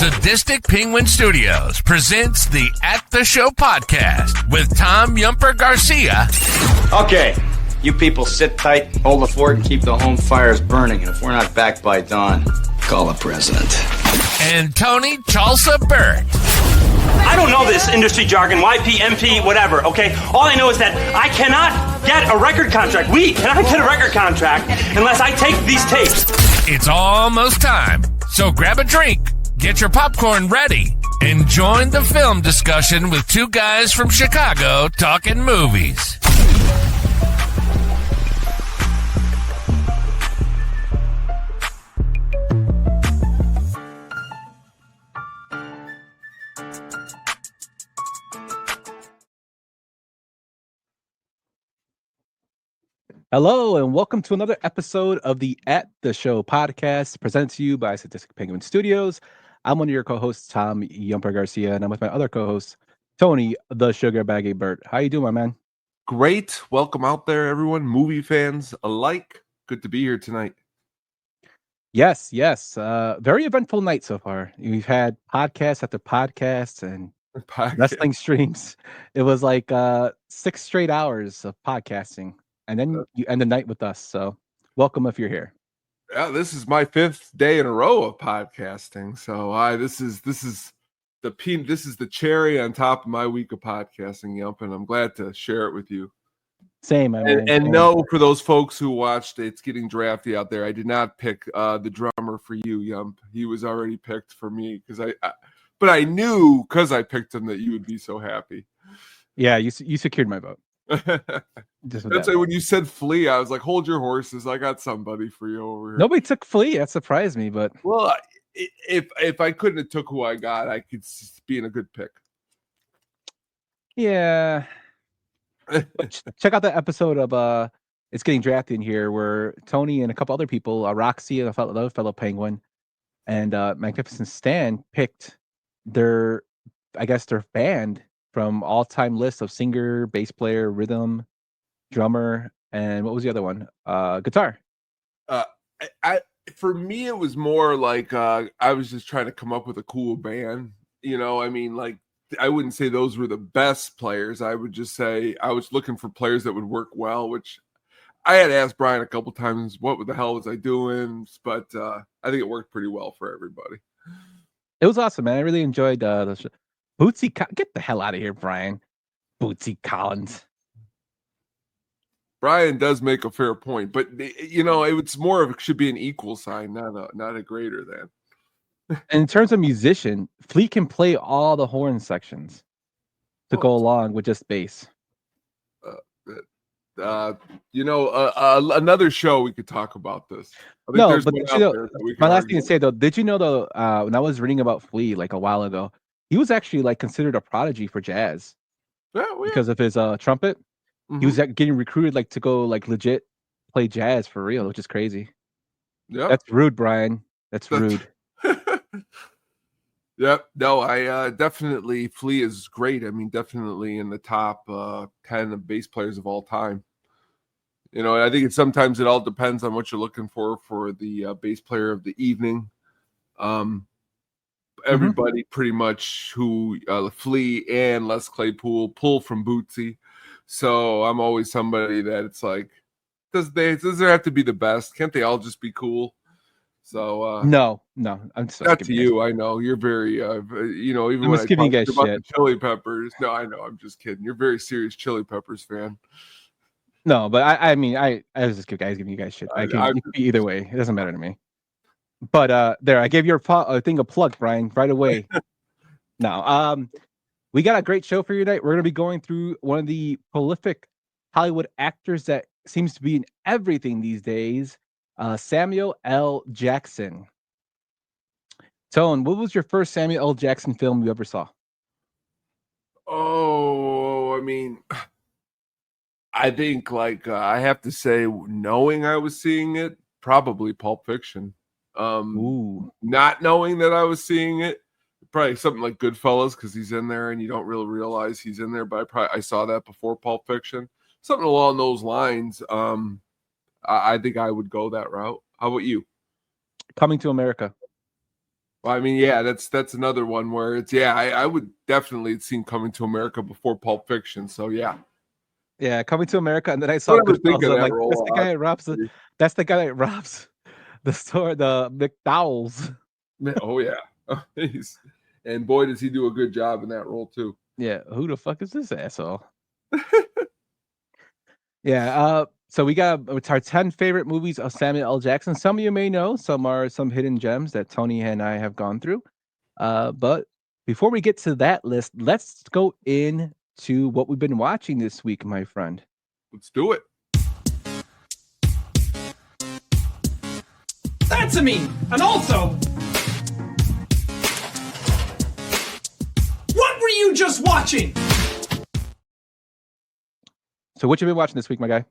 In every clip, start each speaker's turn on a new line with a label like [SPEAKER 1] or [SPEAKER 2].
[SPEAKER 1] Sadistic Penguin Studios presents the At the Show podcast with Tom Yumper Garcia.
[SPEAKER 2] Okay, you people sit tight, hold the fort, and keep the home fires burning. And if we're not back by dawn, call the president.
[SPEAKER 1] And Tony Chalsa Burt.
[SPEAKER 3] I don't know this industry jargon, YP, MP, whatever, okay? All I know is that I cannot get a record contract. We cannot get a record contract unless I take these tapes.
[SPEAKER 1] It's almost time, so grab a drink, get your popcorn ready, and join the film discussion with two guys from Chicago talking movies.
[SPEAKER 4] Hello, and welcome to another episode of the At the Show podcast, presented to you by Sadistic Penguin Studios. I'm one of your co-hosts, Tom Yumper Garcia, and I'm with my other co-host, Tony the Sugar Baggy Burt. How you doing, my man?
[SPEAKER 5] Great. Welcome out there, everyone. Movie fans alike. Good to be here tonight.
[SPEAKER 4] Yes. Very eventful night so far. We've had podcast after podcast and wrestling streams. It was like 6 straight hours of podcasting. And then you end the night with us. So welcome if you're here.
[SPEAKER 5] Yeah, this is my 5th day in a row of podcasting. So this is the cherry on top of my week of podcasting, Yump, and I'm glad to share it with you.
[SPEAKER 4] Same, I mean.
[SPEAKER 5] And no, for those folks who watched It's Getting Drafty out there, I did not pick the drummer for you, Yump. He was already picked for me but I knew because I picked him that you would be so happy.
[SPEAKER 4] Yeah, you secured my vote.
[SPEAKER 5] That's why when you said Flea, I was like, hold your horses. I got somebody for you over here.
[SPEAKER 4] Nobody took Flea. That surprised me, but
[SPEAKER 5] well, if I couldn't have took who I got, I could be in a good pick.
[SPEAKER 4] Yeah. Check out the episode of It's Getting Drafted in here where Tony and a couple other people, Roxy and another fellow Penguin, and Magnificent Stan picked their band from all-time list of singer, bass player, rhythm, drummer, and what was the other one? Guitar.
[SPEAKER 5] For me, it was more like I was just trying to come up with a cool band. You know, I mean, like I wouldn't say those were the best players. I would just say I was looking for players that would work well, which I had asked Brian a couple times, what the hell was I doing? But I think it worked pretty well for everybody.
[SPEAKER 4] It was awesome, man. I really enjoyed the show. Bootsy, get the hell out of here, Brian. Bootsy Collins.
[SPEAKER 5] Brian does make a fair point, but you know, it should be an equal sign, not a greater than.
[SPEAKER 4] In terms of musician, Flea can play all the horn sections to go along with just bass.
[SPEAKER 5] Another show we could talk about this.
[SPEAKER 4] No, but my last thing to say though, did you know though, when I was reading about Flea like a while ago, he was actually like considered a prodigy for jazz because of his trumpet. Mm-hmm. He was getting recruited like to go like legit play jazz for real, which is crazy. Yeah, that's rude, Brian. That's rude.
[SPEAKER 5] Yep. No, I definitely Flea is great. I mean, definitely in the top 10 of bass players of all time. You know, I think sometimes it all depends on what you're looking for the bass player of the evening. Everybody pretty much who Flea and Les Claypool pull from Bootsy. So I'm always somebody that it's like, does there have to be the best? Can't they all just be cool? So
[SPEAKER 4] no, I'm just
[SPEAKER 5] not to you. I know you're very even
[SPEAKER 4] I'm
[SPEAKER 5] when
[SPEAKER 4] just giving you guys
[SPEAKER 5] about
[SPEAKER 4] shit.
[SPEAKER 5] The Chili Peppers. No, I know. I'm just kidding. You're a very serious Chili Peppers fan.
[SPEAKER 4] No, but I mean I was just giving you guys shit. I can be either way. It doesn't matter to me. But there, I gave your thing a plug, Brian, right away. Now, we got a great show for you tonight. We're going to be going through one of the prolific Hollywood actors that seems to be in everything these days, Samuel L. Jackson. Tone, what was your first Samuel L. Jackson film you ever saw?
[SPEAKER 5] Oh, I mean, I think like I have to say, knowing I was seeing it, probably Pulp Fiction. Not knowing that I was seeing it, probably something like Goodfellas because he's in there and you don't really realize he's in there. But I saw that before Pulp Fiction, something along those lines. I think I would go that route. How about you?
[SPEAKER 4] Coming to America.
[SPEAKER 5] Well, I mean, yeah, that's another one where it's I would definitely have seen Coming to America before Pulp Fiction. So yeah.
[SPEAKER 4] Yeah, Coming to America, and then I saw
[SPEAKER 5] Don't ever think
[SPEAKER 4] Goodfellas.
[SPEAKER 5] of
[SPEAKER 4] I'm
[SPEAKER 5] that
[SPEAKER 4] like,
[SPEAKER 5] role.
[SPEAKER 4] that's the guy that robs the store, the McDowell's.
[SPEAKER 5] Oh yeah. And boy, does he do a good job in that role too.
[SPEAKER 4] Yeah, who the fuck is this asshole? Yeah, so we got it's our 10 favorite movies of Samuel L. Jackson. Some of you may know, some are some hidden gems that Tony and I have gone through. But before we get to that list, let's go into what we've been watching this week, my friend.
[SPEAKER 5] Let's do it.
[SPEAKER 6] That's a me. And also, what were you just watching?
[SPEAKER 4] So what you been watching this week, my guy?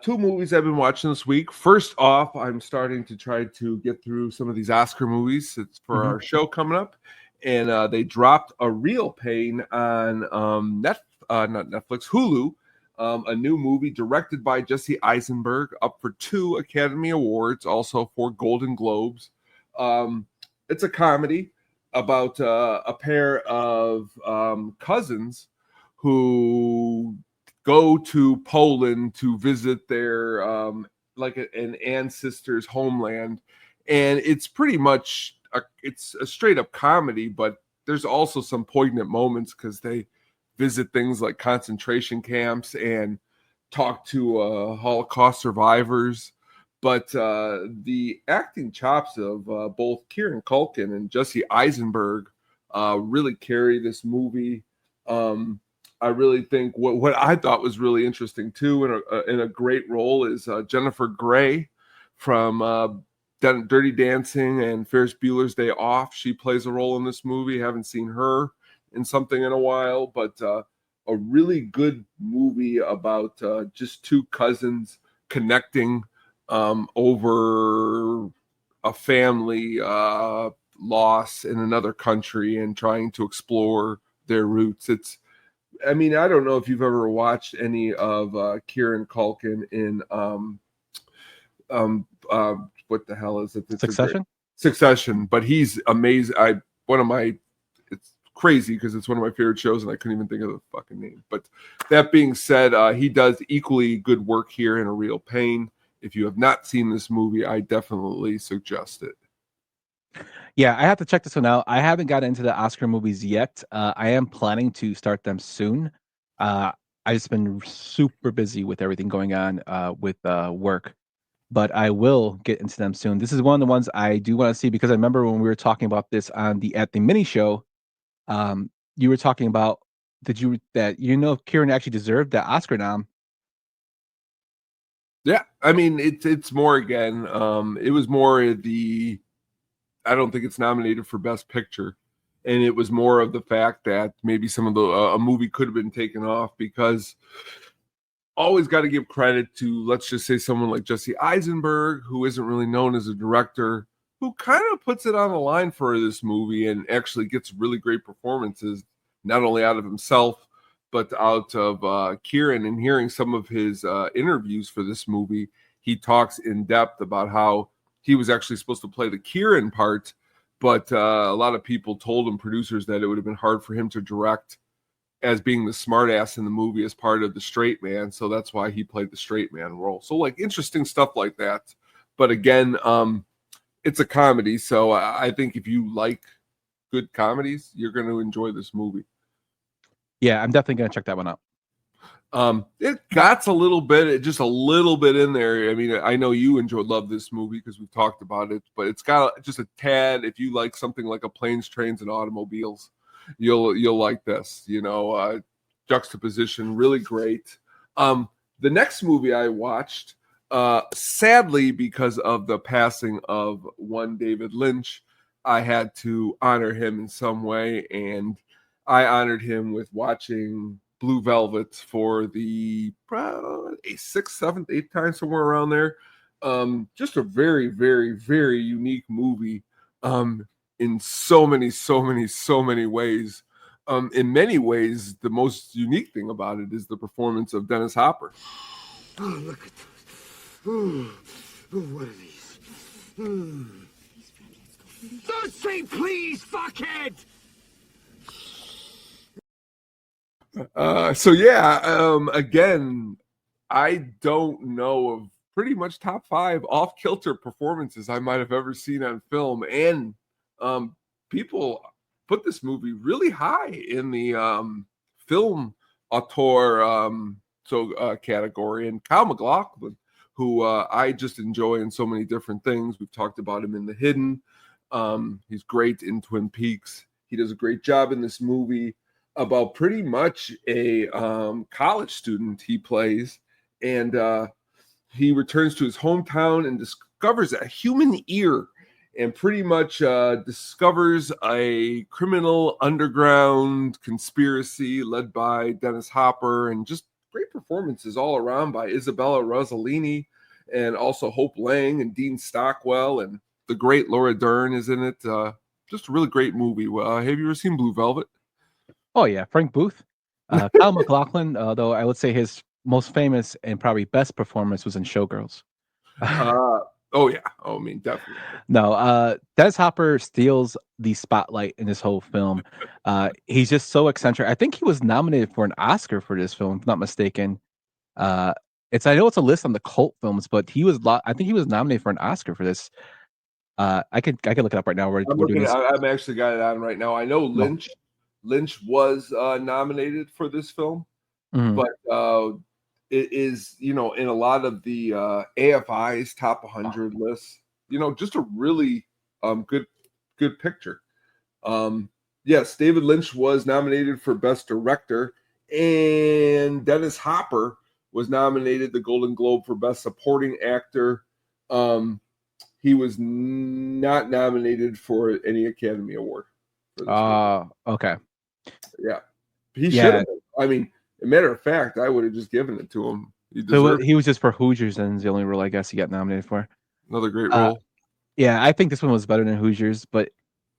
[SPEAKER 5] Two movies I've been watching this week. First off, I'm starting to try to get through some of these Oscar movies. It's for our show coming up, and they dropped A Real Pain on not Netflix, Hulu. A new movie directed by Jesse Eisenberg, up for 2 Academy Awards, also 4 Golden Globes. It's a comedy about a pair of cousins who go to Poland to visit their an ancestor's homeland, and it's pretty much it's a straight up comedy, but there's also some poignant moments because they visit things like concentration camps and talk to Holocaust survivors. But the acting chops of both Kieran Culkin and Jesse Eisenberg really carry this movie. I really think what I thought was really interesting too, in a great role, is Jennifer Grey from Dirty Dancing and Ferris Bueller's Day Off. She plays a role in this movie. Haven't seen her in something in a while, but a really good movie about just two cousins connecting over a family loss in another country and trying to explore their roots. I don't know if you've ever watched any of Kieran Culkin in what the hell is it? It's
[SPEAKER 4] Succession?
[SPEAKER 5] Succession, but he's amazing. It's crazy because it's one of my favorite shows and I couldn't even think of the fucking name. But that being said, he does equally good work here in A Real Pain. If you have not seen this movie, I definitely suggest it.
[SPEAKER 4] Yeah, I have to check this one out. I haven't got into the Oscar movies yet. I am planning to start them soon. I've just been super busy with everything going on with work, but I will get into them soon. This is one of the ones I do want to see because I remember when we were talking about this at the mini show, you were talking about Kieran actually deserved that Oscar nom.
[SPEAKER 5] Yeah, it's more again. It was more I don't think it's nominated for Best Picture, and it was more of the fact that maybe some of a movie could have been taken off because always got to give credit to, let's just say, someone like Jesse Eisenberg, who isn't really known as a director, who kind of puts it on the line for this movie and actually gets really great performances, not only out of himself, but out of Kieran. And hearing some of his interviews for this movie, he talks in depth about how he was actually supposed to play the Kieran part, but a lot of people told him, producers, that it would have been hard for him to direct as being the smartass in the movie as part of the straight man. So that's why he played the straight man role. So interesting stuff like that. But again, it's a comedy. So I think if you like good comedies, you're going to enjoy this movie.
[SPEAKER 4] Yeah, I'm definitely going to check that one out.
[SPEAKER 5] It got just a little bit in there. I know you love this movie because we've talked about it, but it's got just a tad. If you like something like a Planes, Trains, and Automobiles, you'll like this. Juxtaposition, really great. The next movie I watched, sadly, because of the passing of one David Lynch, I had to honor him in some way, and I honored him with watching Blue Velvet for the 6th, 7th, 8th time, somewhere around there. Just a very, very, very unique movie in so many ways. In many ways, the most unique thing about it is the performance of Dennis Hopper.
[SPEAKER 7] Oh, look at those. What are these?
[SPEAKER 5] Don't say please, fuckhead! Again, I don't know of pretty much top 5 off-kilter performances I might have ever seen on film, and people put this movie really high in the film auteur category. And Kyle MacLachlan, who I just enjoy in so many different things. We've talked about him in The Hidden. He's great in Twin Peaks. He does a great job in this movie about pretty much a college student he plays, and he returns to his hometown and discovers a human ear, and pretty much discovers a criminal underground conspiracy led by Dennis Hopper, and just great performances all around by Isabella Rossellini, and also Hope Lang and Dean Stockwell, and the great Laura Dern is in it. Just a really great movie. Have you ever seen Blue Velvet?
[SPEAKER 4] Oh yeah, Frank Booth. Kyle MacLachlan, though I would say his most famous and probably best performance was in Showgirls.
[SPEAKER 5] Oh yeah. Oh, I mean, definitely.
[SPEAKER 4] No, Dennis Hopper steals the spotlight in this whole film. He's just so eccentric. I think he was nominated for an Oscar for this film, if not mistaken. I know it's a list on the cult films, but I think he was nominated for an Oscar for this. I could look it up right now.
[SPEAKER 5] I'm actually got it on right now. I know Lynch. Lynch was nominated for this film, but it is, in a lot of the AFI's top 100 lists, just a really good picture. Yes, David Lynch was nominated for Best Director, and Dennis Hopper was nominated the Golden Globe for Best Supporting Actor. He was not nominated for any Academy Award.
[SPEAKER 4] Okay.
[SPEAKER 5] Yeah. He should have. I mean, a matter of fact, I would have just given it to him.
[SPEAKER 4] He was just for Hoosiers, and the only role I guess he got nominated for.
[SPEAKER 5] Another great role.
[SPEAKER 4] Yeah, I think this one was better than Hoosiers, but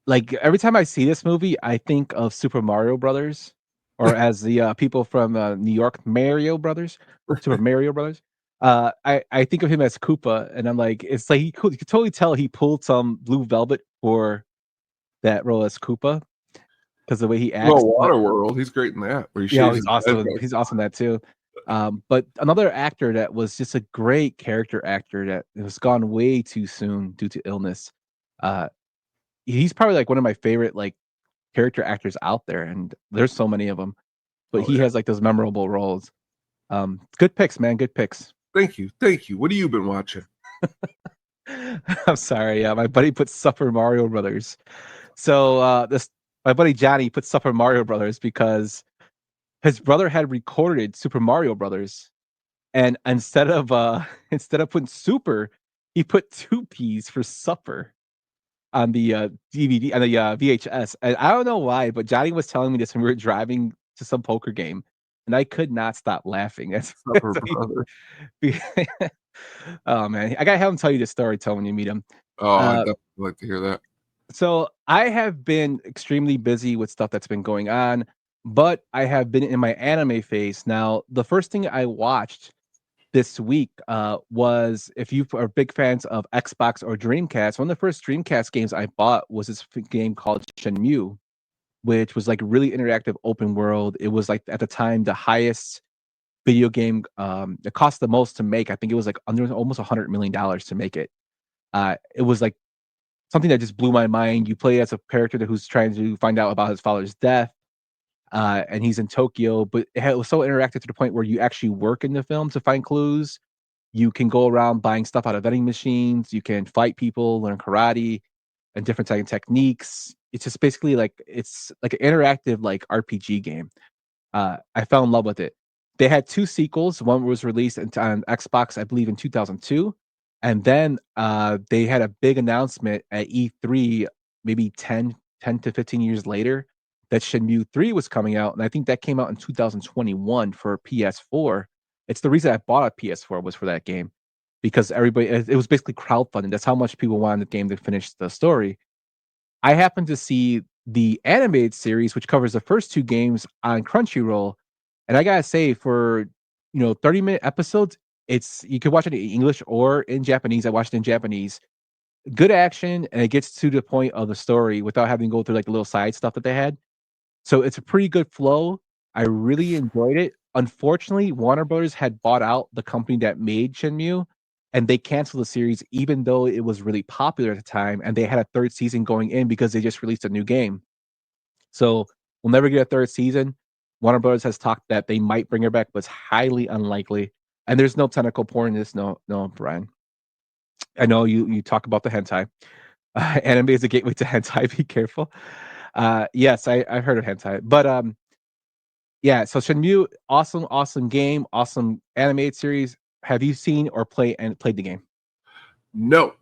[SPEAKER 4] like every time I see this movie, I think of Super Mario Brothers, or as the people from New York, Super Mario Brothers. I think of him as Koopa, and I'm like, it's like you could totally tell he pulled some Blue Velvet for that role as Koopa, because the way he acts.
[SPEAKER 5] Well, Waterworld, he's great in that.
[SPEAKER 4] He's awesome. He's awesome in that too. But another actor that was just a great character actor that was gone way too soon due to illness. He's probably like one of my favorite like character actors out there, and there's so many of them. But he has like those memorable roles. Good picks, man. Good picks.
[SPEAKER 5] Thank you. What have you been watching?
[SPEAKER 4] I'm sorry. My buddy put Super Mario Brothers. So my buddy Johnny put Super Mario Brothers because his brother had recorded Super Mario Brothers, and instead of putting super, he put 2 P's for supper on the DVD on the VHS. And I don't know why, but Johnny was telling me this when we were driving to some poker game, and I could not stop laughing.
[SPEAKER 5] Supper Brother.
[SPEAKER 4] Oh man, I gotta have him tell you this story, Tom, when you meet him.
[SPEAKER 5] Oh, I'd definitely like to hear that.
[SPEAKER 4] So I have been extremely busy with stuff that's been going on, but I have been in my anime phase. Now, the first thing I watched this week was, if you are big fans of Xbox or Dreamcast, one of the first Dreamcast games I bought was this game called Shenmue, which was like really interactive open world. It was like at the time the highest video game. It cost the most to make. I think it was like under almost $100 million to make it. It was like something that just blew my mind. You play as a character who's trying to find out about his father's death, and he's in Tokyo, but it was so interactive to the point where you actually work in the film to find clues. You can go around buying stuff out of vending machines. You can fight people, learn karate and different type of techniques. It's just basically it's like an interactive like RPG game. I fell in love with it. They had 2 sequels. One was released on Xbox, I believe, in 2002. And then they had a big announcement at E3, maybe 10 to 15 years later, that Shenmue 3 was coming out. And I think that came out in 2021 for PS4. It's the reason I bought a PS4 was for that game, because it was basically crowdfunding. That's how much people wanted the game to finish the story. I happened to see the animated series, which covers the first 2 games on Crunchyroll. And I gotta say, for 30-minute episodes, you can watch it in English or in Japanese. I watched it in Japanese. good action, and it gets to the point of the story without having to go through like the little side stuff that they had. So it's a pretty good flow. I really enjoyed it. Unfortunately, Warner Brothers had bought out the company that made Shenmue, and they canceled the series even though it was really popular at the time, and they had a third season going in because they just released a new game. So we'll never get a third season. Warner Brothers has talked that they might bring her back, but it's highly unlikely. And there's no tentacle porn in this. No, Brian. I know you talk about the hentai. Anime is a gateway to hentai. Be careful. Yes, I've heard of hentai, but yeah. So Shenmue, awesome game, awesome animated series. Have you seen or played the game?
[SPEAKER 5] No,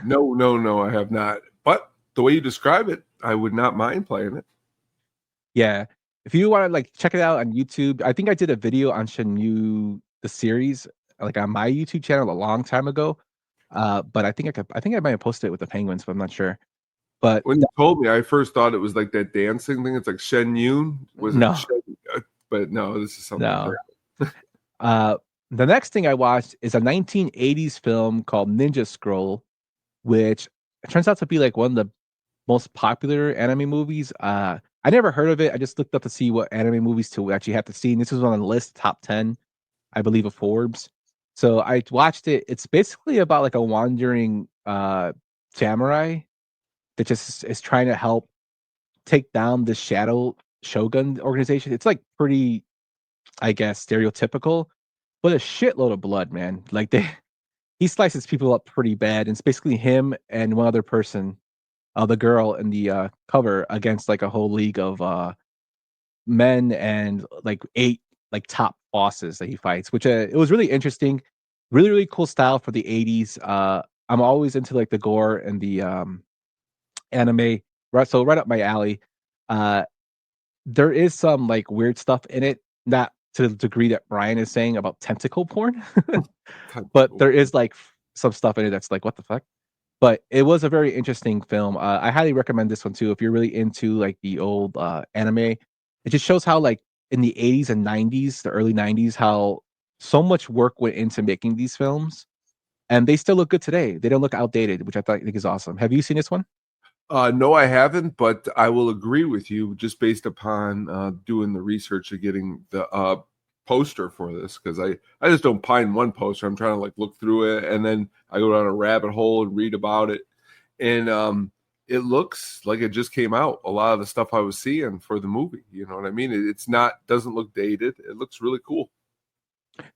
[SPEAKER 5] no, I have not. But the way you describe it, I would not mind playing it.
[SPEAKER 4] Yeah, if you want to like check it out on YouTube, I think I did a video on Shenmue the series, like on my YouTube channel a long time ago. But I think I might have posted it with the Penguins, but I'm not sure. But
[SPEAKER 5] when you told me, I first thought it was like that dancing thing. It's like Shen Yun. Was
[SPEAKER 4] no.
[SPEAKER 5] It? But no, this is something
[SPEAKER 4] different. The next thing I watched is a 1980s film called Ninja Scroll, which turns out to be like one of the most popular anime movies. I never heard of it. I just looked up to see what anime movies to actually have to see. And this was on the list, top 10, I believe, of Forbes. So I watched it. It's basically about like a wandering samurai that just is trying to help take down the Shadow Shogun organization. It's like pretty, I guess, stereotypical, but a shitload of blood, man. Like he slices people up pretty bad. And it's basically him and one other person, the girl in the cover, against like a whole league of men and like 8 like top bosses that he fights, which it was really interesting, really cool style for the 80s. I'm always into like the gore and the anime, right? So right up my alley. There is some like weird stuff in it, not to the degree that Brian is saying about tentacle porn, but there is like some stuff in it that's like, what the fuck? But it was a very interesting film. I highly recommend this one too if you're really into like the old anime. It just shows how like in the 80s and 90s, the early 90s, how so much work went into making these films, and they still look good today. They don't look outdated, which I think is awesome. Have you seen this one?
[SPEAKER 5] No, I haven't, but I will agree with you just based upon doing the research of getting the poster for this, because I just don't find one poster. I'm trying to like look through it, and then I go down a rabbit hole and read about it, and it looks like it just came out. A lot of the stuff I was seeing for the movie, you know what I mean? It's not, doesn't look dated. It looks really cool.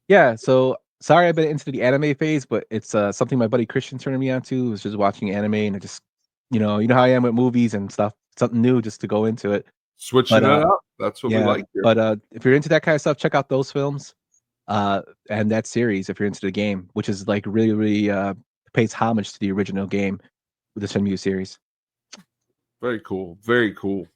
[SPEAKER 4] Yeah. So sorry, I've been into the anime phase, but it's something my buddy Christian turned me on to. Was just watching anime, and it just, you know how I am with movies and stuff. Something new just to go into it.
[SPEAKER 5] Switching it up. That's what we like here.
[SPEAKER 4] But if you're into that kind of stuff, check out those films and that series if you're into the game, which is like really pays homage to the original game with the Shenmue series.
[SPEAKER 5] Very cool. Very cool.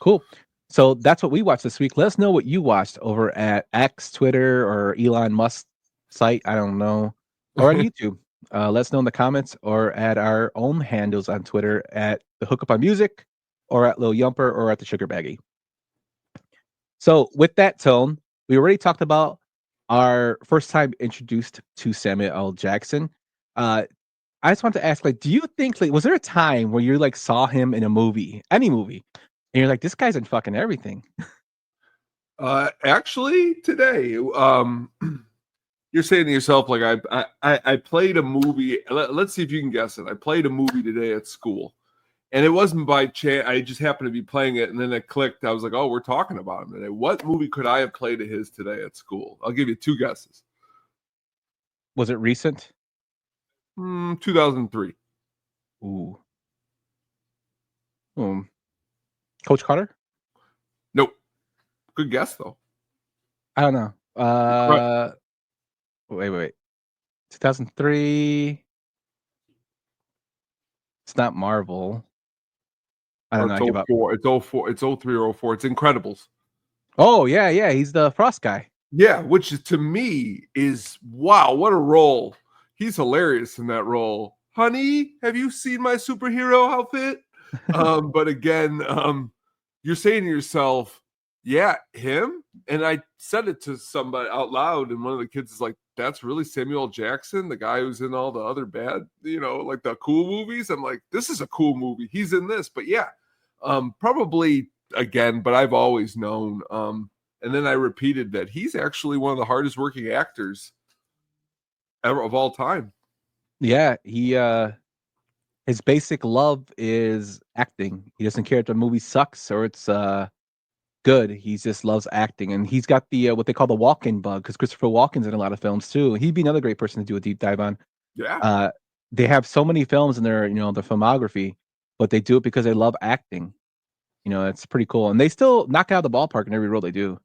[SPEAKER 4] Cool. So that's what we watched this week. Let us know what you watched over at X, Twitter, or Elon Musk site. I don't know. Or on YouTube. Let us know in the comments or at our own handles on Twitter at The Hookup on Music or at Lil Yumper or at The Sugar Baggy. So with that tone, we already talked about our first time introduced to Samuel L. Jackson. I just want to ask, like, do you think, like, was there a time where you like saw him in a movie, any movie, and you're like, this guy's in fucking everything?
[SPEAKER 5] Actually, today, you're saying to yourself, like, I played a movie. Let's see if you can guess it. I played a movie today at school, and it wasn't by chance. I just happened to be playing it, and then it clicked. I was like, oh, we're talking about him today. What movie could I have played of his today at school? I'll give you 2 guesses.
[SPEAKER 4] Was it recent?
[SPEAKER 5] 2003.
[SPEAKER 4] Ooh. Coach Carter?
[SPEAKER 5] Nope. Good guess, though.
[SPEAKER 4] I don't know. Right. Wait. 2003. It's not Marvel. I don't know. I give up.
[SPEAKER 5] It's 04. It's 03 or 04. It's Incredibles.
[SPEAKER 4] Oh, yeah. He's the Frost guy.
[SPEAKER 5] Yeah, which to me is, wow, what a role. He's hilarious in that role. Honey, have you seen my superhero outfit? But again, you're saying to yourself, yeah, him? And I said it to somebody out loud, and one of the kids is like, that's really Samuel L. Jackson, the guy who's in all the other bad, like the cool movies. I'm like, this is a cool movie. He's in this. But yeah, probably again, but I've always known. And then I repeated that he's actually one of the hardest working actors ever of all time.
[SPEAKER 4] Yeah, his basic love is acting. He doesn't care if the movie sucks or it's good. He just loves acting, and he's got the what they call the walk-in bug, because Christopher Walken's in a lot of films too. He'd be another great person to do a deep dive on.
[SPEAKER 5] Yeah.
[SPEAKER 4] They have so many films in their their filmography, but they do it because they love acting. It's pretty cool, and they still knock out the ballpark in every role they do.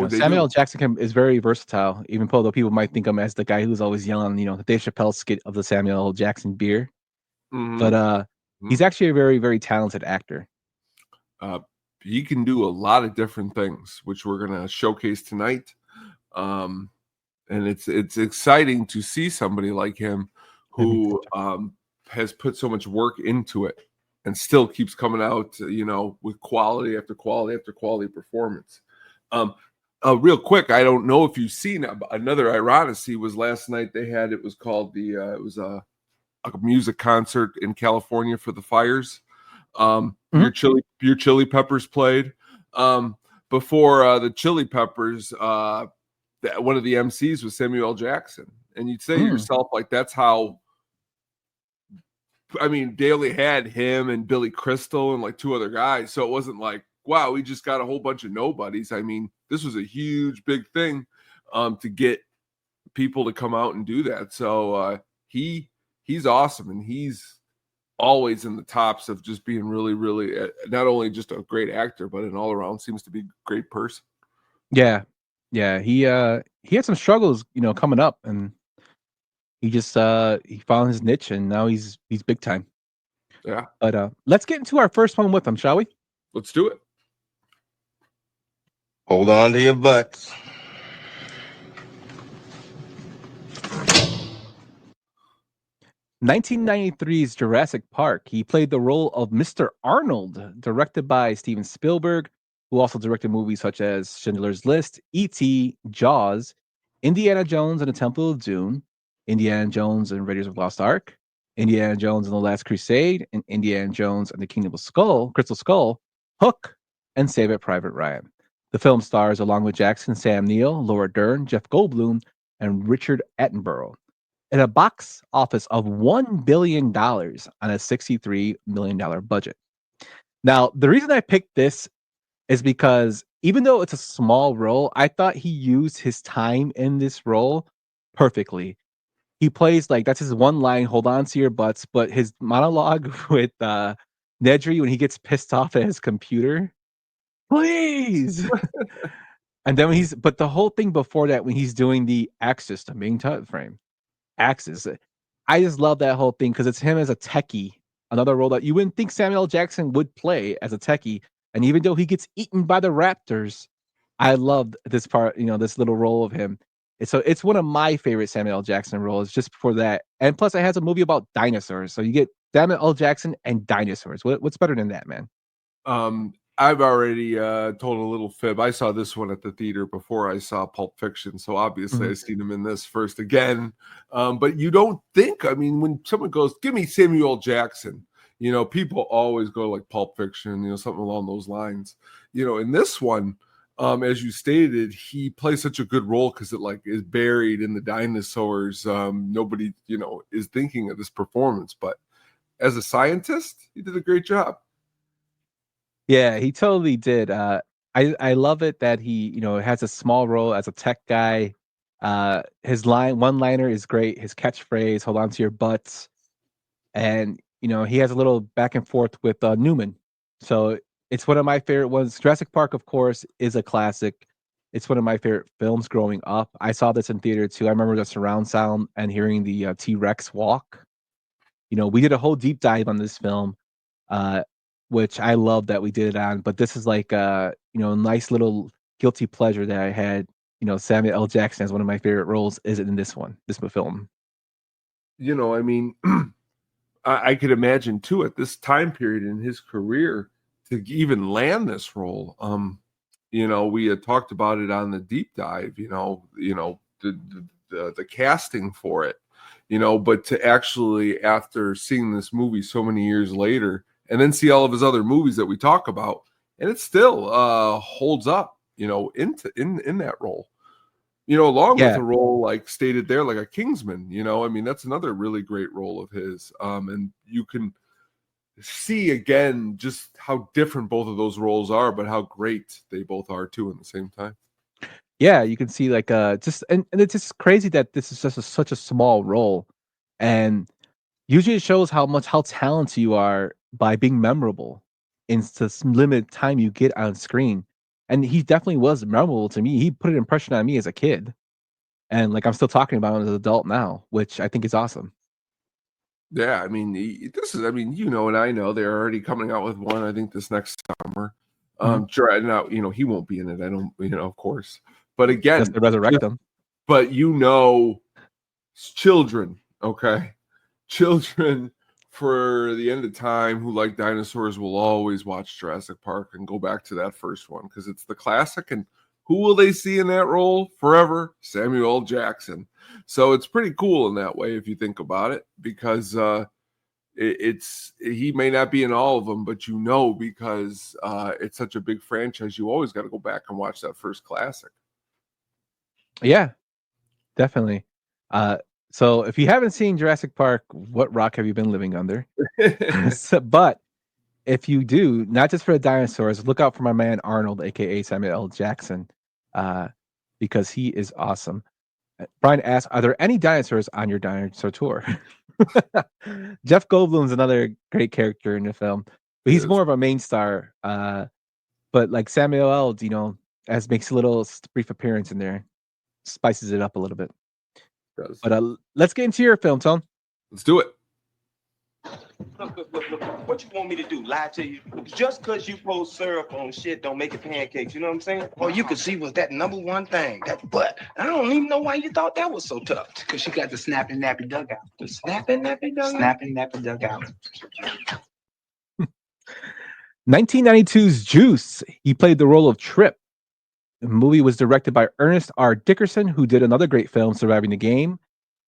[SPEAKER 4] Samuel L. Jackson is very versatile, even though people might think him as the guy who's always yelling, the Dave Chappelle skit of the Samuel L. Jackson beer.
[SPEAKER 5] Mm-hmm.
[SPEAKER 4] But he's actually a very, very talented actor.
[SPEAKER 5] He can do a lot of different things, which we're going to showcase tonight. And it's exciting to see somebody like him who has put so much work into it and still keeps coming out, with quality after quality after quality performance. Real quick, I don't know if you've seen another Ironicity was last night. It was called it was a music concert in California for the fires. Your Chili Peppers played. Before the Chili Peppers, one of the MCs was Samuel L. Jackson. And you'd say to yourself, like, that's how, they only had him and Billy Crystal and like two other guys. So it wasn't like, wow, we just got a whole bunch of nobodies. This was a huge, big thing to get people to come out and do that. So he's awesome, and he's always in the tops of just being really, really not only just a great actor, but an all around seems to be a great person.
[SPEAKER 4] Yeah. He had some struggles, coming up, and he just he found his niche, and now he's big time.
[SPEAKER 5] Yeah.
[SPEAKER 4] But let's get into our first one with him, shall we?
[SPEAKER 5] Let's do it.
[SPEAKER 7] Hold on to your butts.
[SPEAKER 4] In 1993's Jurassic Park, he played the role of Mr. Arnold, directed by Steven Spielberg, who also directed movies such as Schindler's List, E.T., Jaws, Indiana Jones and the Temple of Doom, Indiana Jones and Raiders of the Lost Ark, Indiana Jones and the Last Crusade, and Indiana Jones and the Kingdom of Crystal Skull, Hook, and Save It Private Ryan. The film stars, along with Jackson, Sam Neill, Laura Dern, Jeff Goldblum, and Richard Attenborough, at a box office of $1 billion on a $63 million budget. Now, the reason I picked this is because even though it's a small role, I thought he used his time in this role perfectly. He plays that's his one line, hold on to your butts, but his monologue with Nedry when he gets pissed off at his computer, please. And then but the whole thing before that, when he's doing the Axis, the main time frame, Axis, I just love that whole thing because it's him as a techie, another role that you wouldn't think Samuel L. Jackson would play as a techie. And even though he gets eaten by the raptors, I loved this part, this little role of him. So it's one of my favorite Samuel L. Jackson roles just before that. And plus, it has a movie about dinosaurs. So you get Samuel L. Jackson and dinosaurs. What's better than that, man?
[SPEAKER 5] I've already told a little fib. I saw this one at the theater before I saw Pulp Fiction. So obviously I've seen him in this first again. But you don't think, when someone goes, give me Samuel L. Jackson, people always go like Pulp Fiction, something along those lines. In this one, as you stated, he plays such a good role because it is buried in the dinosaurs. Nobody, is thinking of this performance, but as a scientist, he did a great job.
[SPEAKER 4] Yeah, he totally did. I love it that he, has a small role as a tech guy. His one-liner is great. His catchphrase, hold on to your butts. And, he has a little back and forth with Newman. So it's one of my favorite ones. Jurassic Park, of course, is a classic. It's one of my favorite films growing up. I saw this in theater too. I remember the surround sound and hearing the T-Rex walk. We did a whole deep dive on this film, which I love that we did it on. But this is a nice little guilty pleasure that I had. Samuel L. Jackson as one of my favorite roles is in this film.
[SPEAKER 5] I could imagine too at this time period in his career to even land this role. We had talked about it on the deep dive. The the casting for it, but to actually, after seeing this movie so many years later and then see all of his other movies that we talk about, and it still holds up, in that role, along with a role like stated there, like a Kingsman, I mean, that's another really great role of his. And you can see again just how different both of those roles are, but how great they both are too at the same time.
[SPEAKER 4] Yeah, you can see like just and it's just crazy that this is just such a small role, and usually it shows how talented you are by being memorable in this limited time you get on screen. And he definitely was memorable to me. He put an impression on me as a kid, and like I'm still talking about him as an adult now, which I think is awesome.
[SPEAKER 5] Yeah, I mean, I mean, and I know they're already coming out with one, I think this next summer. Sure, now, he won't be in it. I don't, of course. But again,
[SPEAKER 4] Just to resurrect him.
[SPEAKER 5] But children, okay? Children for the end of time who like dinosaurs will always watch Jurassic Park and go back to that first one because it's the classic. And who will they see in that role forever? Samuel L. Jackson. So it's pretty cool in that way if you think about it, because he may not be in all of them, but because it's such a big franchise, you always got to go back and watch that first classic.
[SPEAKER 4] Yeah, definitely. So if you haven't seen Jurassic Park, what rock have you been living under? But if you do, not just for the dinosaurs, look out for my man Arnold, aka Samuel L. Jackson, because he is awesome. Brian asks, "Are there any dinosaurs on your dinosaur tour?" Jeff Goldblum's another great character in the film, but he's more of a main star. But like Samuel L., as makes a little brief appearance in there, spices it up a little bit. But let's get into your film, Tone.
[SPEAKER 5] Let's do it.
[SPEAKER 7] Look. What you want me to do? Lie to you? Just because you pour syrup on shit don't make it pancakes. You know what I'm saying? All you could see was that number one thing, that butt. I don't even know why you thought that was so tough. Because she got the snapping nappy dugout. The snapping nappy dugout? Snapping nappy dugout.
[SPEAKER 4] 1992's Juice. He played the role of Trip. The movie was directed by Ernest R. Dickerson, who did another great film, Surviving the Game,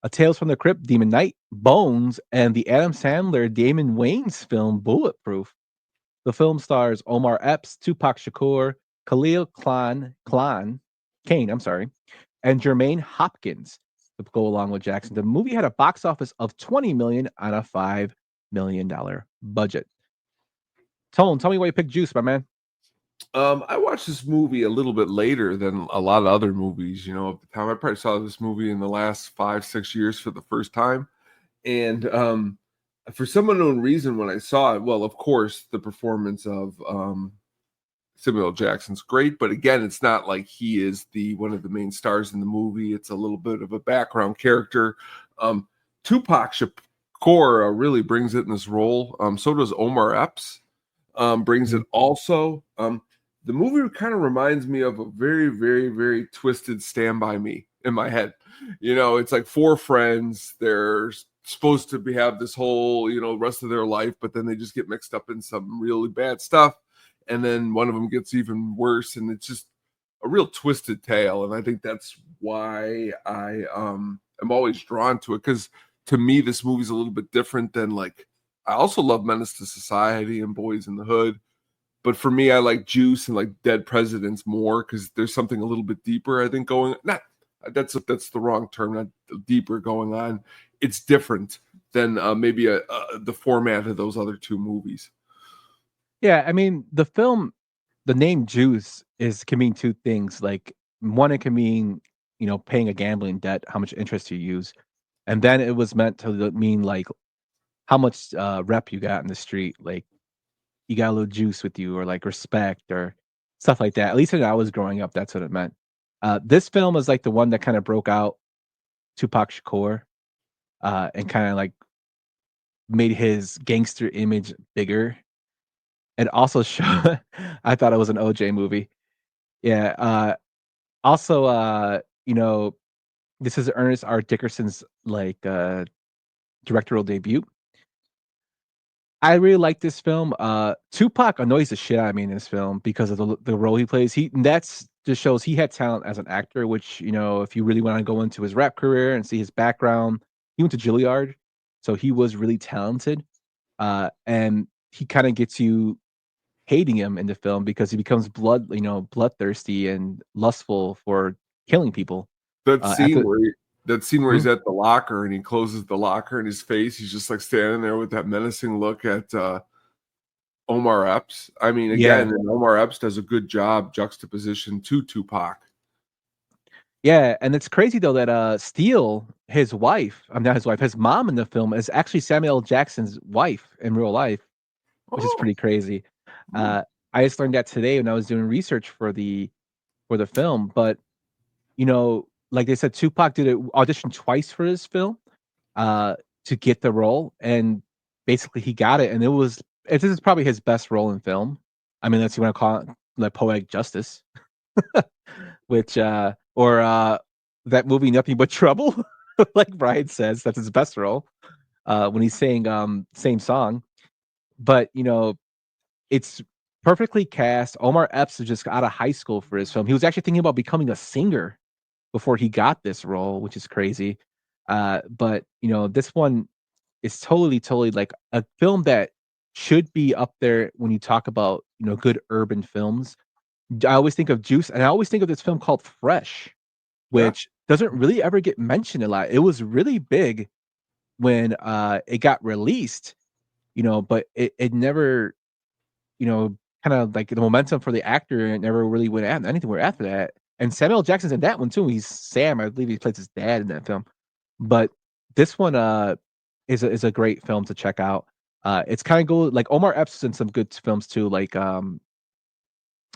[SPEAKER 4] A Tales from the Crypt, Demon Knight, Bones, and the Adam Sandler Damon Wayans film Bulletproof. The film stars Omar Epps, Tupac Shakur, Khalil Kane, and Jermaine Hopkins to go along with Jackson. The movie had a box office of $20 million on a $5 million budget. Tone, tell me why you picked Juice, my man.
[SPEAKER 5] I watched this movie a little bit later than a lot of other movies, at the time. I probably saw this movie in the last 5-6 years for the first time. And for some unknown reason, when I saw it, well, of course, the performance of Samuel L. Jackson's great. But again, it's not like he is one of the main stars in the movie. It's a little bit of a background character. Tupac Shakur really brings it in this role. So does Omar Epps. Brings it also. The movie kind of reminds me of a very, very, very twisted Stand By Me in my head. It's like 4 friends. They're supposed to have this whole, rest of their life, but then they just get mixed up in some really bad stuff. And then one of them gets even worse. And it's just a real twisted tale. And I think that's why I am always drawn to it. Because to me, this movie's a little bit different than I also love Menace to Society and Boys in the Hood. But for me, I like Juice and like Dead Presidents more because there's something a little bit deeper, I think, going on. That's the wrong term, not deeper going on. It's different than maybe the format of those other 2 movies.
[SPEAKER 4] Yeah, I mean, the name Juice can mean 2 things. Like, one, it can mean, paying a gambling debt, how much interest you use. And then it was meant to mean like how much rep you got in the street. Like, you got a little juice with you, or like respect or stuff like that. At least when I was growing up, that's what it meant. This film is like the one that kind of broke out Tupac Shakur and kind of like made his gangster image bigger. And also I thought it was an OJ movie. Yeah. Also, this is Ernest R. Dickerson's directorial debut. I really like this film. Tupac annoys the shit out of me in this film because of the role he plays. That's just shows he had talent as an actor, which, if you really want to go into his rap career and see his background, he went to Juilliard, so he was really talented. And he kind of gets you hating him in the film because he becomes bloodthirsty and lustful for killing people.
[SPEAKER 5] That scene
[SPEAKER 4] After,
[SPEAKER 5] where
[SPEAKER 4] Mhm.
[SPEAKER 5] he's at the locker and he closes the locker in his face. He's just like standing there with that menacing look at Omar Epps. I mean,
[SPEAKER 4] Yeah,
[SPEAKER 5] again, and Omar Epps does a good job juxtaposition to Tupac.
[SPEAKER 4] yeah, and it's crazy though that Steele, his wife, I'm not his wife, his mom in the film is actually Samuel L. Jackson's wife in real life, which is
[SPEAKER 5] Oh,
[SPEAKER 4] pretty crazy.
[SPEAKER 5] hmm.
[SPEAKER 4] I just learned that today when I was doing research for the film. But like they said, Tupac did an audition twice for this film uh, to get the role, and basically he got it. And this is probably his best role in film. I mean, that's you want to call it like poetic justice, which or that movie Nothing But Trouble, like Brian says, that's his best role when he's saying same song. But it's perfectly cast. Omar Epps is just out of high school for his film. He was actually thinking about becoming a singer before he got this role, which is crazy. But this one is totally like a film that should be up there when you talk about good urban films. I always think of Juice, and I always think of this film called Fresh,
[SPEAKER 5] Yeah.
[SPEAKER 4] which doesn't really ever get mentioned a lot. It was really big when it got released, but it never, kind of like the momentum for the actor, it never really went anywhere after that. And Samuel L. Jackson's in that one too. He's Sam, I believe he plays his dad in that film. But this one is a great film to check out. It's kind of go like Omar Epps is in some good films too. Like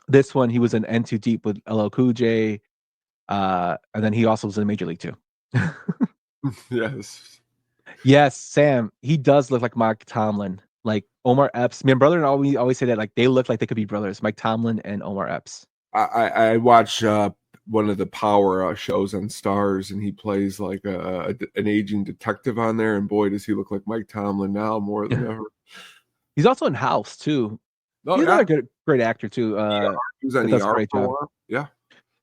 [SPEAKER 4] this one, he was in N Too Deep with LL Cool J, and then he also was in Major League too.
[SPEAKER 5] Yes.
[SPEAKER 4] Yes, Sam. He does look like Mike Tomlin. Like Omar Epps. Me and brother and always say that like they look like they could be brothers. Mike Tomlin and Omar Epps.
[SPEAKER 5] I watch one of the Power shows on Stars, and he plays like an aging detective on there. And boy, does he look like Mike Tomlin now more than ever.
[SPEAKER 4] He's also in House too.
[SPEAKER 5] Oh
[SPEAKER 4] He's
[SPEAKER 5] yeah,
[SPEAKER 4] another great actor too.
[SPEAKER 5] he was on
[SPEAKER 4] That does a
[SPEAKER 5] ER
[SPEAKER 4] great
[SPEAKER 5] for a
[SPEAKER 4] job.
[SPEAKER 5] while. Yeah,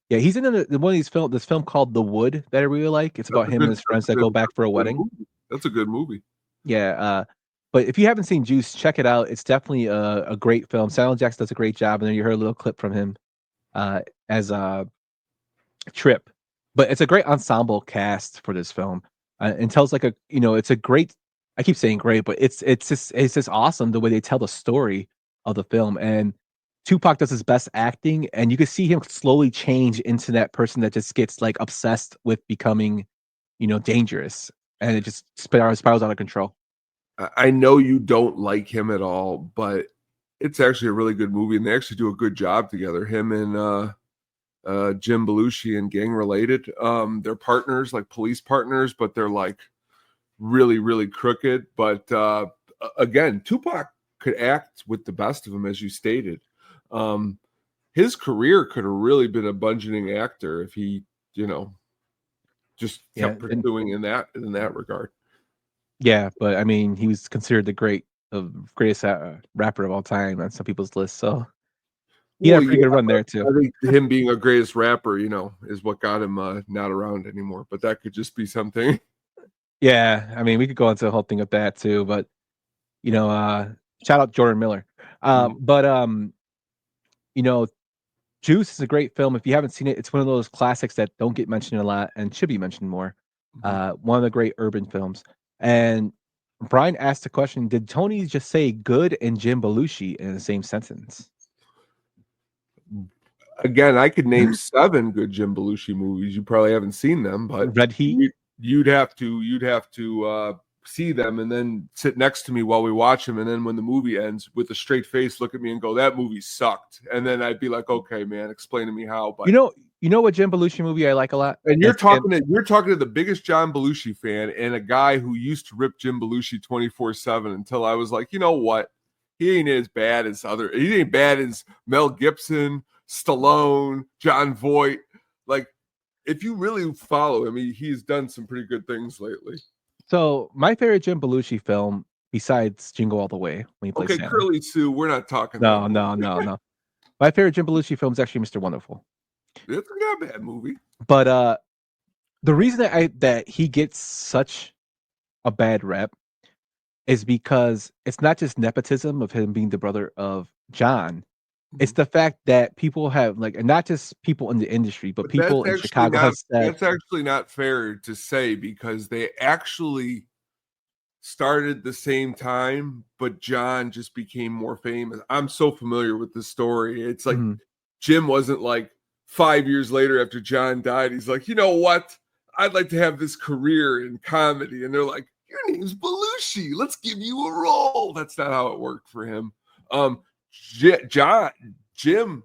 [SPEAKER 4] Yeah, he's in one of these this film called The Wood that I really like. It's about him and his friends that go back for a wedding.
[SPEAKER 5] That's a good movie.
[SPEAKER 4] Yeah, but if you haven't seen Juice, check it out. It's definitely a great film. Samuel L. Jackson does a great job, and then you heard a little clip from him as Trip. But it's a great ensemble cast for this film, and tells like it's a great. I keep saying great, but it's just awesome the way they tell the story of the film. And Tupac does his best acting, and you can see him slowly change into that person that just gets like obsessed with becoming, dangerous, and it just spirals out of control.
[SPEAKER 5] I know you don't like him at all, but it's actually a really good movie, and they actually do a good job together. Him and Jim Belushi and Gang Related. They're partners, like police partners, but they're like really, really crooked. But again, Tupac could act with the best of them, as you stated. His career could have really been a burgeoning actor if he, just kept pursuing in that regard.
[SPEAKER 4] Yeah, but I mean, he was considered the greatest rapper of all time on some people's list. So he had a pretty good run there too.
[SPEAKER 5] I think him being a greatest rapper, is what got him not around anymore. But that could just be something.
[SPEAKER 4] Yeah, I mean, we could go into the whole thing of that too. But shout out Jordan Miller. But Juice is a great film. If you haven't seen it, it's one of those classics that don't get mentioned a lot and should be mentioned more. One of the great urban films. And Brian asked the question, did Tony just say good and Jim Belushi in the same sentence?
[SPEAKER 5] Again, I could name 7 good Jim Belushi movies. You probably haven't seen them, but
[SPEAKER 4] Red Heat.
[SPEAKER 5] You'd have to see them and then sit next to me while we watch them, and then when the movie ends, with a straight face, look at me and go, "That movie sucked." And then I'd be like, "Okay, man, explain to me how." But
[SPEAKER 4] you know what Jim Belushi movie I like a lot?
[SPEAKER 5] And you're talking to the biggest John Belushi fan and a guy who used to rip Jim Belushi 24/7 until I was like, you know what? He ain't as bad as Mel Gibson, Stallone, John Voight. Like, if you really follow him, he's done some pretty good things lately.
[SPEAKER 4] So my favorite Jim Belushi film, besides Jingle All the Way, when he plays Santa.
[SPEAKER 5] Curly Sue, we're not talking.
[SPEAKER 4] No. My favorite Jim Belushi film is actually Mr. Wonderful.
[SPEAKER 5] It's not a bad movie.
[SPEAKER 4] But the reason that he gets such a bad rep is because it's not just nepotism of him being the brother of John. It's the fact that people have and not just people in the industry, but people in Chicago have said
[SPEAKER 5] that's actually not fair to say, because they actually started the same time, but John just became more famous. I'm so familiar with the story. It's like Jim wasn't like 5 years later after John died, he's like, you know what? I'd like to have this career in comedy. And they're like, your name's Belushi. Let's give you a role. That's not how it worked for him. Jim,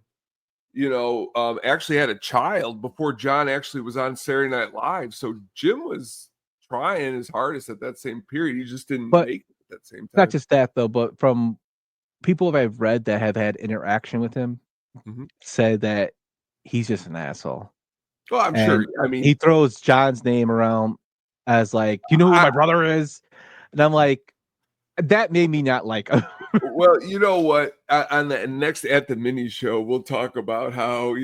[SPEAKER 5] actually had a child before John actually was on Saturday Night Live. So Jim was trying his hardest at that same period. He just didn't make it at that same time.
[SPEAKER 4] Not just that though, but from people that I've read that have had interaction with him, said that he's just an asshole.
[SPEAKER 5] Well, I'm sure. I mean,
[SPEAKER 4] he throws John's name around as like, you know who my brother is? And I'm like, that made me not like him.
[SPEAKER 5] Well, you know what? On the next At the Mini Show, we'll talk about how,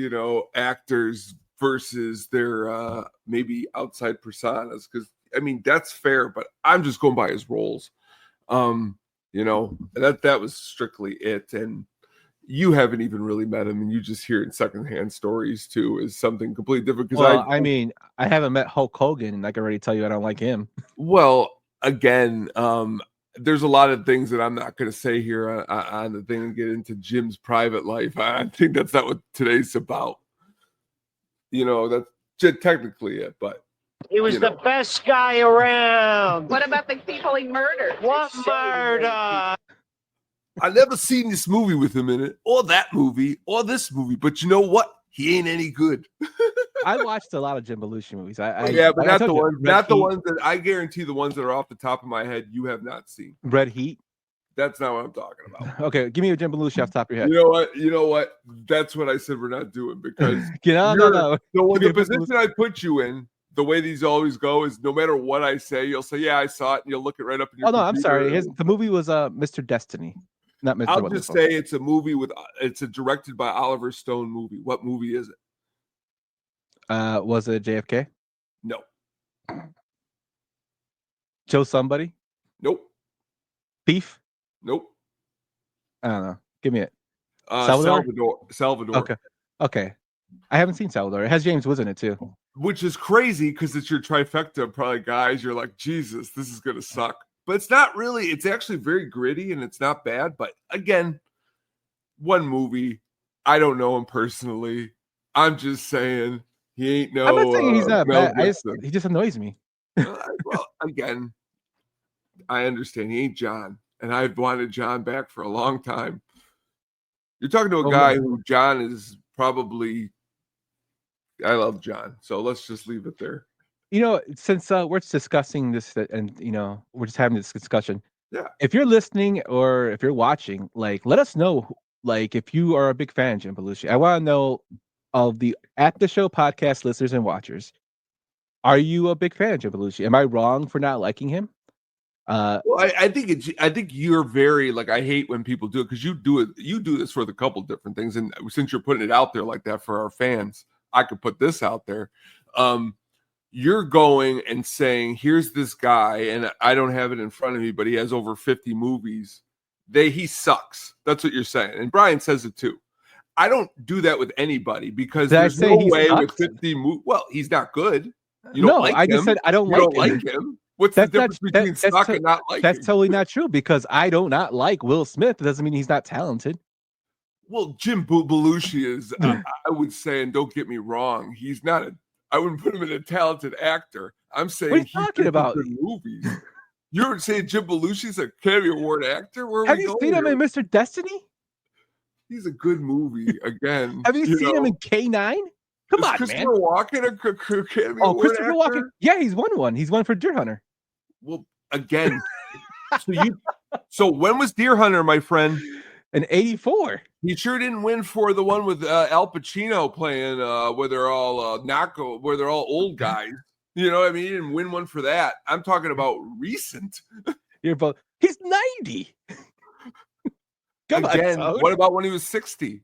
[SPEAKER 5] actors versus their maybe outside personas. Because, I mean, that's fair, but I'm just going by his roles. That was strictly it. And you haven't even really met him, and you just hear it in secondhand stories too, is something completely different.
[SPEAKER 4] Because I haven't met Hulk Hogan, and I can already tell you I don't like him.
[SPEAKER 5] Well, again, there's a lot of things that I'm not going to say here on the thing and get into Jim's private life. I think that's not what today's about. That's just technically it, but
[SPEAKER 8] he was the best guy around.
[SPEAKER 9] What about the people he murdered?
[SPEAKER 8] What murder?
[SPEAKER 5] I never seen this movie with him in it, or that movie, or this movie. But you know what? He ain't any good.
[SPEAKER 4] I watched a lot of Jim Belushi movies.
[SPEAKER 5] But not the ones that I guarantee the ones that are off the top of my head you have not seen.
[SPEAKER 4] Red Heat.
[SPEAKER 5] That's not what I'm talking about.
[SPEAKER 4] Okay, give me a Jim Belushi off the top of your head.
[SPEAKER 5] You know what? That's what I said we're not doing, because
[SPEAKER 4] no.
[SPEAKER 5] The position I put you in, the way these always go is no matter what I say, you'll say, yeah, I saw it, and you'll look it right up in your computer.
[SPEAKER 4] I'm sorry. The movie was Mr. Destiny. Not Mr.
[SPEAKER 5] I'll just say it's a movie it's a directed by Oliver Stone movie. What movie is it?
[SPEAKER 4] Was it JFK?
[SPEAKER 5] No.
[SPEAKER 4] Joe Somebody?
[SPEAKER 5] Nope.
[SPEAKER 4] Thief?
[SPEAKER 5] Nope.
[SPEAKER 4] I don't know. Give me it.
[SPEAKER 5] Salvador.
[SPEAKER 4] Okay. I haven't seen Salvador. It has James Woods in it too.
[SPEAKER 5] Which is crazy because it's your trifecta of probably guys. You're like, Jesus, this is gonna suck. But it's not really. It's actually very gritty and it's not bad. But again, one movie. I don't know him personally. I'm just saying he ain't no.
[SPEAKER 4] I'm not saying he's not bad. He just annoys me.
[SPEAKER 5] Well, again, I understand he ain't John, and I've wanted John back for a long time. You're talking to a guy who John is probably. I love John, so let's just leave it there.
[SPEAKER 4] Since we're discussing this and we're just having this discussion.
[SPEAKER 5] Yeah.
[SPEAKER 4] If you're listening or if you're watching, let us know. If you are a big fan of Jim Belushi, I want to know of the At the Show podcast listeners and watchers. Are you a big fan of Jim Belushi? Am I wrong for not liking him?
[SPEAKER 5] Well, I think you're very I hate when people do it because you do it. You do this for a couple different things, and since you're putting it out there like that for our fans, I could put this out there. You're going and saying, here's this guy, and I don't have it in front of me, but he has over 50 movies. He sucks. That's what you're saying. And Brian says it too. I don't do that with anybody because there's no way with 50 movies. Well, he's not good. You don't like him.
[SPEAKER 4] Just said I don't like
[SPEAKER 5] him. What's the difference between suck and not like him?
[SPEAKER 4] That's totally not true because I do not like Will Smith. It doesn't mean he's not talented.
[SPEAKER 5] Well, Jim Belushi is, I would say, and don't get me wrong, he's not I wouldn't put him in a talented actor. I'm saying
[SPEAKER 4] he's talking about
[SPEAKER 5] good movies. You're saying Jim Belushi's a Academy Award actor?
[SPEAKER 4] Have you seen him in Mr. Destiny?
[SPEAKER 5] He's a good movie. Again,
[SPEAKER 4] have you seen him in K9? Come on,
[SPEAKER 5] Christopher
[SPEAKER 4] man.
[SPEAKER 5] Walken a Academy Award
[SPEAKER 4] Christopher
[SPEAKER 5] actor?
[SPEAKER 4] Walken. Yeah, he's won one. He's won for Deer Hunter.
[SPEAKER 5] Well, again, so when was Deer Hunter, my friend?
[SPEAKER 4] In 84.
[SPEAKER 5] He sure didn't win for the one with Al Pacino playing where they're all where they're all old guys. You know what I mean? He didn't win one for that. I'm talking about recent.
[SPEAKER 4] He's 90. Come
[SPEAKER 5] Again,
[SPEAKER 4] on,
[SPEAKER 5] what about when he was 60?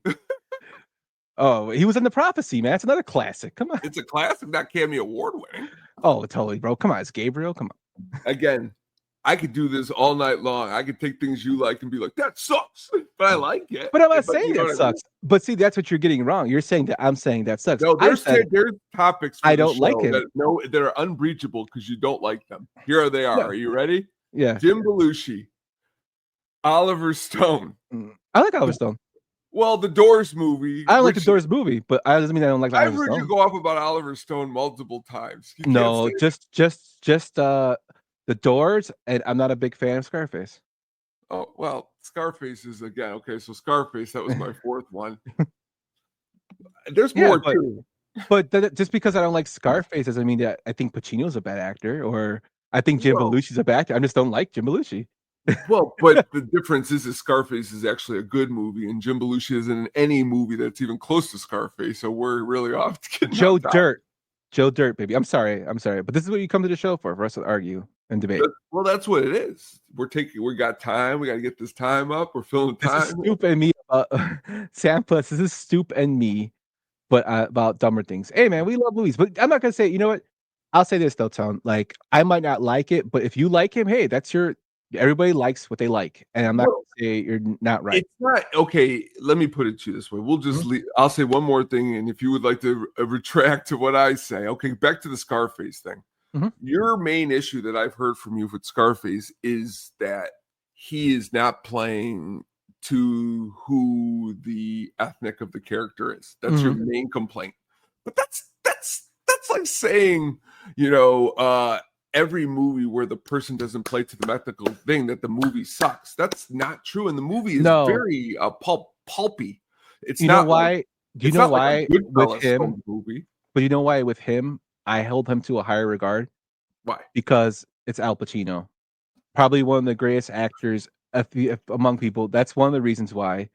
[SPEAKER 4] Oh, he was in The Prophecy, man. That's another classic. Come on.
[SPEAKER 5] It's a classic, not Academy Award winning.
[SPEAKER 4] Oh, totally, bro. Come on, it's Gabriel. Come on.
[SPEAKER 5] Again, I could do this all night long. I could take things you like and be like, that sucks, but I like it.
[SPEAKER 4] But I'm not saying
[SPEAKER 5] you know
[SPEAKER 4] that sucks. But see, that's what you're getting wrong. You're saying that I'm saying that sucks.
[SPEAKER 5] No, there's topics for
[SPEAKER 4] I
[SPEAKER 5] the
[SPEAKER 4] don't like
[SPEAKER 5] show
[SPEAKER 4] him.
[SPEAKER 5] that are unbreachable because you don't like them. Here they are.
[SPEAKER 4] Yeah.
[SPEAKER 5] Are you ready?
[SPEAKER 4] Yeah.
[SPEAKER 5] Jim Belushi, Oliver Stone.
[SPEAKER 4] I like Oliver Stone.
[SPEAKER 5] Well, the Doors movie.
[SPEAKER 4] I don't like the Doors movie, but that doesn't mean I don't like Oliver
[SPEAKER 5] I've heard
[SPEAKER 4] Stone.
[SPEAKER 5] you go off about Oliver Stone multiple times.
[SPEAKER 4] No, just the Doors, and I'm not a big fan of Scarface.
[SPEAKER 5] Oh, well, Scarface is again. Okay, so Scarface, that was my fourth one. There's more too.
[SPEAKER 4] But just because I don't like Scarface doesn't mean that I think Pacino's a bad actor or I think Jim Belushi's a bad actor. I just don't like Jim Belushi.
[SPEAKER 5] Well, but the difference is that Scarface is actually a good movie, and Jim Belushi isn't in any movie that's even close to Scarface. So we're really off.
[SPEAKER 4] Joe Dirt, baby. I'm sorry, but this is what you come to the show for us to argue and debate.
[SPEAKER 5] Well, that's what it is. We got time. We got to get this time up. We're filling time.
[SPEAKER 4] This is Stoop and me. Sam Plus. This is Stoop and me, but about dumber things. Hey, man, we love movies, but I'm not gonna say. You know what? I'll say this though, Tone. Like, I might not like it, but if you like him, hey, that's your. Everybody likes what they like, and I'm not gonna say you're not right.
[SPEAKER 5] It's not okay. Let me put it to you this way. We'll just leave. I'll say one more thing, and if you would like to retract to what I say, okay, back to the Scarface thing. Your main issue that I've heard from you with Scarface is that he is not playing to who the ethnic of the character is. That's your main complaint. But that's like saying, every movie where the person doesn't play to the ethnical thing that the movie sucks. That's not true. And the movie is very pulpy. It's
[SPEAKER 4] you
[SPEAKER 5] not
[SPEAKER 4] know why?
[SPEAKER 5] Like,
[SPEAKER 4] do you know why with him?
[SPEAKER 5] Movie.
[SPEAKER 4] But you know why with him, I hold him to a higher regard.
[SPEAKER 5] Why?
[SPEAKER 4] Because it's Al Pacino, probably one of the greatest actors among people. That's one of the reasons why.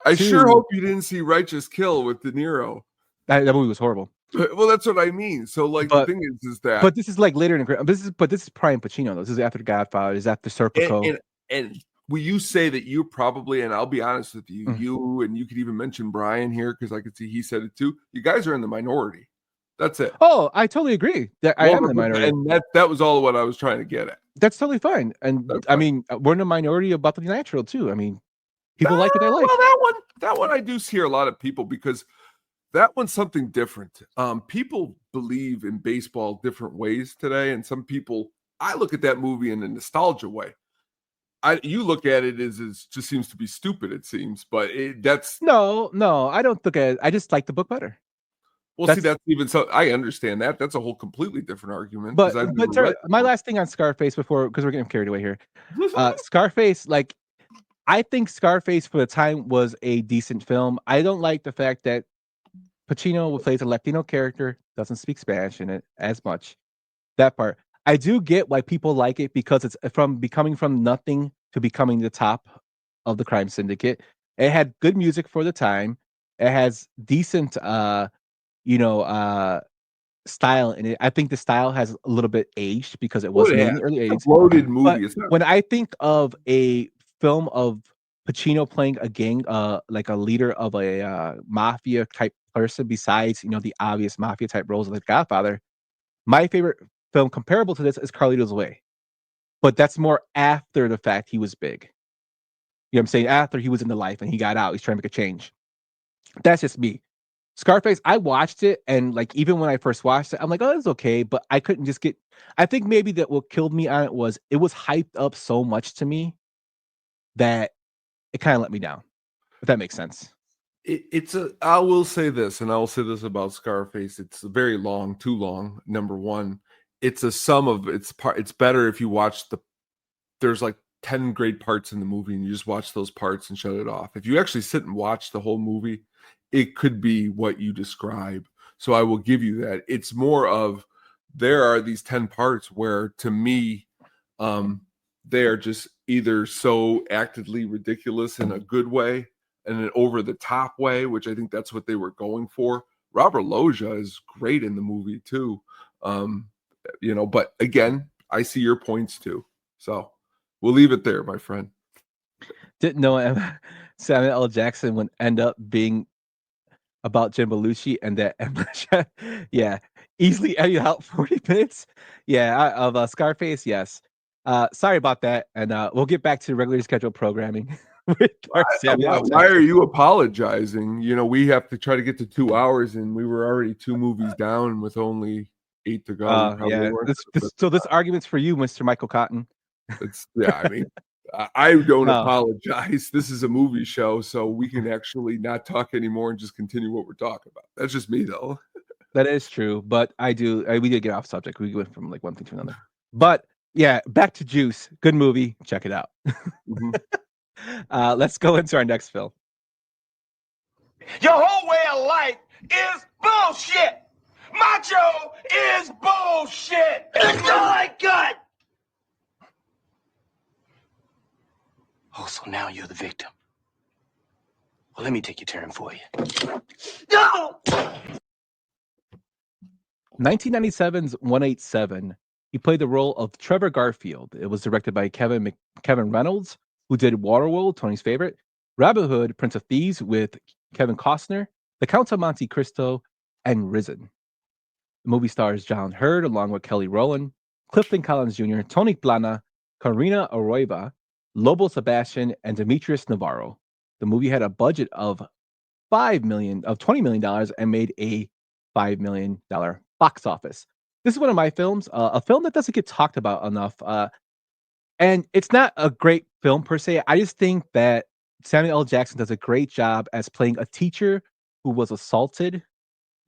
[SPEAKER 5] I sure hope you didn't see Righteous Kill with De Niro.
[SPEAKER 4] That movie was horrible.
[SPEAKER 5] Well, that's what I mean. So, like, the thing is that.
[SPEAKER 4] But this is like later in the. This is prime Pacino though. This is after Godfather. This is after Serpico.
[SPEAKER 5] And will you say that you probably? And I'll be honest with you, you and you could even mention Brian here because I could see he said it too. You guys are in the minority. That's it.
[SPEAKER 4] Oh, I totally agree. I am in the minority.
[SPEAKER 5] And that was all what I was trying to get at.
[SPEAKER 4] That's totally fine. And I mean, we're in a minority about the natural too. I mean, people like what they like.
[SPEAKER 5] Well, that one I do hear a lot of people because that one's something different. People believe in baseball different ways today. And some people, I look at that movie in a nostalgia way. You look at it as it just seems to be stupid, it seems. But that's...
[SPEAKER 4] No, I don't look at it. I just like the book better.
[SPEAKER 5] Well, that's even so. I understand that. That's a whole completely different argument.
[SPEAKER 4] But sir, my last thing on Scarface because we're getting carried away here. Scarface, like, I think Scarface for the time was a decent film. I don't like the fact that Pacino plays a Latino character, doesn't speak Spanish in it as much. That part. I do get why people like it because it's becoming from nothing to becoming the top of the crime syndicate. It had good music for the time. It has decent style in it. I think the style has a little bit aged because it was in the early 80s.
[SPEAKER 5] Loaded movie.
[SPEAKER 4] When I think of a film of Pacino playing a gang, like a leader of a mafia type person, besides the obvious mafia type roles like Godfather, my favorite film comparable to this is Carlito's Way. But that's more after the fact he was big. You know what I'm saying? After he was in the life and he got out, he's trying to make a change. That's just me. Scarface, I watched it, and like even when I first watched it, I'm like, oh, it's okay, but I couldn't just get. I think maybe that what killed me on it was hyped up so much to me that it kind of let me down. If that makes sense.
[SPEAKER 5] I will say this, and I will say this about Scarface. It's very long, too long. Number one, it's a sum of its part. It's better if you watch there's like 10 great parts in the movie, and you just watch those parts and shut it off. If you actually sit and watch the whole movie, it could be what you describe. So I will give you that. It's more of there are these 10 parts where, to me, they are just either so actively ridiculous in a good way and an over-the-top way, which I think that's what they were going for. Robert Loggia is great in the movie, too. But again, I see your points, too. So we'll leave it there, my friend.
[SPEAKER 4] Didn't know Samuel L. Jackson would end up being about Jim Belushi and that yeah, easily edit out 40 minutes. Yeah, of Scarface, yes. Sorry about that, and we'll get back to regularly scheduled programming with our Samuel L.
[SPEAKER 5] Why are
[SPEAKER 4] Jackson.
[SPEAKER 5] you apologizing? We have to try to get to 2 hours, and we were already 2 movies down with only 8 to go. We probably
[SPEAKER 4] Yeah,
[SPEAKER 5] weren't
[SPEAKER 4] so this argument's for you, Mr. Michael Cotton.
[SPEAKER 5] I mean, I don't
[SPEAKER 4] No.
[SPEAKER 5] apologize. This is a movie show, so we can actually not talk anymore and just continue what we're talking about. That's just me, though.
[SPEAKER 4] That is true, but we did get off subject. We went from like one thing to another. But yeah, back to Juice. Good movie. Check it out. Let's go into our next film.
[SPEAKER 7] Your whole way of life is bullshit. Macho is bullshit. That's all I got. Oh, so now you're the victim. Well, let me take your turn for you. No!
[SPEAKER 4] 1997's 187. He played the role of Trevor Garfield. It was directed by Kevin Reynolds, who did Waterworld, Tony's favorite, Robin Hood, Prince of Thieves with Kevin Costner, The Count of Monte Cristo, and Risen. The movie stars John Hurd along with Kelly Rowland, Clifton Collins Jr., Tony Plana, Karina Arroyo, Lobo Sebastian, and Demetrius Navarro. The movie had a budget of $20 million and made a $5 million box office. This is one of my films, a film that doesn't get talked about enough. And it's not a great film per se. I just think that Samuel L. Jackson does a great job as playing a teacher who was assaulted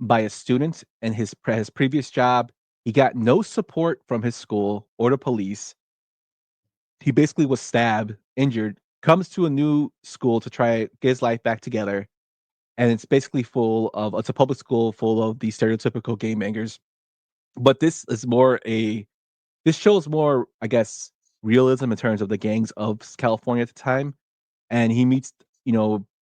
[SPEAKER 4] by a student in his previous job. He got no support from his school or the police. He basically was stabbed, injured, comes to a new school to try get his life back together. And it's basically it's a public school full of these stereotypical game bangers. But this shows more, I guess, realism in terms of the gangs of California at the time. And he meets,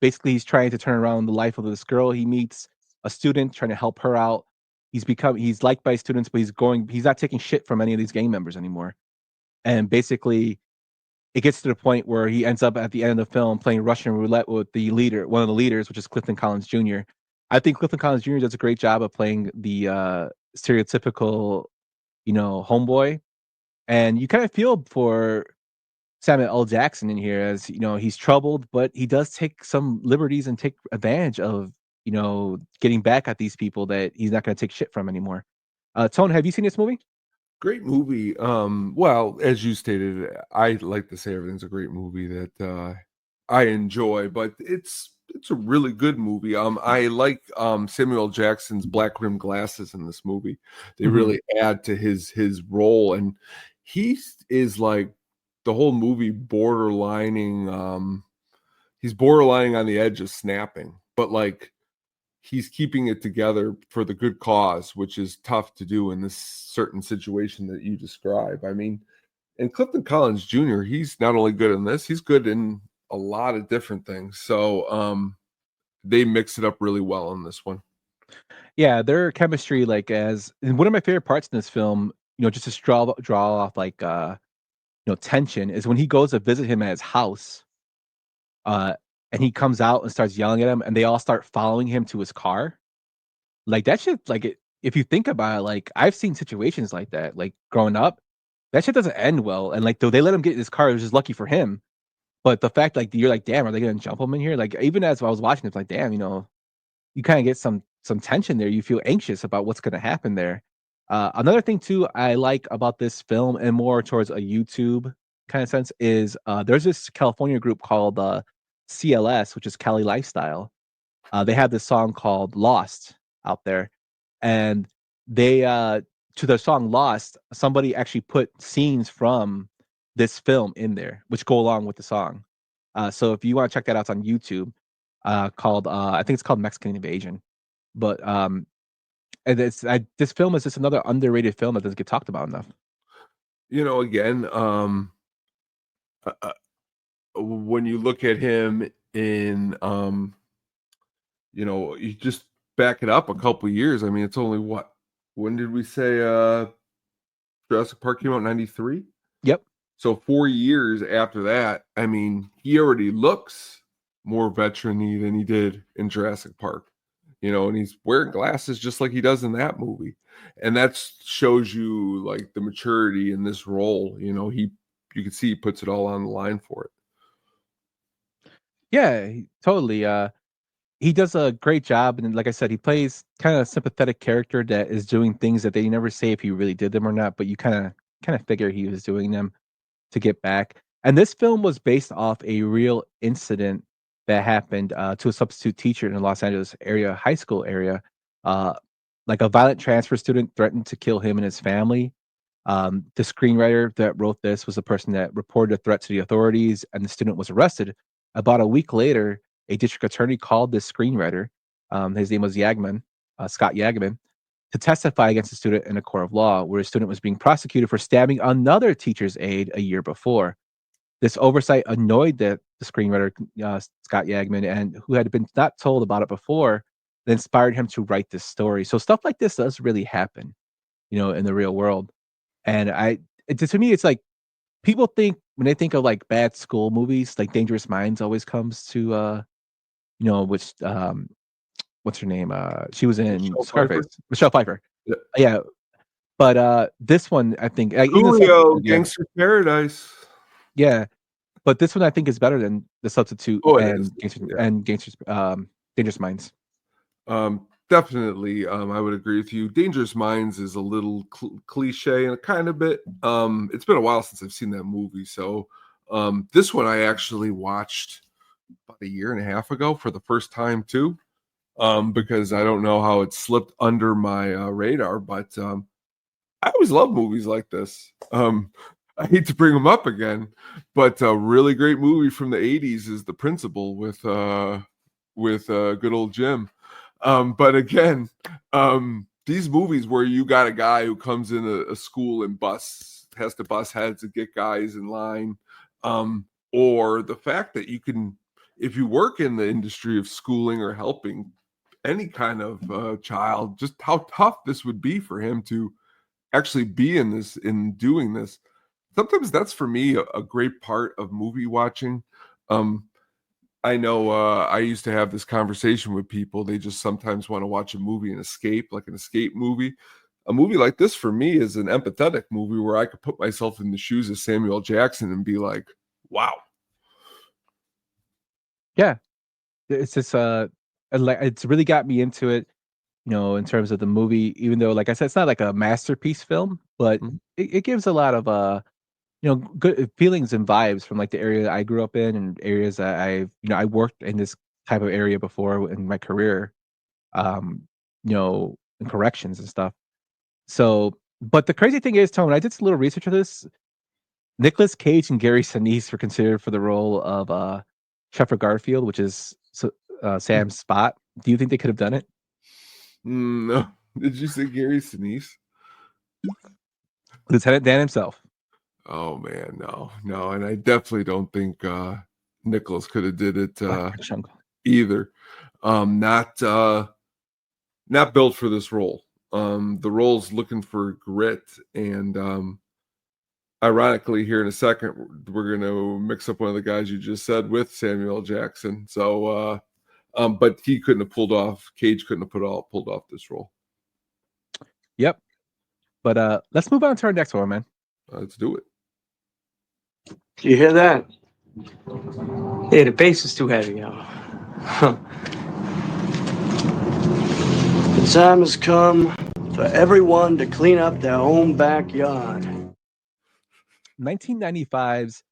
[SPEAKER 4] basically he's trying to turn around the life of this girl. He meets a student trying to help her out. He's liked by students, but he's not taking shit from any of these gang members anymore. And basically it gets to the point where he ends up at the end of the film playing Russian roulette with one of the leaders, which is Clifton Collins Jr. I think Clifton Collins Jr. does a great job of playing the stereotypical, homeboy. And you kind of feel for Samuel L. Jackson in here as, he's troubled, but he does take some liberties and take advantage of, getting back at these people that he's not going to take shit from anymore. Tone, have you seen this movie?
[SPEAKER 5] Great movie. Well, as you stated, I like to say everything's a great movie that I enjoy, but it's a really good movie. I like Samuel L. Jackson's black rimmed glasses in this movie. They really add to his role, and he is like the whole movie borderlining. He's borderlining on the edge of snapping, but like he's keeping it together for the good cause, which is tough to do in this certain situation that you describe. I mean, and Clifton Collins Jr., he's not only good in this, he's good in a lot of different things. So they mix it up really well in this one.
[SPEAKER 4] Yeah, their chemistry, and one of my favorite parts in this film, just to draw off tension, is when he goes to visit him at his house. And he comes out and starts yelling at him, and they all start following him to his car. Like that shit, if you think about it, I've seen situations like that, growing up, that shit doesn't end well. And though they let him get in his car, it was just lucky for him. But the fact, you're damn, are they gonna jump him in here? Even as I was watching, it's damn, you kind of get some tension there. You feel anxious about what's gonna happen there. Another thing too I like about this film, and more towards a YouTube kind of sense, is there's this California group called CLS, which is Cali Lifestyle. They have this song called Lost out there, and they to their song Lost, somebody actually put scenes from this film in there which go along with the song. So if you want to check that out, it's on YouTube, called I think it's called Mexican Invasion. But and this film is just another underrated film that doesn't get talked about enough.
[SPEAKER 5] Again, when you look at him in you just back it up a couple years. I mean, it's only when did we say Jurassic Park came out in 93?
[SPEAKER 4] Yep.
[SPEAKER 5] So 4 years after that, I mean, he already looks more veteran-y than he did in Jurassic Park. and he's wearing glasses just like he does in that movie. And that shows you like the maturity in this role. You can see he puts it all on the line for it.
[SPEAKER 4] Yeah, totally. He does a great job, and like I said, he plays kind of a sympathetic character that is doing things that they never say if he really did them or not, but you kind of figure he was doing them to get back. And this film was based off a real incident that happened to a substitute teacher in the Los Angeles area, high school area. Uh, like a violent transfer student threatened to kill him and his family. The screenwriter that wrote this was a person that reported a threat to the authorities, and the student was arrested. About a week later, a district attorney called this screenwriter, his name was Scott Yagman, to testify against the student in a court of law, where a student was being prosecuted for stabbing another teacher's aide a year before. This oversight annoyed the screenwriter, Scott Yagman, and who had been not told about it before, that inspired him to write this story. So stuff like this does really happen, in the real world. And to me, it's like people think when they think of like bad school movies, like Dangerous Minds always comes to, which what's her name? She was in
[SPEAKER 5] Michelle
[SPEAKER 4] Scarface.
[SPEAKER 5] Pfeiffer.
[SPEAKER 4] Michelle Pfeiffer.
[SPEAKER 5] Yeah.
[SPEAKER 4] Yeah. But this one, I think,
[SPEAKER 5] Julio, Gangster Paradise.
[SPEAKER 4] Yeah, but this one I think is better than The Substitute and Dangerous Minds.
[SPEAKER 5] Definitely, I would agree with you. Dangerous Minds is a little cliche and a kind of bit. It's been a while since I've seen that movie, so this one I actually watched about a year and a half ago for the first time too, because I don't know how it slipped under my radar, but I always love movies like this. I hate to bring them up again, but a really great movie from the 80s is The Principal with good old Jim. But again, these movies where you got a guy who comes in a school and has to bust heads and get guys in line, or the fact that you can, if you work in the industry of schooling or helping any kind of child, just how tough this would be for him to actually be in doing this. Sometimes that's for me a great part of movie watching. I know I used to have this conversation with people. They just sometimes want to watch a movie and escape, like an escape movie. A movie like this for me is an empathetic movie where I could put myself in the shoes of Samuel Jackson and be like, wow.
[SPEAKER 4] Yeah. It's just it's really got me into it, in terms of the movie, even though, like I said, it's not like a masterpiece film, but it gives a lot of good feelings and vibes from like the area that I grew up in and areas that I worked in this type of area before in my career, in corrections and stuff. So, but the crazy thing is, Tone, I did a little research of this. Nicolas Cage and Gary Sinise were considered for the role of Shepard Garfield, which is Sam's Spot. Do you think they could have done it?
[SPEAKER 5] No. Did you say Gary Sinise?
[SPEAKER 4] Lieutenant Dan himself.
[SPEAKER 5] Oh man, no, and I definitely don't think Nicholas could have did it either. Not built for this role. The role's looking for grit, and ironically, here in a second, we're going to mix up one of the guys you just said with Samuel Jackson. So, but he couldn't have pulled off. Cage couldn't have pulled off this role.
[SPEAKER 4] Yep. But let's move on to our next one, man.
[SPEAKER 5] Let's do it.
[SPEAKER 10] Do you hear that? Hey, the bass is too heavy, y'all. The time has come for everyone to clean up their own backyard.
[SPEAKER 4] 1995's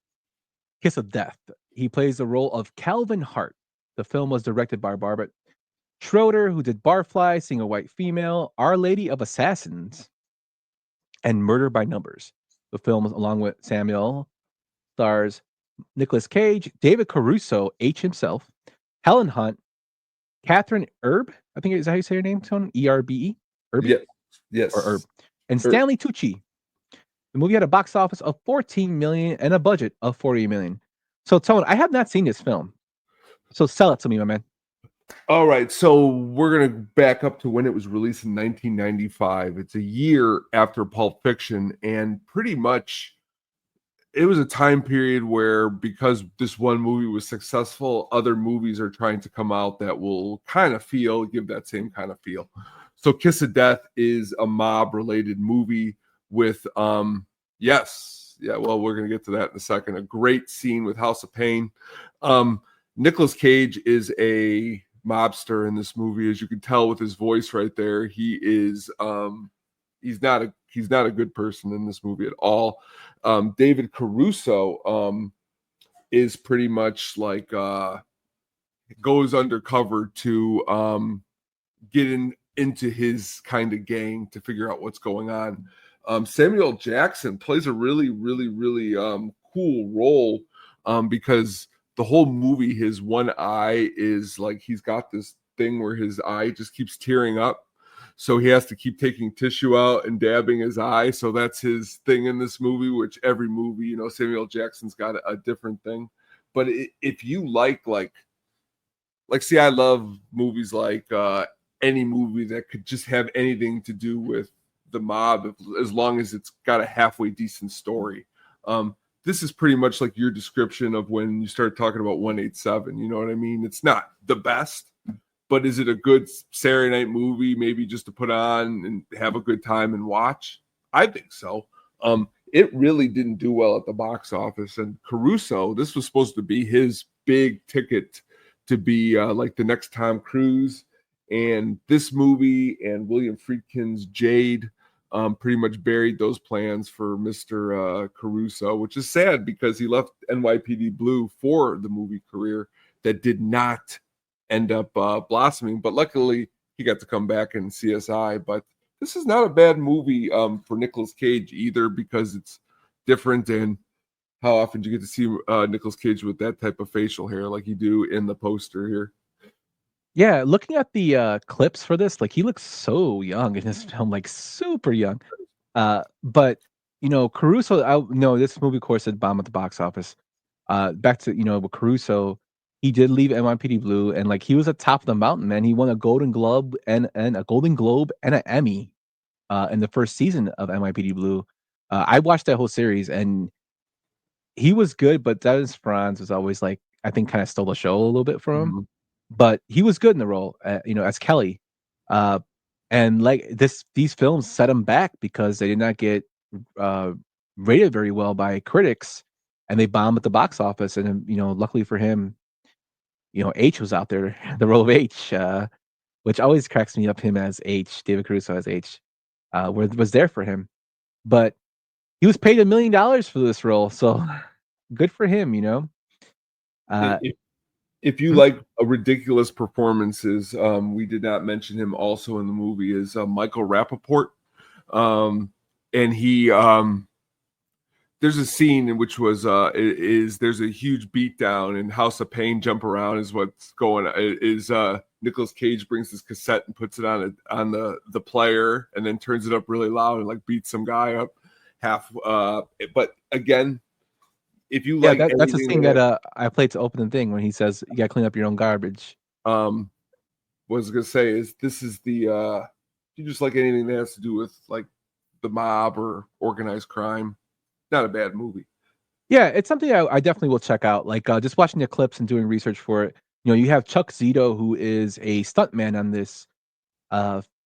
[SPEAKER 4] Kiss of Death. He plays the role of Calvin Hart. The film was directed by Barbara Schroeder, who did Barfly, Seeing a White Female, Our Lady of Assassins, and Murder by Numbers. The film, along with Samuel, stars Nicolas Cage, David Caruso, H himself, Helen Hunt, Catherine Erbe, I think is how you say her name, Tone? E-R-B-E? Erbe?
[SPEAKER 5] Yes.
[SPEAKER 4] Or Erbe. And Stanley Tucci. The movie had a box office of $14 million and a budget of $40 million. So, Tone, I have not seen this film. So sell it to me, my man.
[SPEAKER 5] All right. So we're going to back up to when it was released in 1995. It's a year after Pulp Fiction, and pretty much it was a time period where, because this one movie was successful, other movies are trying to come out that will kind of give that same kind of feel. So Kiss of Death is a mob related movie with yes, yeah, well, we're gonna get to that in a second. A great scene with House of Pain. Nicolas Cage is a mobster in this movie, as you can tell with his voice right there. He is he's not a good person in this movie at all. David Caruso is pretty much like goes undercover to get into his kind of gang to figure out what's going on. Samuel Jackson plays a really, really, really cool role because the whole movie, his one eye is like, he's got this thing where his eye just keeps tearing up. So he has to keep taking tissue out and dabbing his eye. So that's his thing in this movie, which every movie, Samuel Jackson's got a different thing. But if you like, see, I love movies like any movie that could just have anything to do with the mob, as long as it's got a halfway decent story. This is pretty much like your description of when you started talking about 187. You know what I mean? It's not the best, but is it a good Saturday night movie, maybe just to put on and have a good time and watch? I think so. It really didn't do well at the box office. And Caruso, this was supposed to be his big ticket to be like the next Tom Cruise. And this movie and William Friedkin's Jade pretty much buried those plans for Mr. Caruso, which is sad because he left NYPD Blue for the movie career that did not end up blossoming. But luckily, he got to come back in CSI. But this is not a bad movie for Nicolas Cage either, because it's different. And how often do you get to see Nicolas Cage with that type of facial hair like you do in the poster here?
[SPEAKER 4] Yeah, looking at the clips for this, like, he looks so young in this film, like super young. But Caruso, this movie, of course, did bomb at the box office. Back to with Caruso, he did leave NYPD Blue, and like he was at top of the mountain, man. He won a Golden Globe and a Golden Globe and an Emmy in the first season of NYPD Blue. I watched that whole series, and he was good, but Dennis Franz was always like, I think, kind of stole the show a little bit from him.
[SPEAKER 5] Mm-hmm.
[SPEAKER 4] But he was good in the role, as Kelly. And like these films set him back because they did not get rated very well by critics, and they bombed at the box office. And luckily for him, H was out there, the role of H, which always cracks me up. Him as H, David Caruso as H, was there for him. But he was paid $1 million for this role, so good for him.
[SPEAKER 5] If you like ridiculous performances, we did not mention him also in the movie, is Michael Rappaport. And he, there's a scene in which was, there's a huge beatdown and House of Pain jump around is what's going on. Nicolas Cage brings his cassette and puts it on the player and then turns it up really loud and like beats some guy up half. But again, if you like,
[SPEAKER 4] that's a scene that I played to open the thing when he says you gotta clean up your own garbage.
[SPEAKER 5] What I was gonna say is this is the you just like anything that has to do with like the mob or organized crime, not a bad movie.
[SPEAKER 4] Yeah, it's something I definitely will check out. Like just watching the clips and doing research for it. You have Chuck Zito, who is a stuntman on this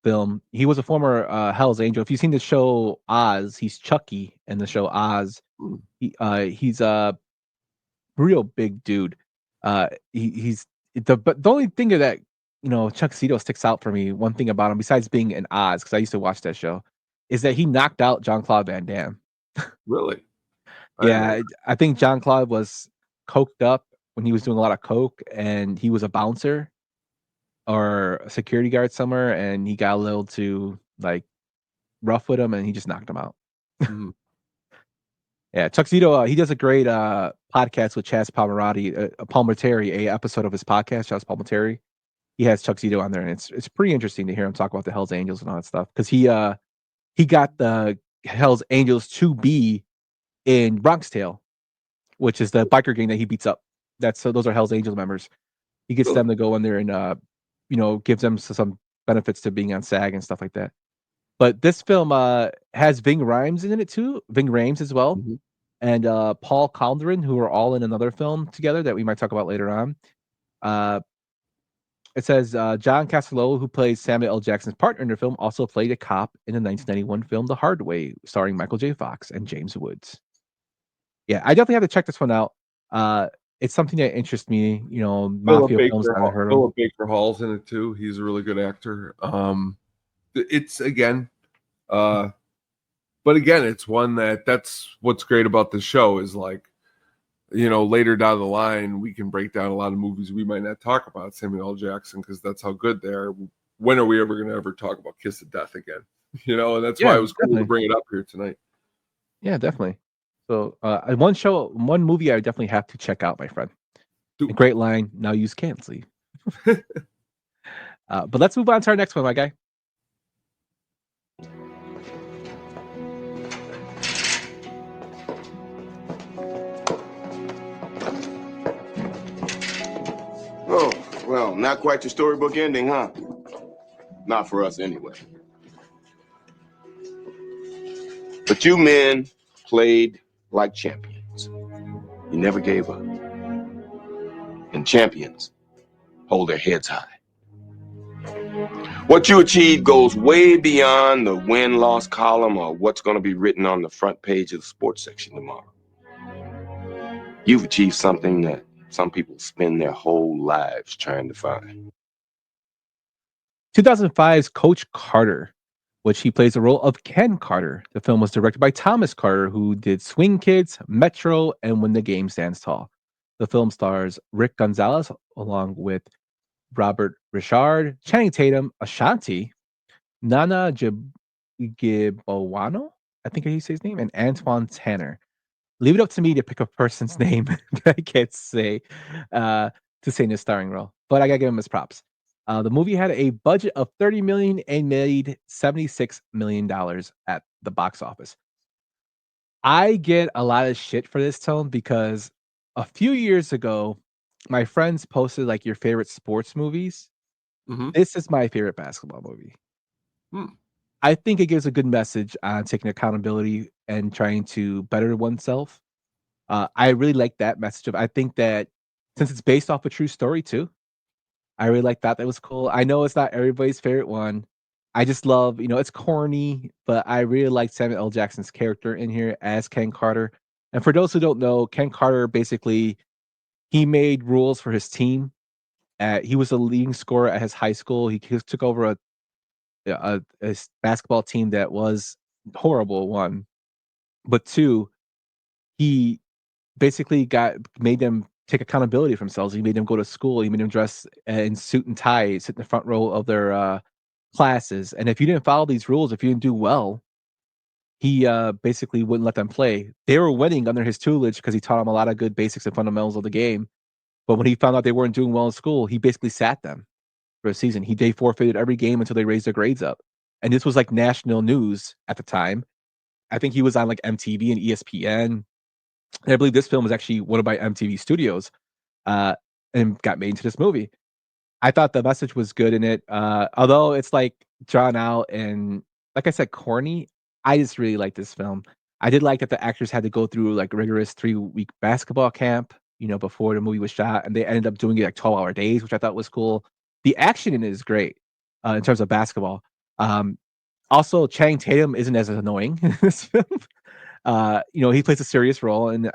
[SPEAKER 4] film. He was a former Hell's Angel. If you've seen the show Oz, he's Chucky in the show Oz. He's a real big dude. He's the only thing that Chuck Zito sticks out for me. One thing about him, besides being an Oz, because I used to watch that show, is that he knocked out Jean-Claude Van Damme.
[SPEAKER 5] Really?
[SPEAKER 4] Yeah, I think Jean-Claude was coked up when he was doing a lot of coke, and he was a bouncer or a security guard somewhere, and he got a little too like rough with him, and he just knocked him out.
[SPEAKER 5] Mm-hmm.
[SPEAKER 4] Yeah, Chuck Zito, he does a great podcast with Chaz Palminteri, a episode of his podcast, Chaz Palminteri. He has Chuck Zito on there, and it's pretty interesting to hear him talk about the Hells Angels and all that stuff, because he got the Hells Angels to be in Bronx Tale, which is the biker gang that he beats up. Those are Hells Angels members. He gets them to go in there and gives them some benefits to being on SAG and stuff like that. But this film has Ving Rhames in it too. Ving Rhames as well.
[SPEAKER 5] Mm-hmm.
[SPEAKER 4] and Paul Calderon, who are all in another film together that we might talk about later on. It says John Castello, who plays Samuel L. Jackson's partner in the film, also played a cop in the 1991 film The Hard Way, starring Michael J. Fox and James Woods. Yeah, I definitely have to check this one out. It's something that interests me. Mafia films I haven't heard of.
[SPEAKER 5] Philip Baker Hall's in it too. He's a really good actor. It's again, but again, it's one that's what's great about the show is like, later down the line, we can break down a lot of movies we might not talk about Samuel L. Jackson because that's how good they are. When are we ever going to ever talk about Kiss of Death again? And that's why it was cool to bring it up here tonight.
[SPEAKER 4] Yeah, definitely. So, one movie I would definitely have to check out, my friend. A great line. Now use can't sleep. But let's move on to our next one, my guy.
[SPEAKER 7] Oh, well, not quite your storybook ending, huh? Not for us, anyway. But you men played like champions. You never gave up. And champions hold their heads high. What you achieved goes way beyond the win-loss column or what's going to be written on the front page of the sports section tomorrow. You've achieved something that some people spend their whole lives trying to find.
[SPEAKER 4] 2005's Coach Carter, which he plays the role of Ken Carter. The film was directed by Thomas Carter, who did Swing Kids, Metro, and When the Game Stands Tall. The film stars Rick Gonzalez along with Robert Richard, Channing Tatum, Ashanti, Nana Gibowano, I think he says his name, and Antoine Tanner. Leave it up to me to pick a person's name that I can't say to say in his starring role, but I gotta give him his props. The movie had a budget of $30 million and made $76 million at the box office. I get a lot of shit for this, Tone, because a few years ago, my friends posted like your favorite sports movies.
[SPEAKER 5] Mm-hmm.
[SPEAKER 4] This is my favorite basketball movie. I think it gives a good message on taking accountability and trying to better oneself. I really like that message. I think that since it's based off a true story too, I really like that. That was cool. I know it's not everybody's favorite one. I just love, it's corny, but I really like Samuel L. Jackson's character in here as Ken Carter. And for those who don't know, Ken Carter basically he made rules for his team. He was a leading scorer at his high school. He took over a basketball team that was horrible, one, but two, he basically made them take accountability for themselves. He made them go to school. He made them dress in suit and tie, sit in the front row of their classes. And if you didn't follow these rules, if you didn't do well, he basically wouldn't let them play. They were winning under his tutelage because he taught them a lot of good basics and fundamentals of the game. But when he found out they weren't doing well in school, he basically sat them for a season. They forfeited every game until they raised their grades up. And this was like national news at the time. I think he was on like MTV and ESPN. And I believe this film was actually one of my MTV studios and got made into this movie. I thought the message was good in it. Although it's like drawn out and like I said, corny, I just really like this film. I did like that the actors had to go through like rigorous 3-week basketball camp, before the movie was shot, and they ended up doing it like 12-hour days, which I thought was cool. The action in it is great in terms of basketball. Also, Channing Tatum isn't as annoying in this film. He plays a serious role, and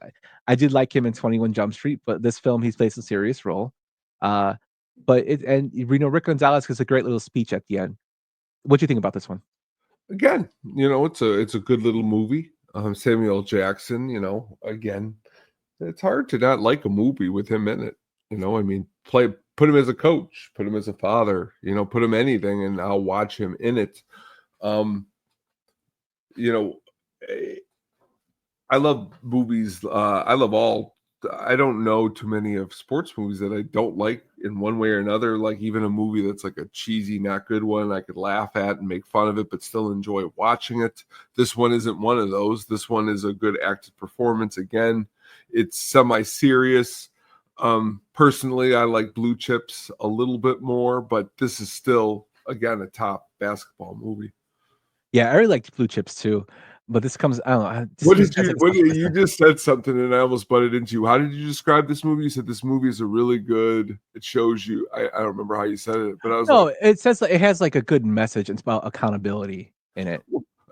[SPEAKER 4] I did like him in 21 Jump Street, but this film he plays a serious role. Rick Gonzalez has a great little speech at the end. What do you think about this one?
[SPEAKER 5] Again, it's a good little movie. Samuel Jackson, again, it's hard to not like a movie with him in it. Put him as a coach, put him as a father, put him anything, and I'll watch him in it. I love movies. I don't know too many of sports movies that I don't like in one way or another. Like even a movie that's like a cheesy, not good one, I could laugh at and make fun of it, but still enjoy watching it. This one isn't one of those. This one is a good acted performance. Again, it's semi-serious. Personally, I like Blue Chips a little bit more, but this is still, again, a top basketball movie.
[SPEAKER 4] Yeah, I really liked Blue Chips too. But this comes. I don't know.
[SPEAKER 5] You just said something and I almost butted into you. How did you describe this movie? You said this movie is a really good. It shows you. I don't remember how you said it, but I was
[SPEAKER 4] no.
[SPEAKER 5] like,
[SPEAKER 4] It says it has like a good message. It's about accountability in it.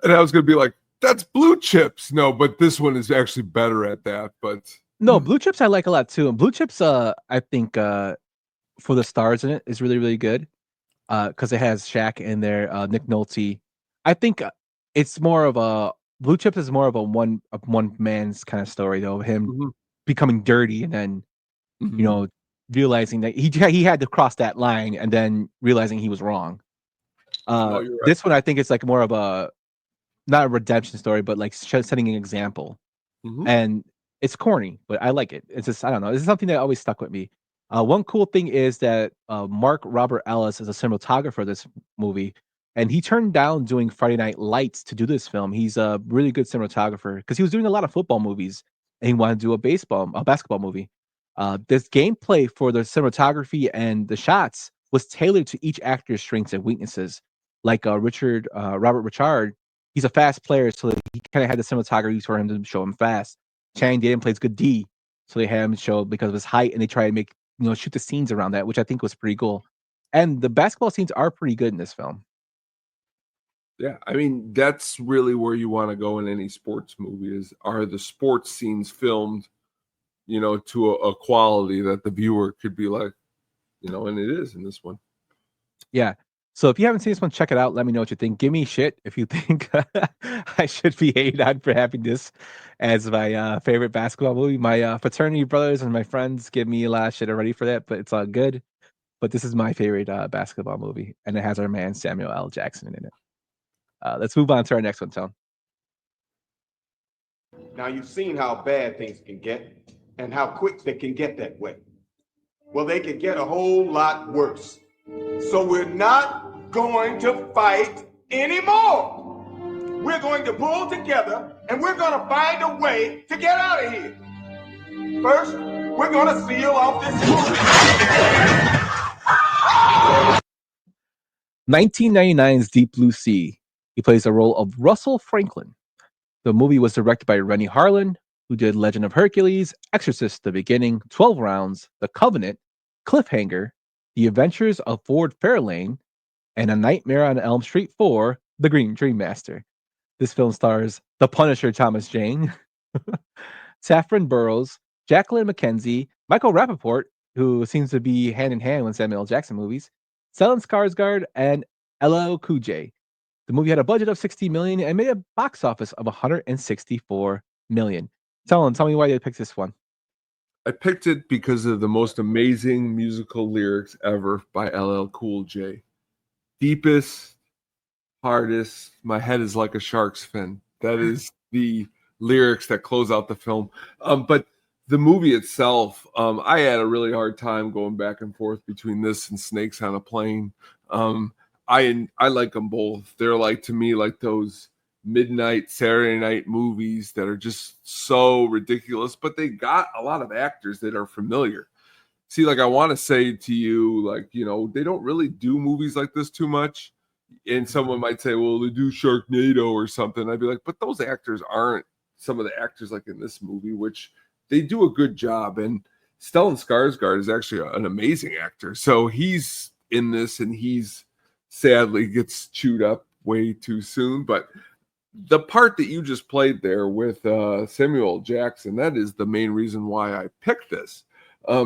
[SPEAKER 5] And I was gonna be like, that's Blue Chips. No, but this one is actually better at that. But
[SPEAKER 4] no, Blue Chips I like a lot too. And Blue Chips, I think for the stars in it is really really good. Because it has Shaq in there, Nick Nolte. I think it's more of a Blue Chips is more of a one man's kind of story though, of him becoming dirty and then realizing that he had to cross that line and then realizing he was wrong.
[SPEAKER 5] Right.
[SPEAKER 4] This one I think it's like more of a not a redemption story, but like setting an example. And it's corny, but I like it. It's just I don't know. This is something that always stuck with me. One cool thing is that Mark Robert Ellis is a cinematographer of this movie, and he turned down doing Friday Night Lights to do this film. He's a really good cinematographer because he was doing a lot of football movies, and he wanted to do a basketball movie. This gameplay for the cinematography and the shots was tailored to each actor's strengths and weaknesses. Like Robert Richard, he's a fast player, so he kind of had the cinematography for him to show him fast. Channing Tatum plays good D, so they had him show because of his height, and they try to make shoot the scenes around that, which I think was pretty cool. And the basketball scenes are pretty good in this film.
[SPEAKER 5] Yeah, I mean that's really where you want to go in any sports movie. Are the sports scenes filmed, to a quality that the viewer could be like, and it is in this one.
[SPEAKER 4] Yeah. So if you haven't seen this one, check it out. Let me know what you think. Give me shit if you think I should be hated on for having this as my favorite basketball movie. My fraternity brothers and my friends give me a lot of shit already for that, but it's all good. But this is my favorite basketball movie, and it has our man Samuel L. Jackson in it. Let's move on to our next one, Tone.
[SPEAKER 11] Now you've seen how bad things can get and how quick they can get that way. Well, they can get a whole lot worse. So we're not going to fight anymore. We're going to pull together and we're going to find a way to get out of here. First, we're going to seal off this movie.
[SPEAKER 4] 1999's Deep Blue Sea. He plays the role of Russell Franklin. The movie was directed by Rennie Harlan, who did Legend of Hercules, Exorcist: The Beginning, 12 Rounds, The Covenant, Cliffhanger, The Adventures of Ford Fairlane, and A Nightmare on Elm Street 4, The Green Dream Master. This film stars The Punisher Thomas Jane, Saffron Burrows, Jacqueline McKenzie, Michael Rappaport, who seems to be hand in hand with Samuel L. Jackson movies, Stellan Skarsgård, and LL Cool J. The movie had a budget of $60 million and made a box office of $164 million. Tell me why you picked this one.
[SPEAKER 5] I picked it because of the most amazing musical lyrics ever by LL Cool J. Deepest, hardest, my head is like a shark's fin. That is the lyrics that close out the film. But the movie itself, I had a really hard time going back and forth between this and Snakes on a Plane. I like them both. They're like, to me, like those midnight Saturday night movies that are just so ridiculous, but they got a lot of actors that are familiar. See, like I want to say to you, like, they don't really do movies like this too much. And someone might say, well, they do Sharknado or something. I'd be like, but those actors aren't some of the actors like in this movie, which they do a good job. And Stellan Skarsgård is actually an amazing actor. So he's in this and he's sadly gets chewed up way too soon. But the part that you just played there with Samuel Jackson, that is the main reason why I picked this,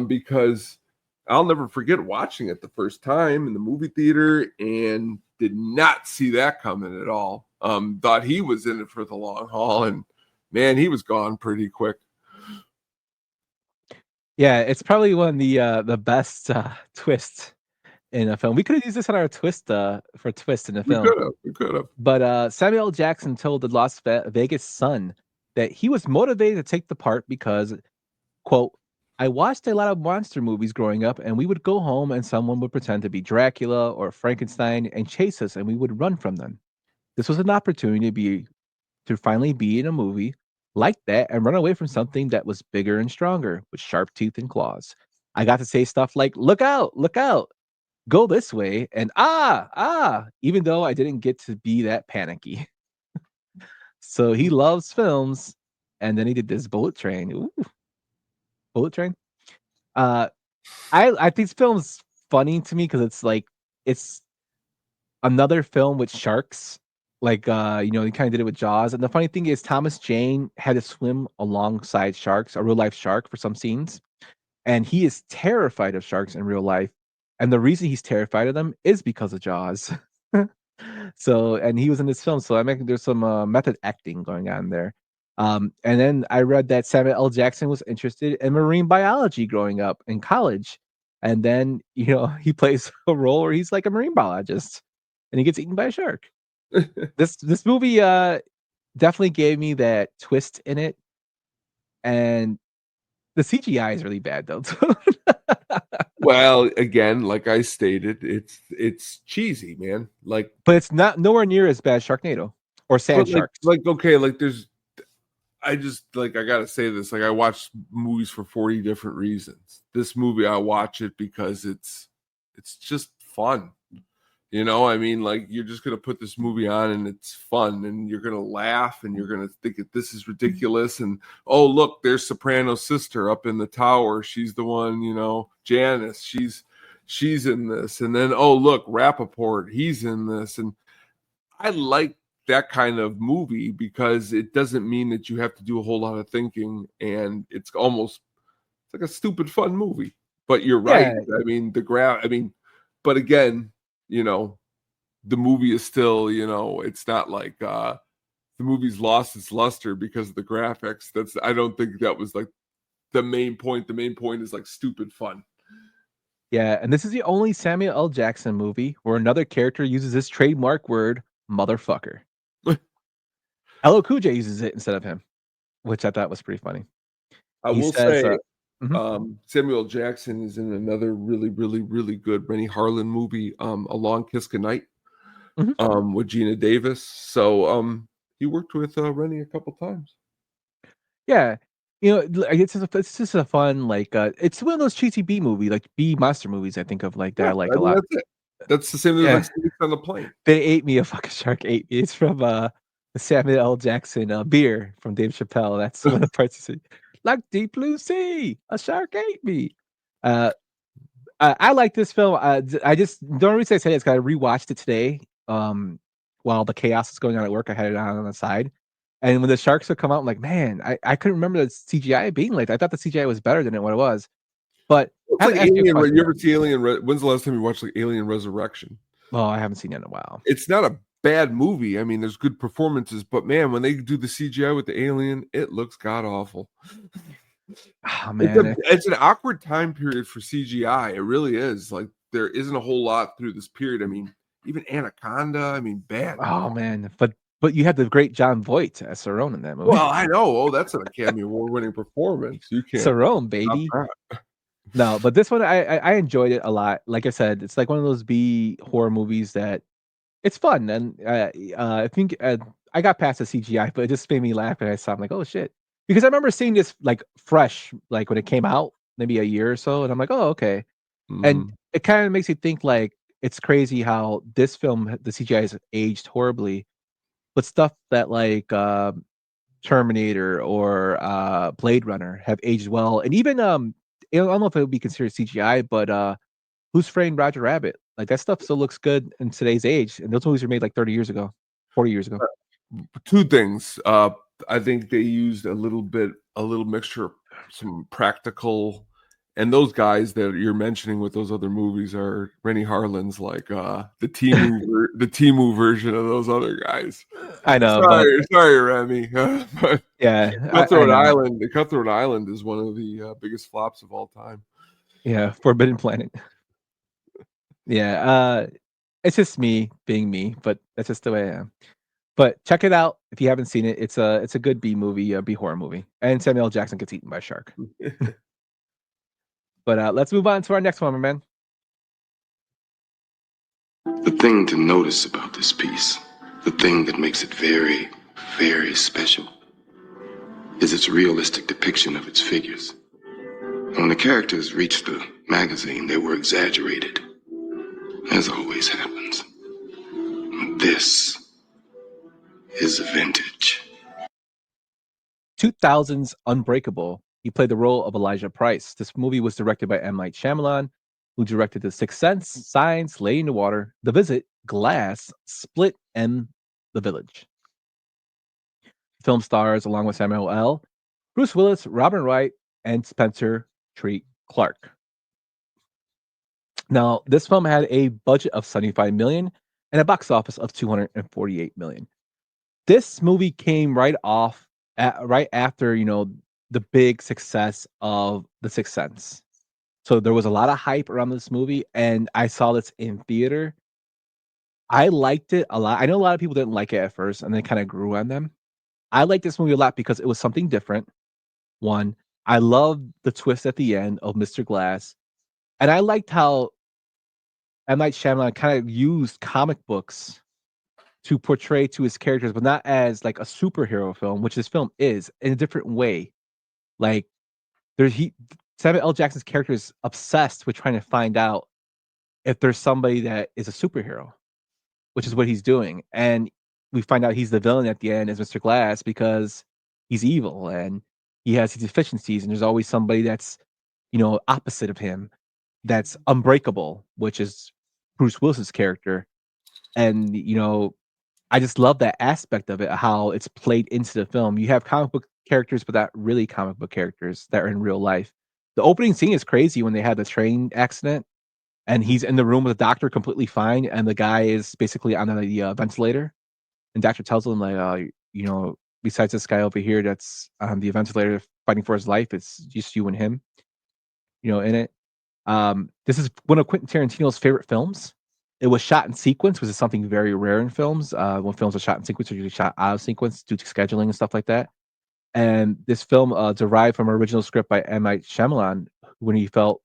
[SPEAKER 5] because I'll never forget watching it the first time in the movie theater and did not see that coming at all. Thought he was in it for the long haul, and man, he was gone pretty quick.
[SPEAKER 4] Yeah, it's probably one of the best twists in a film. We could have used this on our twist for twist in the film.
[SPEAKER 5] We could have.
[SPEAKER 4] But Samuel L. Jackson told the Las Vegas Sun that he was motivated to take the part because, quote, I watched a lot of monster movies growing up, and we would go home and someone would pretend to be Dracula or Frankenstein and chase us, and we would run from them. This was an opportunity to finally be in a movie like that and run away from something that was bigger and stronger with sharp teeth and claws. I got to say stuff like, look out, go this way, and even though I didn't get to be that panicky. So he loves films, and then he did this Bullet Train. Ooh, Bullet Train. I think this film's funny to me because it's like it's another film with sharks. Like he kind of did it with Jaws. And the funny thing is, Thomas Jane had to swim alongside sharks, a real life shark, for some scenes, and he is terrified of sharks in real life. And the reason he's terrified of them is because of Jaws. So, and he was in this film, so I mean, there's some method acting going on there. And then I read that Samuel L. Jackson was interested in marine biology growing up in college, and then he plays a role where he's like a marine biologist, and he gets eaten by a shark. This movie definitely gave me that twist in it, and the CGI is really bad though.
[SPEAKER 5] Well, again, like I stated, it's cheesy, man. Like,
[SPEAKER 4] but it's not nowhere near as bad as Sharknado or Sand Sharks.
[SPEAKER 5] Okay, like I gotta say this. Like, I watch movies for 40 different reasons. This movie, I watch it because it's just fun. I mean, like, you're just gonna put this movie on and it's fun, and you're gonna laugh, and you're gonna think that this is ridiculous. And oh, look, there's Soprano's sister up in the tower. She's the one, Janice. She's in this, and then oh, look, Rappaport, he's in this, and I like that kind of movie because it doesn't mean that you have to do a whole lot of thinking, and it's like a stupid fun movie. But you're right. I mean, but again, the movie is still, it's not like the movie's lost its luster because of the graphics. I don't think that was like the main point. The main point is like stupid fun.
[SPEAKER 4] Yeah, and this is the only Samuel L. Jackson movie where another character uses this trademark word, motherfucker. LL Cool J uses it instead of him, which I thought was pretty funny.
[SPEAKER 5] I will say, Samuel Jackson is in another really, really, really good Rennie Harlan movie, A Long Kiss Goodnight, with Gina Davis. So he worked with Rennie a couple times.
[SPEAKER 4] Yeah, it's just a fun, like it's one of those cheesy B movie, like B monster movies. I think of like that. Yeah, I like a lot.
[SPEAKER 5] That's it. That's the same as like on the plane.
[SPEAKER 4] They ate me, a fucking shark ate me. It's from the Samuel L. Jackson beer from Dave Chappelle. That's one of the parts he said. Like Deep Blue Sea, a shark ate me. I like this film. I just the only reason I say it is because I rewatched it today. While the chaos is going on at work, I had it on the side, and when the sharks would come out, I'm like, man, I couldn't remember the CGI being like that. I thought the CGI was better than what it was. But
[SPEAKER 5] it's like Alien. You ever see Alien? When's the last time you watched like Alien Resurrection?
[SPEAKER 4] Oh, I haven't seen it in a while.
[SPEAKER 5] It's not a bad movie. I mean, there's good performances, but man, when they do the CGI with the alien, it looks god awful.
[SPEAKER 4] Oh man,
[SPEAKER 5] it's an awkward time period for CGI. It really is. Like, there isn't a whole lot through this period. I mean, even Anaconda. I mean, bad.
[SPEAKER 4] Oh man, but you had the great John Voight as Cerrone in that movie.
[SPEAKER 5] Well, I know. Oh, that's an Academy Award-winning performance. You can't.
[SPEAKER 4] Cerrone, baby. No, but this one I enjoyed it a lot. Like I said, it's like one of those B horror movies that it's fun, and I think I got past the CGI, but it just made me laugh, and I saw, I'm like, oh shit, because I remember seeing this like fresh, like when it came out, maybe a year or so, and I'm like, oh okay, and it kind of makes you think like it's crazy how this film, the CGI has aged horribly, but stuff that like Terminator or Blade Runner have aged well, and even I don't know if it would be considered CGI, but Who's Framed Roger Rabbit? Like, that stuff still looks good in today's age, and those movies were made like 30 years ago, 40 years ago.
[SPEAKER 5] Two things. I think they used a little mixture of some practical, and those guys that you're mentioning with those other movies are Rennie Harlan's like the Temu version of those other guys.
[SPEAKER 4] I know.
[SPEAKER 5] Sorry, Remy. But
[SPEAKER 4] yeah,
[SPEAKER 5] Cutthroat Island. Cutthroat Island is one of the biggest flops of all time.
[SPEAKER 4] Yeah, Forbidden Planet. Yeah, it's just me being me, but that's just the way I am. But check it out if you haven't seen it. It's a good B movie, a B horror movie, and Samuel L. Jackson gets eaten by a shark. But let's move on to our next one, my man.
[SPEAKER 12] The thing to notice about this piece, the thing that makes it very, very special, is its realistic depiction of its figures. When the characters reached the magazine, they were exaggerated, as always happens. This is vintage.
[SPEAKER 4] 2000's Unbreakable. He played the role of Elijah Price. This movie was directed by M. Night Shyamalan, who directed The Sixth Sense, Signs, Lady in the Water, The Visit, Glass, Split, and The Village. The film stars, along with Samuel L., Bruce Willis, Robin Wright, and Spencer Treat Clark. Now, this film had a budget of $75 million and a box office of $248 million. This movie came right after, the big success of The Sixth Sense. So there was a lot of hype around this movie, and I saw this in theater. I liked it a lot. I know a lot of people didn't like it at first, and they kind of grew on them. I liked this movie a lot because it was something different. One, I loved the twist at the end of Mr. Glass, and I liked how M. Night Shyamalan kind of used comic books to portray to his characters, but not as like a superhero film, which this film is, in a different way. Like Samuel L. Jackson's character is obsessed with trying to find out if there's somebody that is a superhero, which is what he's doing. And we find out he's the villain at the end as Mr. Glass because he's evil and he has these deficiencies, and there's always somebody that's, opposite of him, that's unbreakable, which is Bruce Willis's character. And, I just love that aspect of it, how it's played into the film. You have comic book characters, but not really comic book characters that are in real life. The opening scene is crazy when they had the train accident and he's in the room with the doctor completely fine, and the guy is basically on the ventilator. And doctor tells him, like, besides this guy over here that's on the ventilator fighting for his life, it's just you and him, in it. This is one of Quentin Tarantino's favorite films. It was shot in sequence, which is something very rare in films. When films are shot in sequence, they're usually shot out of sequence due to scheduling and stuff like that. And this film derived from an original script by M. Night Shyamalan when he felt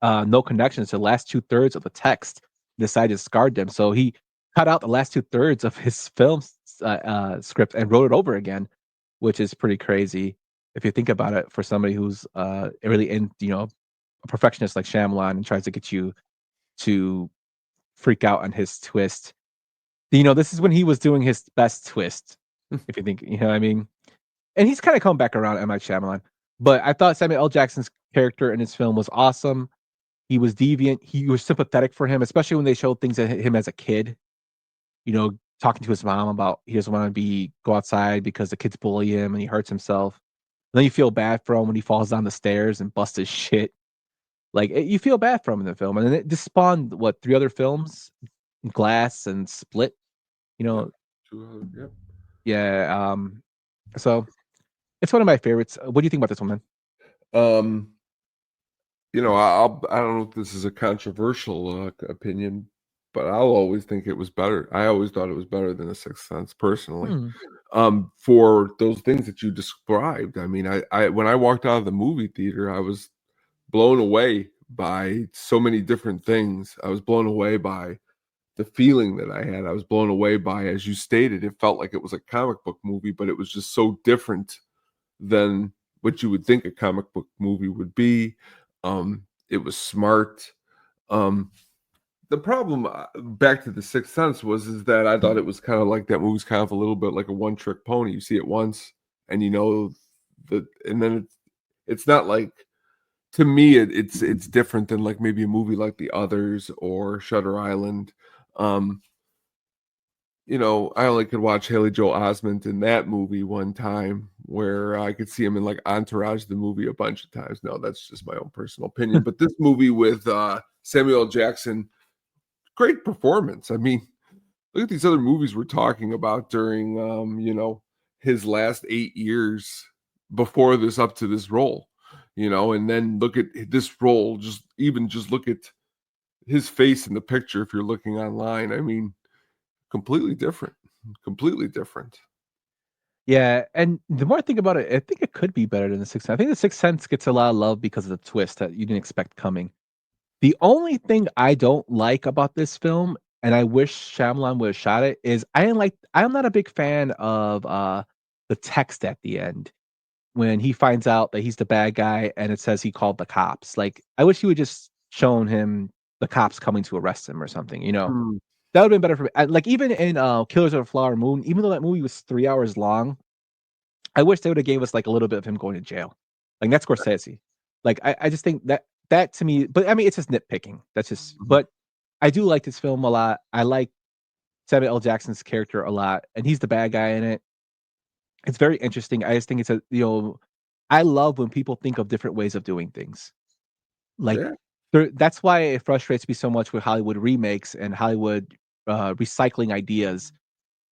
[SPEAKER 4] no connections to the last 2/3 of the text, decided to discard them. So he cut out the last 2/3 of his film script and wrote it over again, which is pretty crazy if you think about it for somebody who's really a perfectionist like Shyamalan and tries to get you to freak out on his twist. This is when he was doing his best twist, if you think, what I mean? And he's kind of come back around, M. Night Shyamalan. But I thought Samuel L. Jackson's character in his film was awesome. He was deviant. He was sympathetic for him, especially when they showed things of him as a kid, talking to his mom about he doesn't want to go outside because the kids bully him and he hurts himself. And then you feel bad for him when he falls down the stairs and busts his shit. Like, you feel bad for him in the film. And then it just spawned, 3 other films? Glass and Split,
[SPEAKER 5] Yep.
[SPEAKER 4] Yeah. So it's one of my favorites. What do you think about this one, man?
[SPEAKER 5] I don't know if this is a controversial opinion, but I'll always think it was better. I always thought it was better than The Sixth Sense, personally. For those things that you described. I mean, I when I walked out of the movie theater, I was blown away by so many different things. I was blown away by the feeling that I had. I was blown away by, as you stated, it felt like it was a comic book movie, but it was just so different than what you would think a comic book movie would be. It was smart. The problem, back to The Sixth Sense, is that I thought it was kind of like that movie's kind of a little bit like a one-trick pony. You see it once, and and then it's not like, to me, it's different than like maybe a movie like The Others or Shutter Island. I only could watch Haley Joel Osment in that movie one time, where I could see him in like Entourage, the movie, a bunch of times. No, that's just my own personal opinion. But this movie with Samuel L. Jackson, great performance. I mean, look at these other movies we're talking about during, his last 8 years before this, up to this role, and then look at this role. Just look at his face in the picture if you're looking online. I mean, completely different.
[SPEAKER 4] Yeah, and the more I think about it, I think it could be better than The Sixth Sense. I think The Sixth Sense gets a lot of love because of the twist that you didn't expect coming. The only thing I don't like about this film, and I wish Shyamalan would have shot it, is I'm not a big fan of the text at the end when he finds out that he's the bad guy and it says he called the cops. Like, I wish he would just shown him the cops coming to arrest him or something, That would have been better for me. Like, even in Killers of the Flower Moon, even though that movie was 3 hours long, I wish they would have gave us like a little bit of him going to jail. Like that's Scorsese. Like I just think that to me, but I mean it's just nitpicking. That's just but I do like this film a lot. I like Samuel L. Jackson's character a lot, and he's the bad guy in it. It's very interesting. I just think I love when people think of different ways of doing things. Like that's why it frustrates me so much with Hollywood remakes and Hollywood recycling ideas,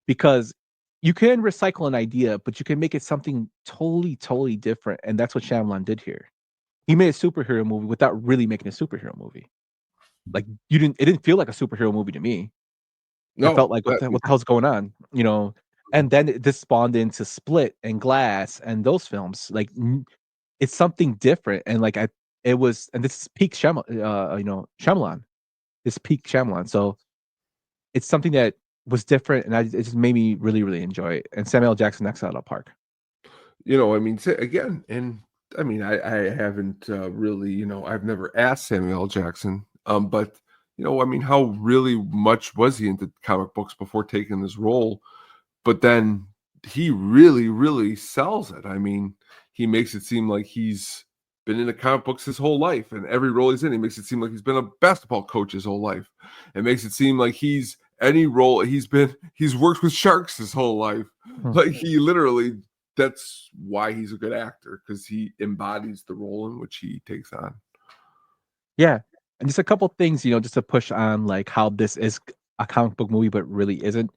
[SPEAKER 4] because you can recycle an idea, but you can make it something totally, totally different, and that's what Shyamalan did here. He made a superhero movie without really making a superhero movie. Like it didn't feel like a superhero movie to me. It felt like what the hell's going on, And then this spawned into Split and Glass and those films. Like it's something different, and like and this is peak Shyamalan. This peak Shyamalan. So it's something that was different, and it just made me really, really enjoy it. And Samuel L. Jackson knocks it out of the park.
[SPEAKER 5] I mean, again, and I mean, I haven't really, I've never asked Samuel L. Jackson, but I mean, how really much was he into comic books before taking this role? But then he really, really sells it. I mean, he makes it seem like he's been into comic books his whole life, and every role he's in, he makes it seem like he's been a basketball coach his whole life. It makes it seem like any role he's worked with sharks his whole life. Like he literally, that's why he's a good actor, because he embodies the role in which he takes on.
[SPEAKER 4] Yeah. And just a couple things, just to push on like how this is a comic book movie, but really isn't.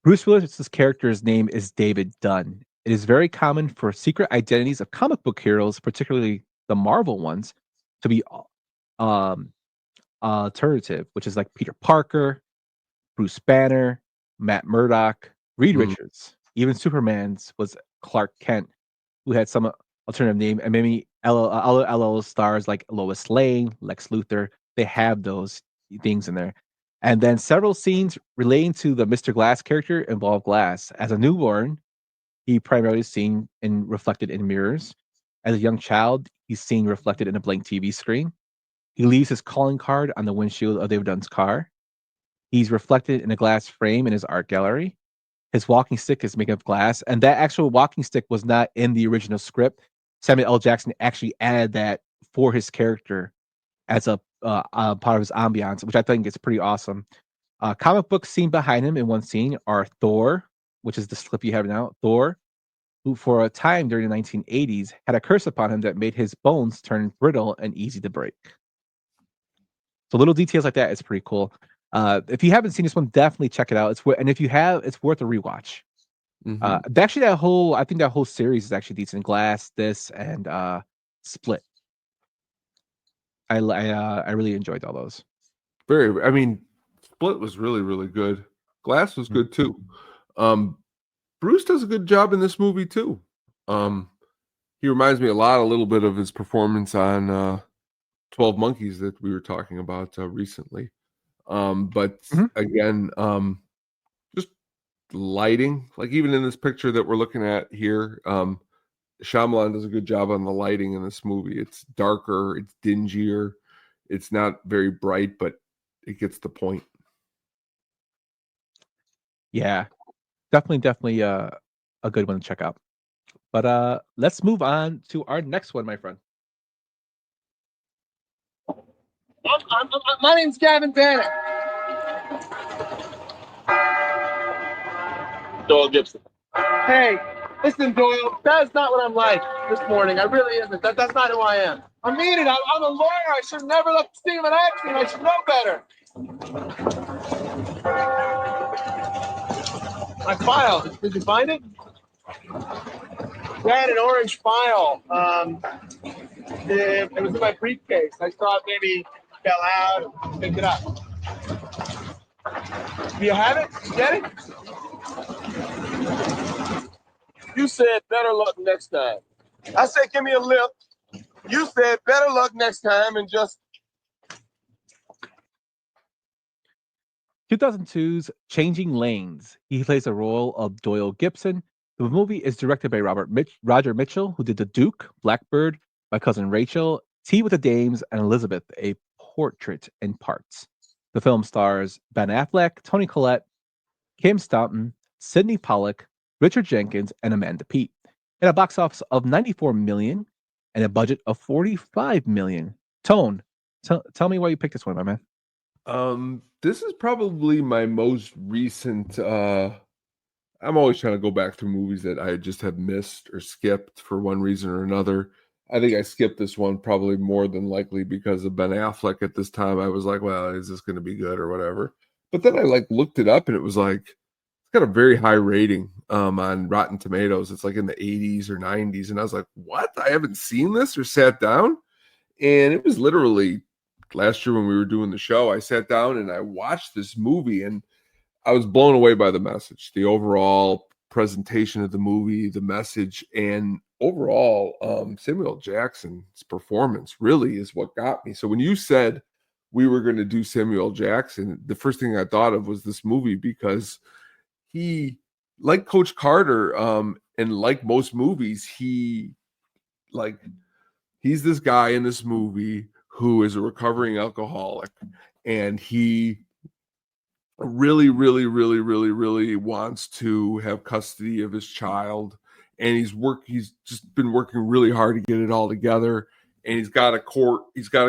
[SPEAKER 4] Bruce Willis's character's name is David Dunn. It is very common for secret identities of comic book heroes, particularly the Marvel ones, to be alternative, which is like Peter Parker, Bruce Banner, Matt Murdock, Reed Richards. Even Superman's was Clark Kent, who had some alternative name, and maybe other LL stars like Lois Lane, Lex Luthor. They have those things in there. And then several scenes relating to the Mr. Glass character involve Glass. As a newborn, he primarily is seen and reflected in mirrors. As a young child, he's seen reflected in a blank TV screen. He leaves his calling card on the windshield of David Dunn's car. He's reflected in a glass frame in his art gallery. His walking stick is made of glass, and that actual walking stick was not in the original script. Samuel L. Jackson actually added that for his character as a part of his ambiance, which I think is pretty awesome. Comic book scene behind him in one scene are Thor, which is the slip you have now. Thor, who for a time during the 1980s had a curse upon him that made his bones turn brittle and easy to break. So little details like that is pretty cool. If you haven't seen this one, definitely check it out. And if you have, it's worth a rewatch. Actually, I think that whole series is actually decent. Glass, this, and Split. I really enjoyed all those.
[SPEAKER 5] I mean, Split was really, really good. Glass was good too. Bruce does a good job in this movie too. He reminds me a little bit of his performance on 12 Monkeys that we were talking about recently. But again, just lighting, like even in this picture that we're looking at here, Shyamalan does a good job on the lighting in this movie. It's darker, it's dingier, it's not very bright, but it gets the point.
[SPEAKER 4] Yeah, definitely a good one to check out. But let's move on to our next one, my friend.
[SPEAKER 13] My name's Gavin Bannock. Doyle Gibson. Hey, listen, Doyle, that's not what I'm like this morning. I really isn't. That's not who I am. I mean it. I'm a lawyer. I should never let the steam an accident. I should know better. My file. Did you find it? I had an orange file. It was in my briefcase. I thought maybe it fell out and picked it up. Do you have it? Did you get it? You said better luck next time. I said give me a lift. You said better luck next time and just...
[SPEAKER 4] 2002's Changing Lanes. He plays the role of Doyle Gibson. The movie is directed by Roger Mitchell, who did The Duke, Blackbird, My Cousin Rachel, Tea with the Dames, and Elizabeth, A Portrait in Parts. The film stars Ben Affleck, Toni Collette, Kim Staunton, Sidney Pollack, Richard Jenkins, and Amanda Peet. and a box office of 94 million and a budget of 45 million. Tone, tell me why you picked this one, my man.
[SPEAKER 5] This is probably my most recent. I'm always trying to go back through movies that I just have missed or skipped for one reason or another. I think I skipped this one probably more than likely because of Ben Affleck. At this time, I was like, well, is this going to be good or whatever? But then I like looked it up and it was like, it's got a very high rating on Rotten Tomatoes. It's like in the 80s or 90s. And I was like, what? I haven't seen this or sat down. And it was literally last year when we were doing the show, I sat down and I watched this movie and I was blown away by the message, the overall presentation of the movie, the message, and overall Samuel Jackson's performance really is what got me. So when you said we were going to do Samuel Jackson, the first thing I thought of was this movie because he, like Coach Carter, and like most movies, he's this guy in this movie who is a recovering alcoholic, and he really wants to have custody of his child, and he's just been working really hard to get it all together, and he's got to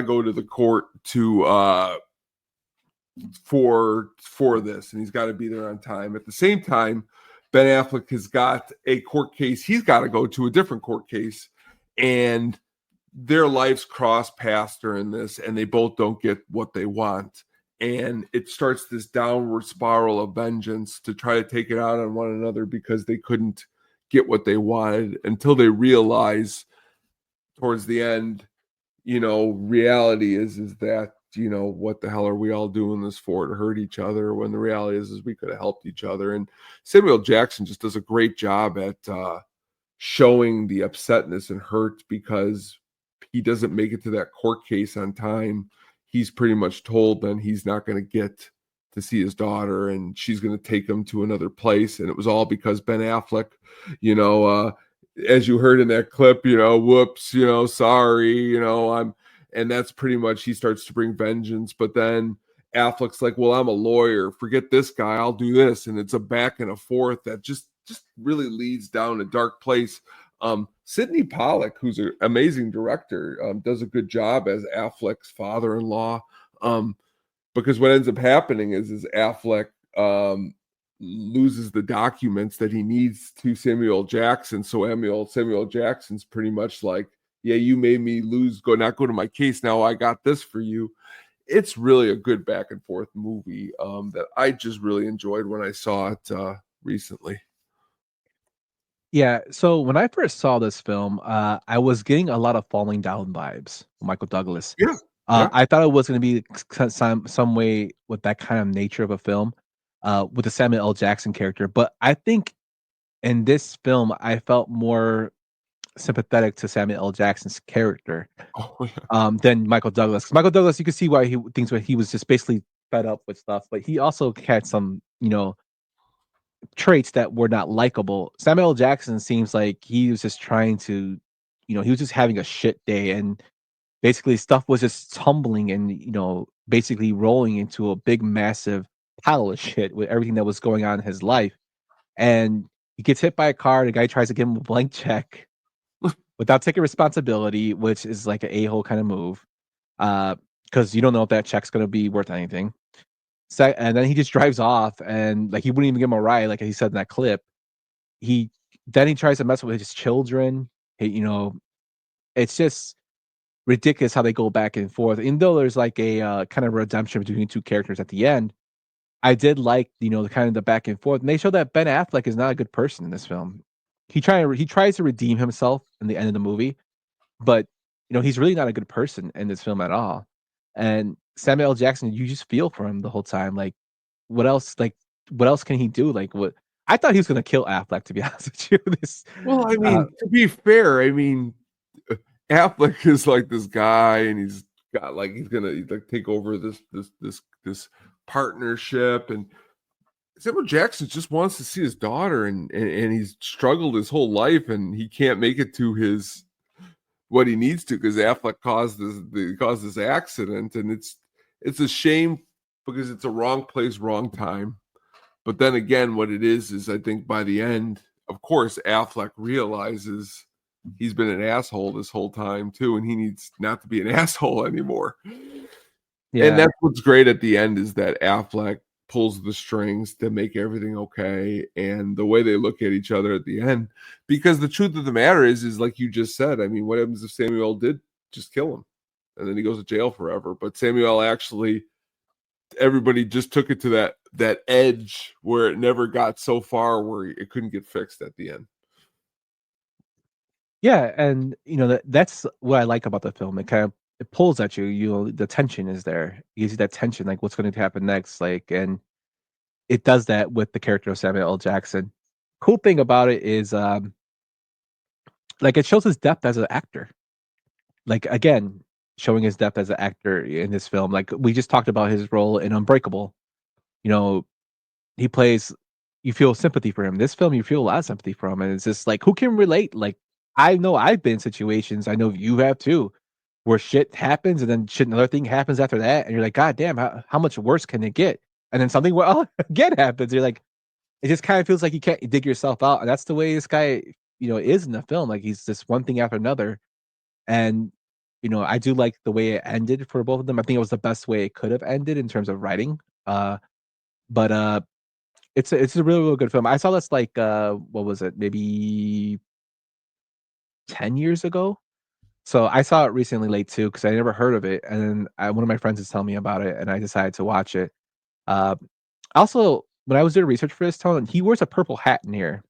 [SPEAKER 5] go to the court to for this, and he's got to be there on time. At the same time, Ben Affleck has got a court case he's got to go to, a different court case, and their lives cross paths during this, and they both don't get what they want. And it starts this downward spiral of vengeance to try to take it out on one another because they couldn't get what they wanted until they realize towards the end, reality is that, what the hell are we all doing this for, to hurt each other, when the reality is we could have helped each other. And Samuel Jackson just does a great job at showing the upsetness and hurt because he doesn't make it to that court case on time. He's pretty much told then he's not going to get to see his daughter, and she's going to take him to another place. And it was all because Ben Affleck, as you heard in that clip, whoops, sorry, and that's pretty much, he starts to bring vengeance. But then Affleck's like, well, I'm a lawyer. Forget this guy. I'll do this. And it's a back and a forth that just really leads down a dark place. Sidney Pollack, who's an amazing director, does a good job as Affleck's father-in-law, because what ends up happening is Affleck loses the documents that he needs to Samuel Jackson. So Samuel Jackson's pretty much like, yeah, you made me not go to my case. Now I got this for you. It's really a good back and forth movie that I just really enjoyed when I saw it recently.
[SPEAKER 4] Yeah, so when I first saw this film, I was getting a lot of Falling Down vibes from Michael Douglas.
[SPEAKER 5] Yeah.
[SPEAKER 4] I thought it was going to be some way with that kind of nature of a film, with the Samuel L. Jackson character. But I think in this film, I felt more sympathetic to Samuel L. Jackson's character than Michael Douglas. 'Cause Michael Douglas, you can see why he thinks he was just basically fed up with stuff, but he also had some, traits that were not likable. Samuel L. Jackson seems like he was just trying to, he was just having a shit day, and basically stuff was just tumbling and, basically rolling into a big, massive pile of shit with everything that was going on in his life. And he gets hit by a car. The guy tries to give him a blank check without taking responsibility, which is like an a-hole kind of move. Because you don't know if that check's going to be worth anything. And then he just drives off, and like he wouldn't even give him a ride, like he said in that clip. Then he tries to mess with his children. It's just ridiculous how they go back and forth. Even though there's like a kind of redemption between the two characters at the end, I did like the kind of the back and forth. And they show that Ben Affleck is not a good person in this film. He tries to redeem himself in the end of the movie, but he's really not a good person in this film at all. And Samuel L. Jackson, you just feel for him the whole time. Like, what else can he do? Like, what? I thought he was gonna kill Affleck, to be honest with you.
[SPEAKER 5] Well, I mean, to be fair, Affleck is like this guy, and he's gonna take over this partnership, and Samuel Jackson just wants to see his daughter, and he's struggled his whole life, and he can't make it to what he needs to because Affleck caused this accident, and it's a shame because it's a wrong place, wrong time. But then again, what it is I think by the end, of course, Affleck realizes he's been an asshole this whole time too, and he needs not to be an asshole anymore.
[SPEAKER 4] Yeah.
[SPEAKER 5] And that's what's great at the end is that Affleck pulls the strings to make everything okay, and the way they look at each other at the end. Because the truth of the matter is like you just said, I mean, what happens if Samuel did just kill him, and then he goes to jail forever? But Samuel actually, everybody just took it to that edge where it never got so far where it couldn't get fixed at the end.
[SPEAKER 4] Yeah, and that's what I like about the film. It pulls at you. The tension is there. It gives you that tension, like what's going to happen next. Like, and it does that with the character of Samuel L. Jackson. Cool thing about it is, like it shows his depth as an actor. Like again, showing his depth as an actor in this film. Like we just talked about his role in Unbreakable. He plays. You feel sympathy for him. This film, you feel a lot of sympathy for him, and it's just like who can relate? Like I know I've been in situations. I know you have too, where shit happens and then another thing happens after that, and you're like, God damn, how much worse can it get? And then something again happens. You're like, it just kind of feels like you can't dig yourself out, and that's the way this guy, is in the film. Like he's just one thing after another, and I do like the way it ended for both of them. I think it was the best way it could have ended in terms of writing. But it's a really, really good film. I saw this like what was it? Maybe 10 years ago. So I saw it recently late too because I never heard of it, and then one of my friends is telling me about it, and I decided to watch it. Uh, Also, when I was doing research for this, Tone, he wears a purple hat in here,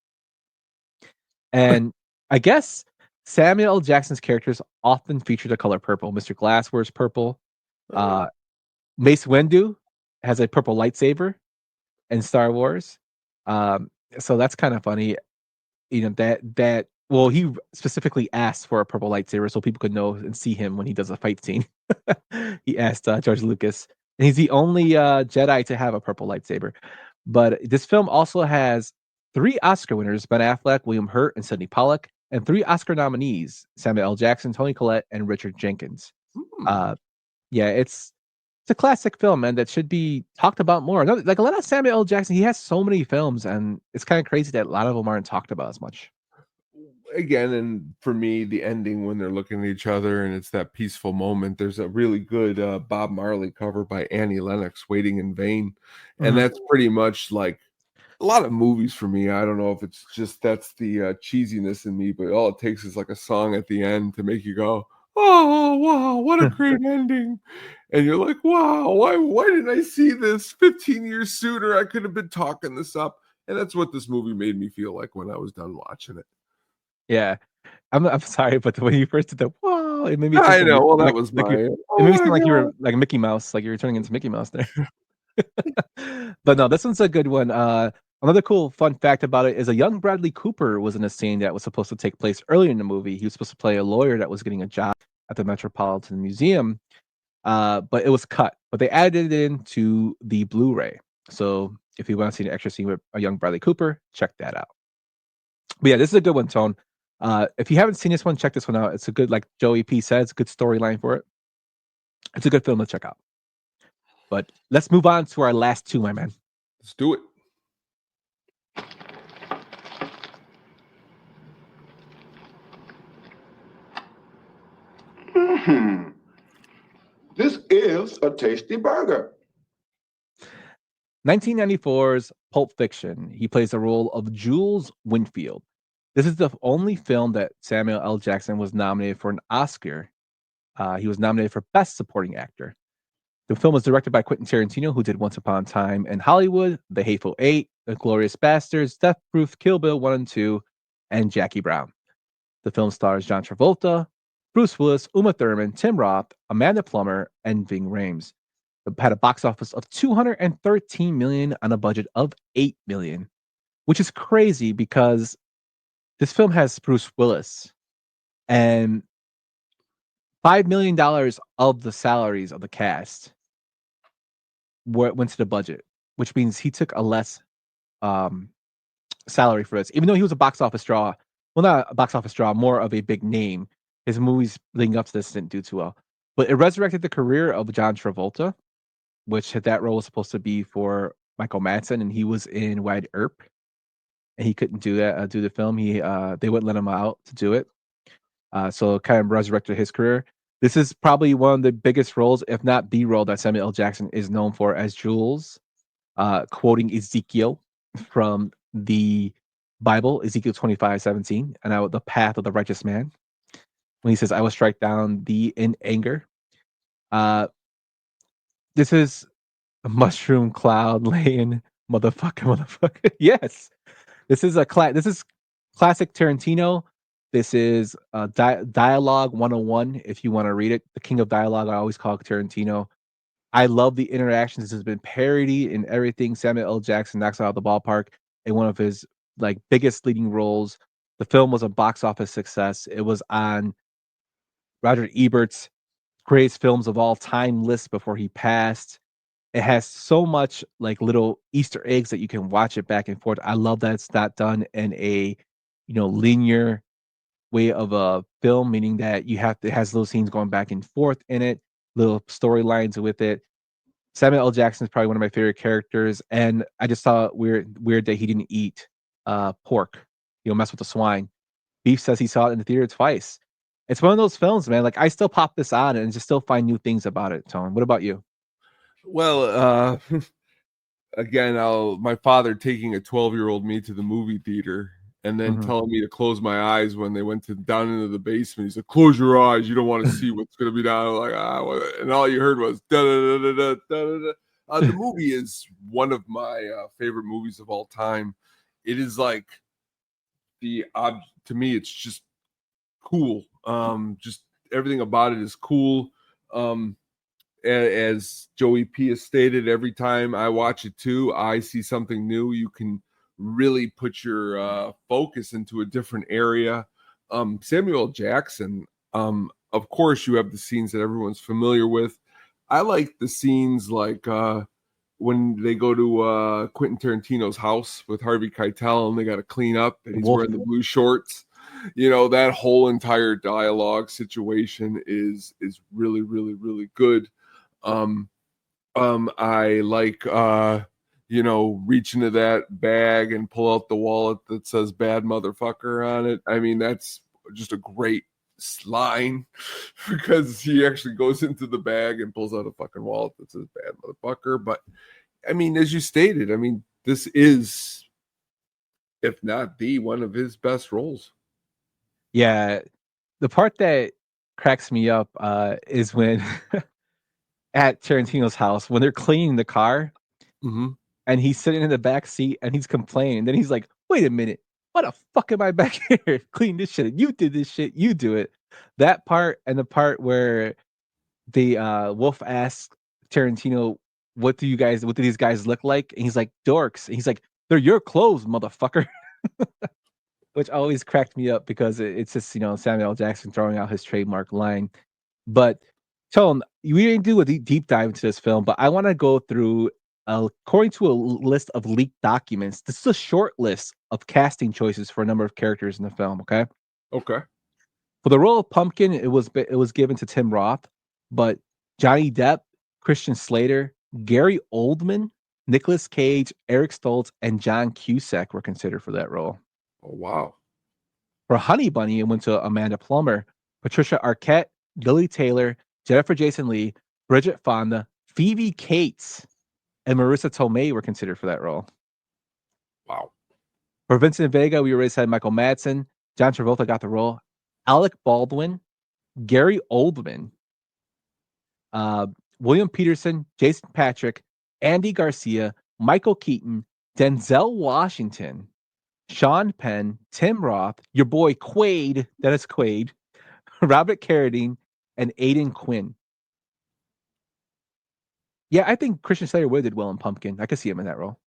[SPEAKER 4] and I guess Samuel L. Jackson's characters often feature the color purple. Mr. Glass wears purple. Mace Windu has a purple lightsaber in Star Wars. So that's kind of funny. Well, he specifically asked for a purple lightsaber so people could know and see him when he does a fight scene. He asked George Lucas, and he's the only Jedi to have a purple lightsaber. But this film also has 3 Oscar winners: Ben Affleck, William Hurt, and Sidney Pollack, and 3 Oscar nominees: Samuel L. Jackson, Toni Collette, and Richard Jenkins. Yeah, it's a classic film, man, that should be talked about more. Like a lot of Samuel L. Jackson, he has so many films, and it's kind of crazy that a lot of them aren't talked about as much.
[SPEAKER 5] Again, and for me, the ending when they're looking at each other and it's that peaceful moment. There's a really good Bob Marley cover by Annie Lennox, "Waiting in Vain," and that's pretty much like a lot of movies for me. I don't know if it's just that's the cheesiness in me, but all it takes is like a song at the end to make you go, "Oh wow, what a great ending!" And you're like, "Wow, why didn't I see this 15 years sooner? I could have been talking this up." And that's what this movie made me feel like when I was done watching it.
[SPEAKER 4] Yeah. I'm sorry, but when you first did the "Whoa," it made me think
[SPEAKER 5] I
[SPEAKER 4] of
[SPEAKER 5] know. Well, that
[SPEAKER 4] like
[SPEAKER 5] was
[SPEAKER 4] like
[SPEAKER 5] my.
[SPEAKER 4] it
[SPEAKER 5] Oh
[SPEAKER 4] made me
[SPEAKER 5] my
[SPEAKER 4] seem like you
[SPEAKER 5] God.
[SPEAKER 4] were like Mickey Mouse, like you were turning into Mickey Mouse there. But no, this one's a good one. Another cool fun fact about it is a young Bradley Cooper was in a scene that was supposed to take place earlier in the movie. He was supposed to play a lawyer that was getting a job at the Metropolitan Museum, but it was cut. But they added it into the Blu-ray. So if you want to see an extra scene with a young Bradley Cooper, check that out. But yeah, this is a good one, Tone. If you haven't seen this one, check this one out. It's a good, like Joey P says, good storyline for it. It's a good film to check out. But let's move on to our last 2, my man.
[SPEAKER 5] Let's do it.
[SPEAKER 11] This is a tasty burger.
[SPEAKER 4] 1994's Pulp Fiction. He plays the role of Jules Winfield. This is the only film that Samuel L. Jackson was nominated for an Oscar. He was nominated for Best Supporting Actor. The film was directed by Quentin Tarantino, who did Once Upon a Time in Hollywood, The Hateful Eight, The Glorious Bastards, Death Proof, Kill Bill 1 and 2, and Jackie Brown. The film stars John Travolta, Bruce Willis, Uma Thurman, Tim Roth, Amanda Plummer, and Ving Rhames. It had a box office of $213 million on a budget of $8 million, which is crazy because this film has Bruce Willis, and $5 million of the salaries of the cast went to the budget, which means he took a less salary for this, even though he was a box office draw. Well, not a box office draw, more of a big name. His movies leading up to this didn't do too well, but it resurrected the career of John Travolta, which that role was supposed to be for Michael Madsen, and he was in Wyatt Earp. and he couldn't do that. Do the film. They wouldn't let him out to do it. So it kind of resurrected his career. This is probably one of the biggest roles, if not the role, that Samuel L. Jackson is known for as Jules, quoting Ezekiel from the Bible, Ezekiel 25:17, and the path of the righteous man. When he says, "I will strike down thee in anger." This is a mushroom cloud laying motherfucker. Yes, this is classic Tarantino. This is dialogue 101. If you want to read it, the king of dialogue. I always call Tarantino. I love the interactions. This has been parodied in everything. Samuel L. Jackson knocks it out of the ballpark in one of his biggest leading roles. The film was a box office success. It was on Roger Ebert's greatest films of all time list before he passed. It has so much little Easter eggs that you can watch it back and forth. I love that it's not done in a linear way of a film, meaning that it has little scenes going back and forth in it, little storylines with it. Samuel L. Jackson is probably one of my favorite characters, and I just saw weird that he didn't eat pork. Mess with the swine. Beef says he saw it in the theater twice. It's one of those films, man. I still pop this on and just still find new things about it. Tone, what about you?
[SPEAKER 5] Well, again, my father taking a 12-year-old me to the movie theater and then telling me to close my eyes when they went down into the basement. He's like, "Close your eyes. You don't want to see what's going to be down." I'm like, and all you heard was da da da da da da. The movie is one of my favorite movies of all time. It is to me, it's just cool. Just everything about it is cool. As Joey P has stated, every time I watch it too, I see something new. You can really put your focus into a different area. Samuel Jackson, of course, you have the scenes that everyone's familiar with. I like the scenes when they go to Quentin Tarantino's house with Harvey Keitel and they got to clean up and he's wearing the blue shorts. That whole entire dialogue situation is really, really, really good. I like reach into that bag and pull out the wallet that says "bad motherfucker" on it. I mean, that's just a great line because he actually goes into the bag and pulls out a fucking wallet that says "bad motherfucker." But I mean, as you stated, I mean, this is, if not the one of his best roles.
[SPEAKER 4] Yeah, the part that cracks me up is when at Tarantino's house when they're cleaning the car, and he's sitting in the back seat and he's complaining. Then he's like, "Wait a minute, why the fuck am I back here cleaning this shit? You did this shit, you do it." That part and the part where the Wolf asks Tarantino, "What do these guys look like?" And he's like, "Dorks." And he's like, "They're your clothes, motherfucker." Which always cracked me up because it's just Samuel L. Jackson throwing out his trademark line. But Tone, we didn't do a deep dive into this film, but I want to go through, according to a list of leaked documents, this is a short list of casting choices for a number of characters in the film. Okay. For the role of Pumpkin, it was given to Tim Roth, but Johnny Depp, Christian Slater, Gary Oldman, Nicolas Cage, Eric Stoltz, and John Cusack were considered for that role.
[SPEAKER 5] Oh wow!
[SPEAKER 4] For Honey Bunny, it went to Amanda Plummer, Patricia Arquette, Lily Taylor, Jennifer Jason Leigh, Bridget Fonda, Phoebe Cates, and Marissa Tomei were considered for that role.
[SPEAKER 5] Wow.
[SPEAKER 4] For Vincent Vega, we already said Michael Madsen. John Travolta got the role. Alec Baldwin, Gary Oldman, William Peterson, Jason Patrick, Andy Garcia, Michael Keaton, Denzel Washington, Sean Penn, Tim Roth, your boy Quaid, Dennis Quaid, Robert Carradine, and Aidan Quinn. Yeah, I think Christian Slater would have did well in Pumpkin. I could see him in that role.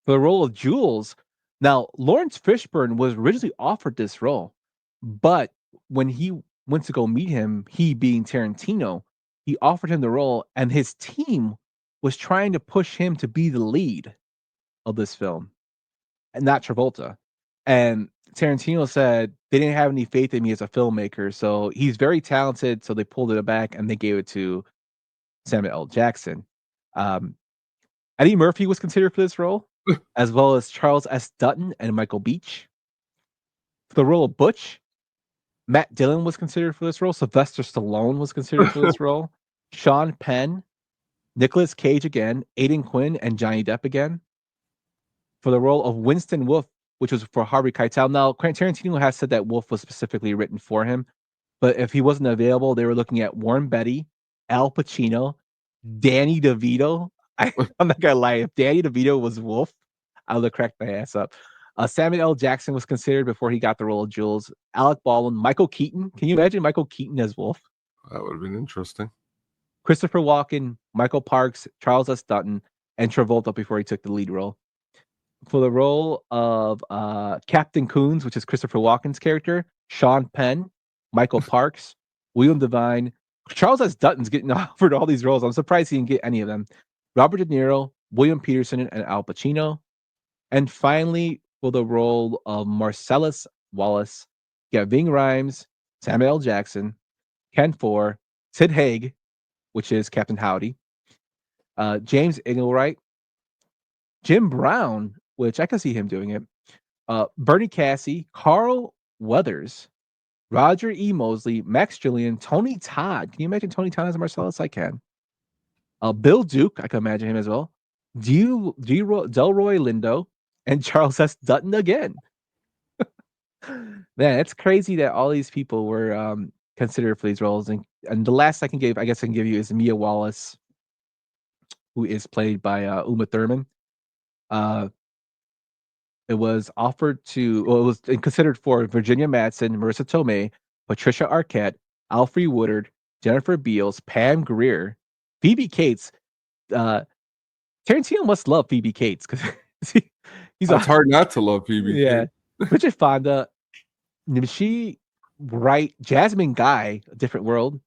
[SPEAKER 4] For the role of Jules, now Lawrence Fishburne was originally offered this role, but when he went to go meet him, he being Tarantino, he offered him the role, and his team was trying to push him to be the lead of this film, and not Travolta. And Tarantino said they didn't have any faith in me as a filmmaker, so he's very talented, so they pulled it back and they gave it to Samuel L. Jackson. Eddie Murphy was considered for this role, as well as Charles S. Dutton and Michael Beach. For the role of Butch, Matt Dillon was considered for this role. Sylvester Stallone was considered for this role. Sean Penn, Nicolas Cage again, Aidan Quinn, and Johnny Depp again. For the role of Winston Wolfe, which was for Harvey Keitel. Now, Tarantino has said that Wolfe was specifically written for him, but if he wasn't available, they were looking at Warren Beatty, Al Pacino, Danny DeVito. I'm not gonna lie, if Danny DeVito was Wolfe, I would have cracked my ass up. Samuel L. Jackson was considered before he got the role of Jules. Alec Baldwin, Michael Keaton. Can you imagine Michael Keaton as Wolfe?
[SPEAKER 5] That would have been interesting.
[SPEAKER 4] Christopher Walken, Michael Parks, Charles S. Dutton, and Travolta before he took the lead role. For the role of Captain Coons, which is Christopher Walken's character, Sean Penn, Michael Parks, William Devine, Charles S. Dutton's getting offered all these roles. I'm surprised he didn't get any of them. Robert De Niro, William Peterson, and Al Pacino. And finally, for the role of Marcellus Wallace, you got Ving Rhames, Samuel L. Jackson, Ken Ford, Sid Haig, which is Captain Howdy, James Engelwright, Jim Brown, which I can see him doing it, Bernie Cassie, Carl Weathers, Roger E. Mosley, Max Jullian, Tony Todd. Can you imagine Tony Todd as Marcellus? I can. Bill Duke, I can imagine him as well. Delroy Lindo, and Charles S. Dutton again. Man, it's crazy that all these people were considered for these roles. And the last I can give you is Mia Wallace, who is played by Uma Thurman. It was it was considered for Virginia Madsen, Marissa Tomei, Patricia Arquette, Alfre Woodard, Jennifer Beals, Pam Grier, Phoebe Cates. Tarantino must love Phoebe Cates because
[SPEAKER 5] it's hard not to love Phoebe.
[SPEAKER 4] Yeah, Bridget Fonda, she Wright, Jasmine Guy, A Different World,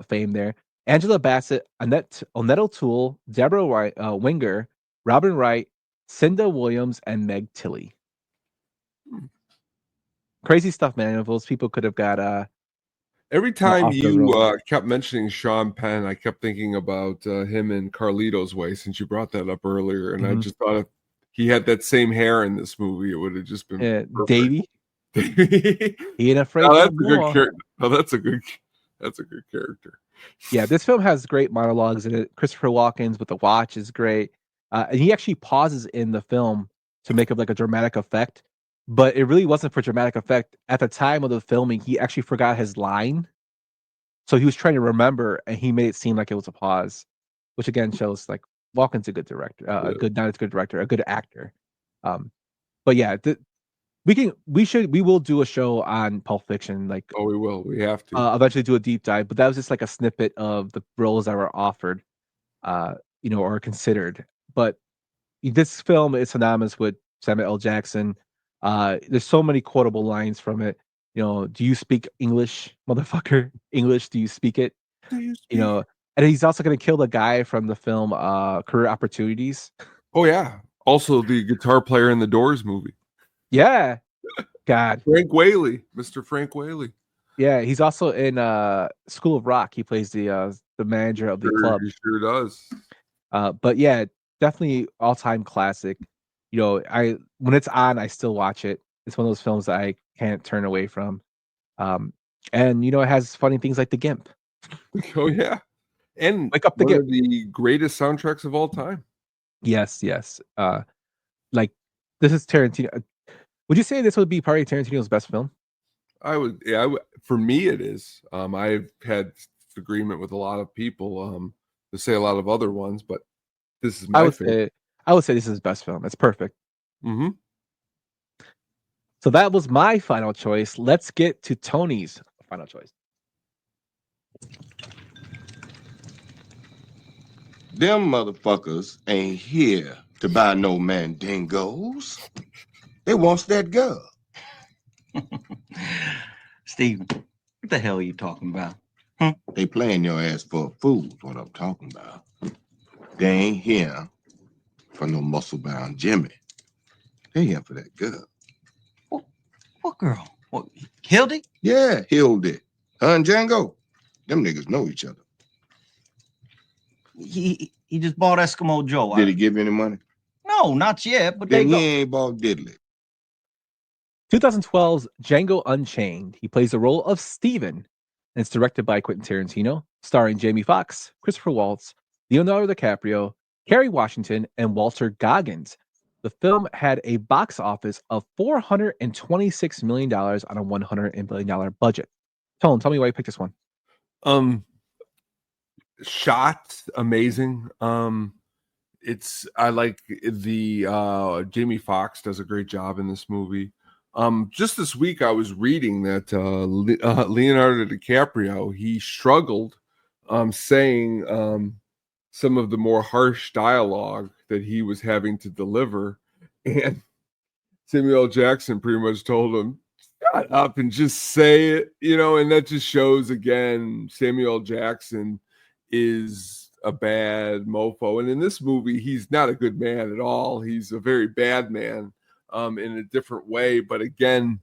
[SPEAKER 4] fame there. Angela Bassett, Annette O'Toole, Deborah Winger, Robin Wright, Cinda Williams, and Meg Tilly. Crazy stuff, man. If those people could have got
[SPEAKER 5] every time you kept mentioning Sean Penn, I kept thinking about him in Carlito's Way, since you brought that up earlier, and I just thought if he had that same hair in this movie, it would have just been
[SPEAKER 4] Davey. He ain't afraid.
[SPEAKER 5] That's a good character. Oh, that's a good character.
[SPEAKER 4] Yeah, this film has great monologues in it. Christopher Walken's with the watch is great, and he actually pauses in the film to make up like a dramatic effect. But it really wasn't for dramatic effect. At the time of the filming, he actually forgot his line. So he was trying to remember, and he made it seem like it was a pause, which again shows like Walken's a good director, a good actor. But yeah, we will do a show on Pulp Fiction. Like,
[SPEAKER 5] oh, we will. We have to
[SPEAKER 4] eventually do a deep dive. But that was just like a snippet of the roles that were offered, or considered. But this film is synonymous with Samuel L. Jackson. There's so many quotable lines from it. Do you speak English, motherfucker? English, do you speak it? And he's also going to kill the guy from the film Career Opportunities.
[SPEAKER 5] Oh yeah. Also the guitar player in the Doors movie.
[SPEAKER 4] Yeah. God.
[SPEAKER 5] Frank Whaley, Mr. Frank Whaley.
[SPEAKER 4] Yeah, he's also in School of Rock. He plays the manager of the club.
[SPEAKER 5] He sure does.
[SPEAKER 4] But yeah, definitely all-time classic. When it's on, I still watch it. It's one of those films that I can't turn away from. And it has funny things like The Gimp.
[SPEAKER 5] Oh yeah, and
[SPEAKER 4] Wake Up the Gimp,
[SPEAKER 5] of the greatest soundtracks of all time.
[SPEAKER 4] Yes. Like this is Tarantino. Would you say this would be probably Tarantino's best film?
[SPEAKER 5] I would. Yeah, for me, it is. I've had agreement with a lot of people to say a lot of other ones, but this is my favorite.
[SPEAKER 4] I would say this is his best film. It's perfect.
[SPEAKER 5] Mm-hmm.
[SPEAKER 4] So that was my final choice. Let's get to Tony's final choice.
[SPEAKER 11] Them motherfuckers ain't here to buy no mandingos. They wants that girl.
[SPEAKER 2] Steve, what the hell are you talking about?
[SPEAKER 11] They playing your ass for a fool, is what I'm talking about. They ain't here for no muscle-bound Jimmy. They here for that girl.
[SPEAKER 2] What girl? What, Hildy?
[SPEAKER 11] Yeah, Hildy. Her and Django. Them niggas know each other.
[SPEAKER 2] He just bought Eskimo Joe.
[SPEAKER 11] Did he give you any money?
[SPEAKER 2] No,
[SPEAKER 14] No, not yet, but they
[SPEAKER 15] Then he
[SPEAKER 14] go.
[SPEAKER 15] ain't Bob Diddley.
[SPEAKER 4] 2012's Django Unchained. He plays the role of Steven, and it's directed by Quentin Tarantino, starring Jamie Foxx, Christopher Waltz, Leonardo DiCaprio, Kerry Washington, and Walter Goggins. The film had a box office of $426 million on a $100 million budget. Tell me why you picked this one.
[SPEAKER 5] Shot amazing. I like the Jamie Foxx does a great job in this movie. Just this week I was reading that Leonardo DiCaprio, he struggled saying some of the more harsh dialogue that he was having to deliver, and Samuel L. Jackson pretty much told him, shut up and just say it, and that just shows again Samuel L. Jackson is a bad mofo. And in this movie, he's not a good man at all. He's a very bad man in a different way. But again,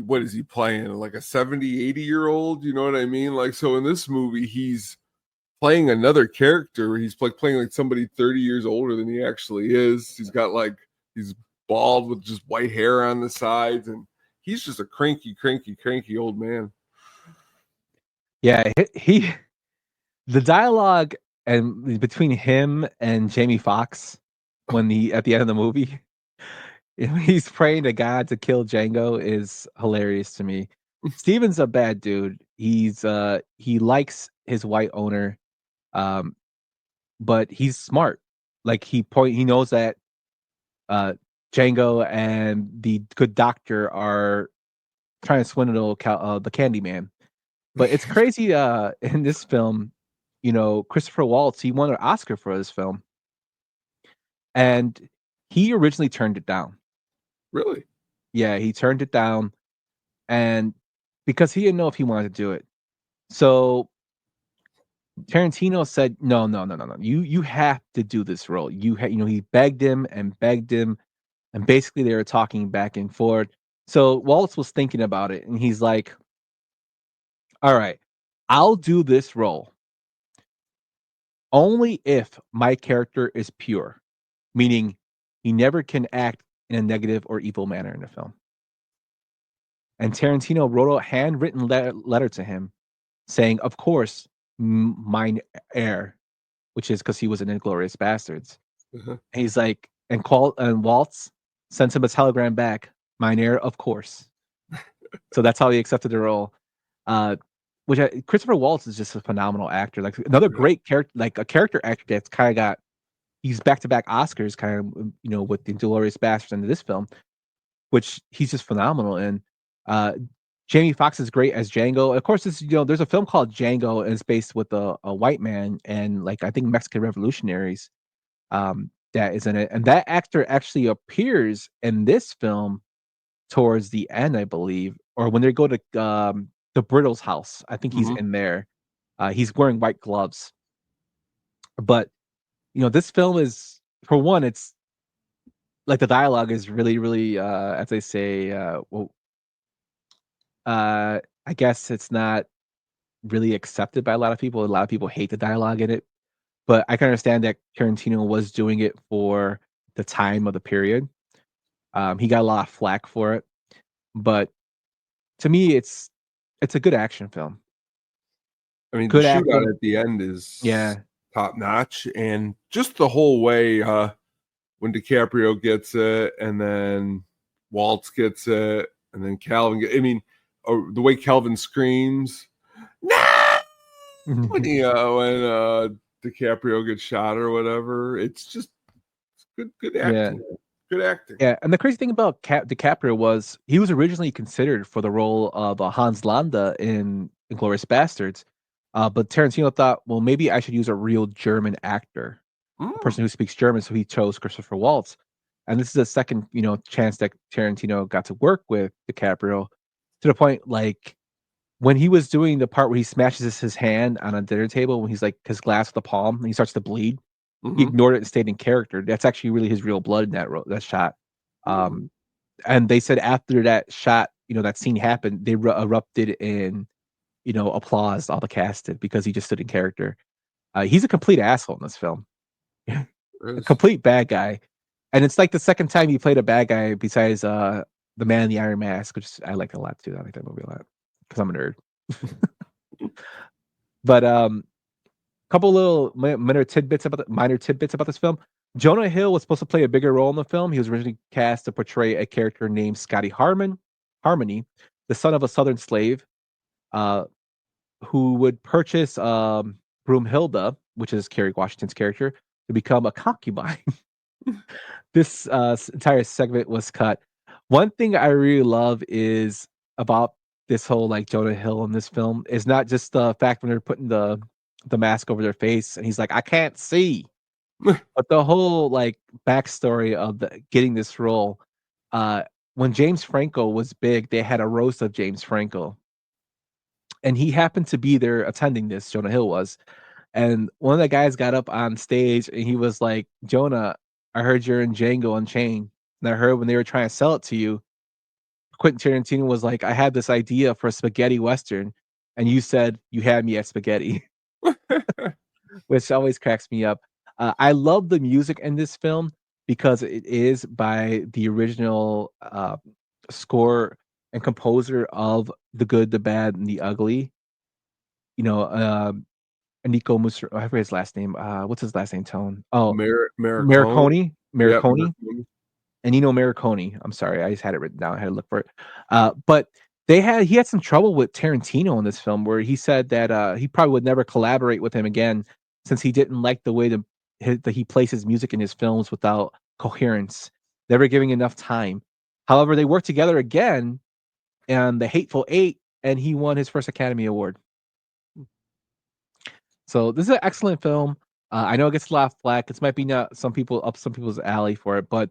[SPEAKER 5] what is he playing? Like a 70, 80-year-old? You know what I mean? Like, so in this movie, he's playing another character. He's playing like somebody 30 years older than he actually is. He's bald with just white hair on the sides. And he's just a cranky old man.
[SPEAKER 4] Yeah, the dialogue and between him and Jamie Foxx at the end of the movie, he's praying to God to kill Django is hilarious to me. Steven's a bad dude. He likes his white owner, but he's smart. Like he knows that Django and the good doctor are trying to swindle the Candyman. But it's crazy in this film, Christopher Waltz, he won an Oscar for this film. And he originally turned it down.
[SPEAKER 5] Really?
[SPEAKER 4] Yeah, he turned it down, and because he didn't know if he wanted to do it. So Tarantino said, no. You have to do this role. He begged him, and basically they were talking back and forth. So Waltz was thinking about it, and he's like, all right, I'll do this role only if my character is pure, meaning he never can act in a negative or evil manner in the film. And Tarantino wrote a handwritten letter to him saying, of course, mine heir, which is because he was in Inglourious Bastards.
[SPEAKER 5] Uh-huh.
[SPEAKER 4] And he's like, and Waltz sends him a telegram back, mine heir, of course. So that's how he accepted the role. Christopher Waltz is just a phenomenal actor. Like another great character, like a character actor that's kind of he's back-to-back Oscars, kind of, with the Inglourious Bastards into this film, which he's just phenomenal in. Jamie Foxx is great as Django. Of course, there's a film called Django, and it's based with a white man and I think Mexican revolutionaries that is in it. And that actor actually appears in this film towards the end, I believe, or when they go to the Brittle's house. I think he's in there. He's wearing white gloves. But this film is, for one, it's like the dialogue is really, really, as they say, I guess it's not really accepted by a lot of people. A lot of people hate the dialogue in it, but I can understand that Tarantino was doing it for the time of the period. He got a lot of flack for it, but to me, it's a good action film.
[SPEAKER 5] I mean,
[SPEAKER 4] good
[SPEAKER 5] the
[SPEAKER 4] acting.
[SPEAKER 5] shootout at the end is top notch, and just the whole way when DiCaprio gets it, and then Waltz gets it, and then Calvin. The way Calvin screams, "No!" when DiCaprio gets shot or whatever. It's just good acting.
[SPEAKER 4] Yeah.
[SPEAKER 5] Good acting.
[SPEAKER 4] Yeah, and the crazy thing about DiCaprio was he was originally considered for the role of Hans Landa in Inglourious Bastards, but Tarantino thought, well, maybe I should use a real German actor, a person who speaks German, so he chose Christopher Waltz. And this is the second, chance that Tarantino got to work with DiCaprio, to the point, like, when he was doing the part where he smashes his hand on a dinner table, when he's like his glass with the palm, and he starts to bleed, he ignored it and stayed in character. That's actually really his real blood in that shot. And they said after that shot, that scene happened, they erupted in, applause. All the cast did, because he just stood in character. He's a complete asshole in this film. a complete bad guy. And it's like the second time he played a bad guy besides the Man in the Iron Mask, which I like a lot too. I like that movie a lot because I'm a nerd. But couple little minor tidbits about this film. Jonah Hill was supposed to play a bigger role in the film. He was originally cast to portray a character named Scotty Harmony, the son of a Southern slave, who would purchase Broomhilda, which is Kerry Washington's character, to become a concubine. This entire segment was cut. One thing I really love is about this whole like Jonah Hill in this film is not just the fact when they're putting the mask over their face and he's like, I can't see. But the whole like backstory of getting this role. When James Franco was big, they had a roast of James Franco. And he happened to be there attending this, Jonah Hill was. And one of the guys got up on stage and he was like, Jonah, I heard you're in Django Unchained. And I heard when they were trying to sell it to you, Quentin Tarantino was like, I had this idea for a spaghetti Western. And you said you had me at spaghetti, which always cracks me up. I love the music in this film because it is by the original score and composer of The Good, the Bad, and the Ugly. You know, Nico Musser, I forget his last name. What's his last name? Tone. Oh, Marconi.
[SPEAKER 5] Yep,
[SPEAKER 4] And Marconi. I'm sorry, I just had it written down. I had to look for it. But he had some trouble with Tarantino in this film, where he said that he probably would never collaborate with him again, since he didn't like the way that he places music in his films without coherence, never giving enough time. However, they worked together again on The Hateful Eight, and he won his first Academy Award. So this is an excellent film. I know it gets a lot of flack. This might be not some people's alley for it, but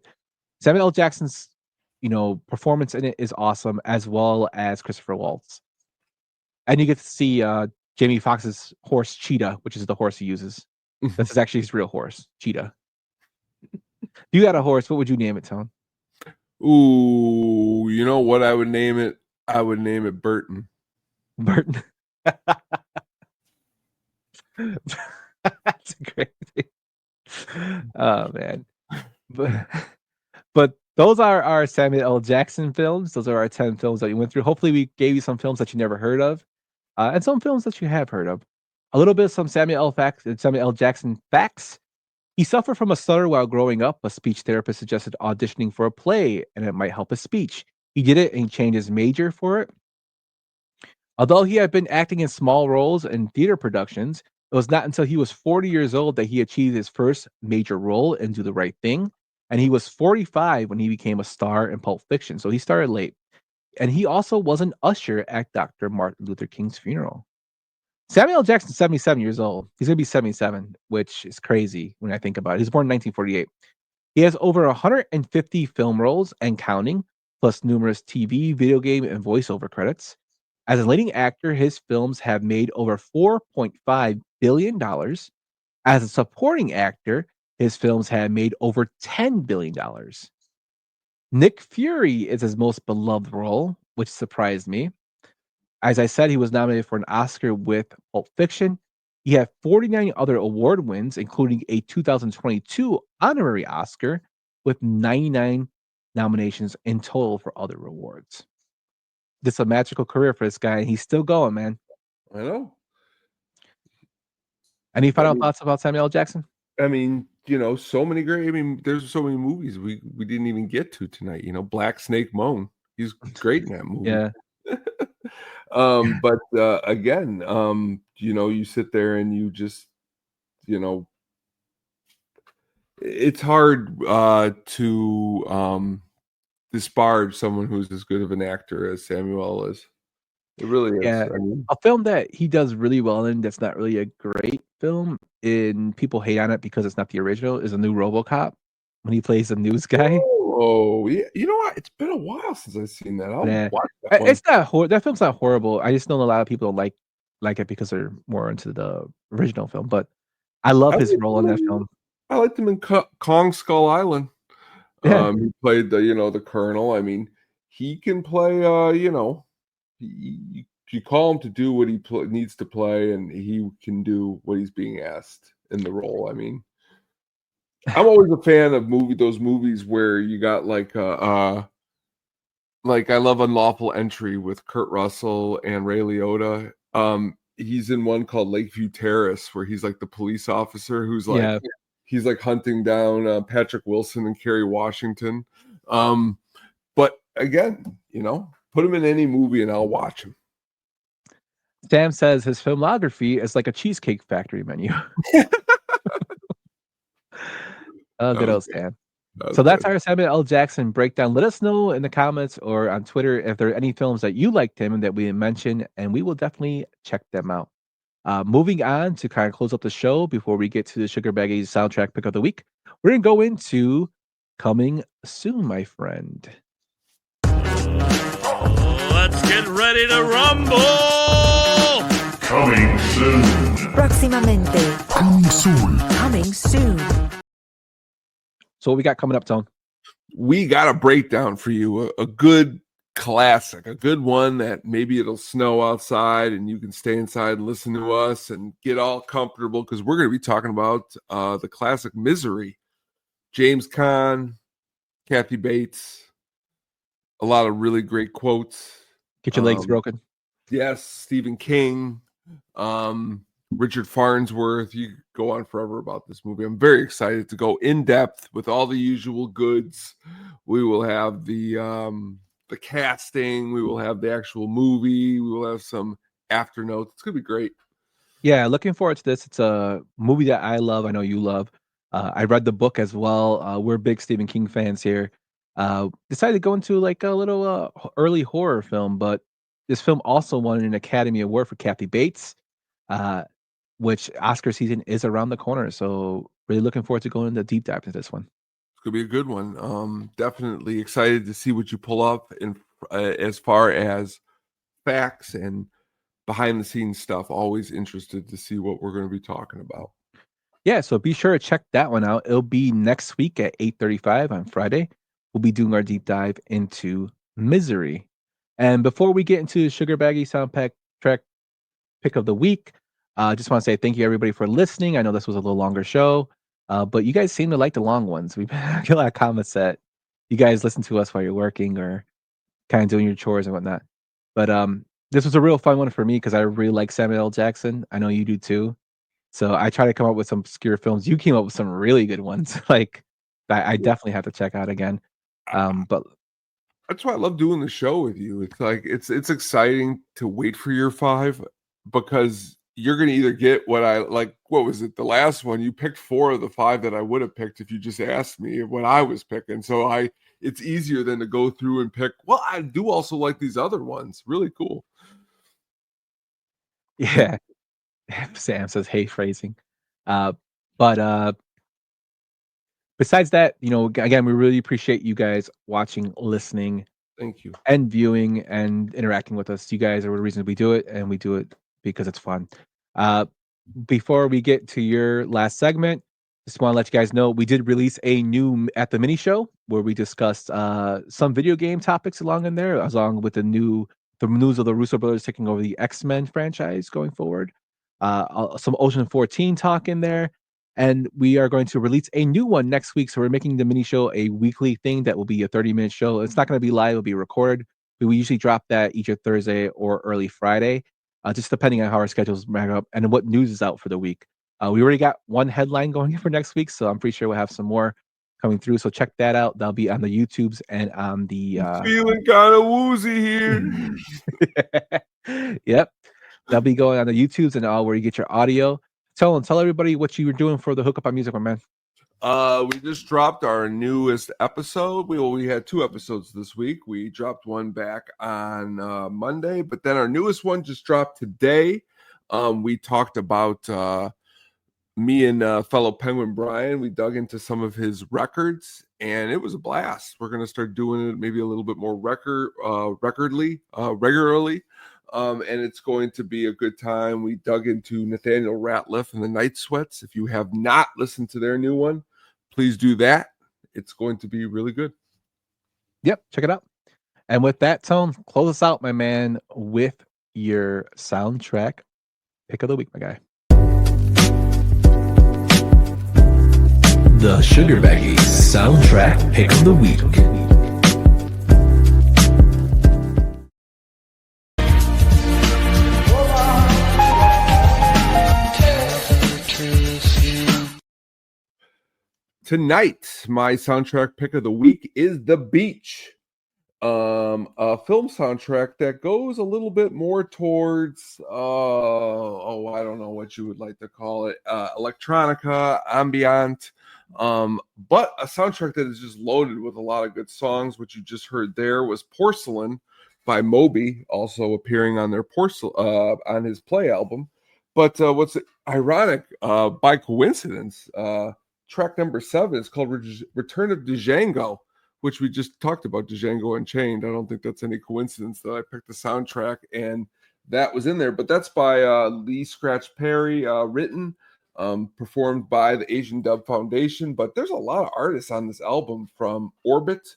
[SPEAKER 4] Samuel L. Jackson's, performance in it is awesome, as well as Christopher Waltz. And you get to see Jamie Foxx's horse Cheetah, which is the horse he uses. This is actually his real horse, Cheetah. If you had a horse, what would you name it, Tone?
[SPEAKER 5] Ooh, you know what I would name it? I would name it Burton.
[SPEAKER 4] Burton. That's a great thing. Oh man. But those are our Samuel L. Jackson films. Those are our 10 films that we went through. Hopefully we gave you some films that you never heard of. And some films that you have heard of. A little bit of some Samuel L. Jackson facts. He suffered from a stutter while growing up. A speech therapist suggested auditioning for a play, and it might help his speech. He did it and he changed his major for it. Although he had been acting in small roles in theater productions, it was not until he was 40 years old that he achieved his first major role in Do the Right Thing. And he was 45 when he became a star in Pulp Fiction. So he started late. And he also was an usher at Dr. Martin Luther King's funeral. Samuel L. Jackson's 77 years old. He's going to be 77, which is crazy when I think about it. He was born in 1948. He has over 150 film roles and counting, plus numerous TV, video game, and voiceover credits. As a leading actor, his films have made over $4.5 billion. As a supporting actor, his films have made over $10 billion. Nick Fury is his most beloved role, which surprised me. As I said, he was nominated for an Oscar with Pulp Fiction. He had 49 other award wins, including a 2022 honorary Oscar, with 99 nominations in total for other awards. This is a magical career for this guy, and he's still going, man.
[SPEAKER 5] I know.
[SPEAKER 4] Any final thoughts about Samuel L. Jackson?
[SPEAKER 5] I mean, so many great. I mean, there's so many movies we didn't even get to tonight. Black Snake Moan. He's great in that movie.
[SPEAKER 4] Yeah.
[SPEAKER 5] But again, you sit there and you just, it's hard to disparage someone who's as good of an actor as Samuel is. It really is.
[SPEAKER 4] Yeah.
[SPEAKER 5] I mean,
[SPEAKER 4] a film that he does really well in that's not really a great film, and people hate on it because it's not the original, is a new RoboCop when he plays a news guy.
[SPEAKER 5] Oh, yeah. You know what? It's been a while since I've seen that. I'll watch that one.
[SPEAKER 4] It's not that film's not horrible. I just know a lot of people don't like it because they're more into the original film. But I love his role in that film.
[SPEAKER 5] I liked him in Kong Skull Island.
[SPEAKER 4] Yeah.
[SPEAKER 5] He played the colonel. I mean, he can play. You call him to do what he needs to play, and he can do what he's being asked in the role. I mean, I'm always a fan of those movies where you got like I love Unlawful Entry with Kurt Russell and Ray Liotta. He's in one called Lakeview Terrace where he's like the police officer who's like he's like hunting down Patrick Wilson and Kerry Washington. But again, put him in any movie and I'll watch him.
[SPEAKER 4] Sam says his filmography is like a Cheesecake Factory menu. Oh, good old Sam. So that's our Samuel L. Jackson breakdown. Let us know in the comments or on Twitter if there are any films that you liked him and that we mentioned, and we will definitely check them out. Moving on to kind of close up the show before we get to the Sugar Baggies soundtrack pick of the week, we're going to go into Coming Soon, my friend.
[SPEAKER 1] Let's get ready to rumble!
[SPEAKER 14] Coming soon.
[SPEAKER 15] Próximamente.
[SPEAKER 14] Coming soon.
[SPEAKER 15] Coming soon.
[SPEAKER 4] So what we got coming up, Tone?
[SPEAKER 5] We got a breakdown for you, a good classic, a good one that maybe it'll snow outside and you can stay inside and listen to us and get all comfortable because we're going to be talking about the classic Misery. James Caan, Kathy Bates, a lot of really great quotes.
[SPEAKER 4] Get your legs broken.
[SPEAKER 5] Yes, Stephen King, Richard Farnsworth. You go on forever about this movie. I'm very excited to go in depth with all the usual goods. We will have the casting. We will have the actual movie. We will have some after notes. It's gonna be great.
[SPEAKER 4] Yeah, looking forward to this. It's a movie that I love. I know you love. I read the book as well. We're big Stephen King fans here. Decided to go into like a little early horror film, but this film also won an Academy Award for Kathy Bates, which Oscar season is around the corner. So really looking forward to going into deep dive into this one.
[SPEAKER 5] It's gonna be a good one. Definitely excited to see what you pull up in as far as facts and behind the scenes stuff. Always interested to see what we're going to be talking about.
[SPEAKER 4] Yeah, so be sure to check that one out. It'll be next week at 8:35 on Friday. We'll be doing our deep dive into Misery. And before we get into the Sugar Baggy soundtrack pick of the week, I just want to say thank you everybody for listening. I know this was a little longer show, but you guys seem to like the long ones. We've got a lot of comments that you guys listen to us while you're working or kind of doing your chores and whatnot. But this was a real fun one for me because I really like Samuel L. Jackson. I know you do too. So I try to come up with some obscure films. You came up with some really good ones, like that I definitely have to check out again. But
[SPEAKER 5] that's why I love doing the show with you. It's like it's exciting to wait for your 5 because you're going to either get what I like. What was it? The last one you picked 4 of the 5 that I would have picked if you just asked me what I was picking. So it's easier than to go through and pick. Well, I do also like these other ones. Really cool.
[SPEAKER 4] Yeah. Sam says, hey, phrasing. But besides that, again, we really appreciate you guys watching, listening.
[SPEAKER 5] Thank you.
[SPEAKER 4] And viewing and interacting with us. You guys are the reason we do it, and we do it because it's fun. Before we get to your last segment, just want to let you guys know we did release a new at the mini show where we discussed some video game topics along in there, along with the news of the Russo brothers taking over the X-Men franchise going forward. Some Ocean 14 talk in there. And we are going to release a new one next week. So we're making the mini show a weekly thing that will be a 30-minute show. It's not going to be live. It'll be recorded. We usually drop that either Thursday or early Friday, just depending on how our schedules rack up and what news is out for the week. We already got one headline going for next week, so I'm pretty sure we'll have some more coming through. So check that out. That'll be on the YouTubes and on the...
[SPEAKER 5] Feeling kind of woozy
[SPEAKER 4] here. Yep. That'll be going on the YouTubes and all where you get your audio. Tell everybody what you were doing for the Hook Up on Music, my man.
[SPEAKER 5] We just dropped our newest episode. We had 2 episodes this week. We dropped one back on Monday, but then our newest one just dropped today. We talked about me and fellow Penguin Brian. We dug into some of his records, and it was a blast. We're going to start doing it maybe a little bit more regularly. And it's going to be a good time. We dug into Nathaniel Ratliff and the Night Sweats. If you have not listened to their new one, please do that. It's going to be really good.
[SPEAKER 4] Yep, check it out. And with that, Tone, close us out, my man, with your soundtrack pick of the week, my guy.
[SPEAKER 14] The Sugar Baggies Soundtrack Pick of the Week.
[SPEAKER 5] Tonight, my soundtrack pick of the week is The Beach. A film soundtrack that goes a little bit more towards I don't know what you would like to call it, electronica, ambient, but a soundtrack that is just loaded with a lot of good songs. What you just heard there was Porcelain by Moby, also appearing on their on his Play album. But what's ironic, by coincidence, track number 7 is called Return of Django, which we just talked about, Django Unchained. I don't think that's any coincidence that I picked the soundtrack and that was in there. But that's by Lee Scratch Perry, written, performed by the Asian Dub Foundation. But there's a lot of artists on this album, from Orbit.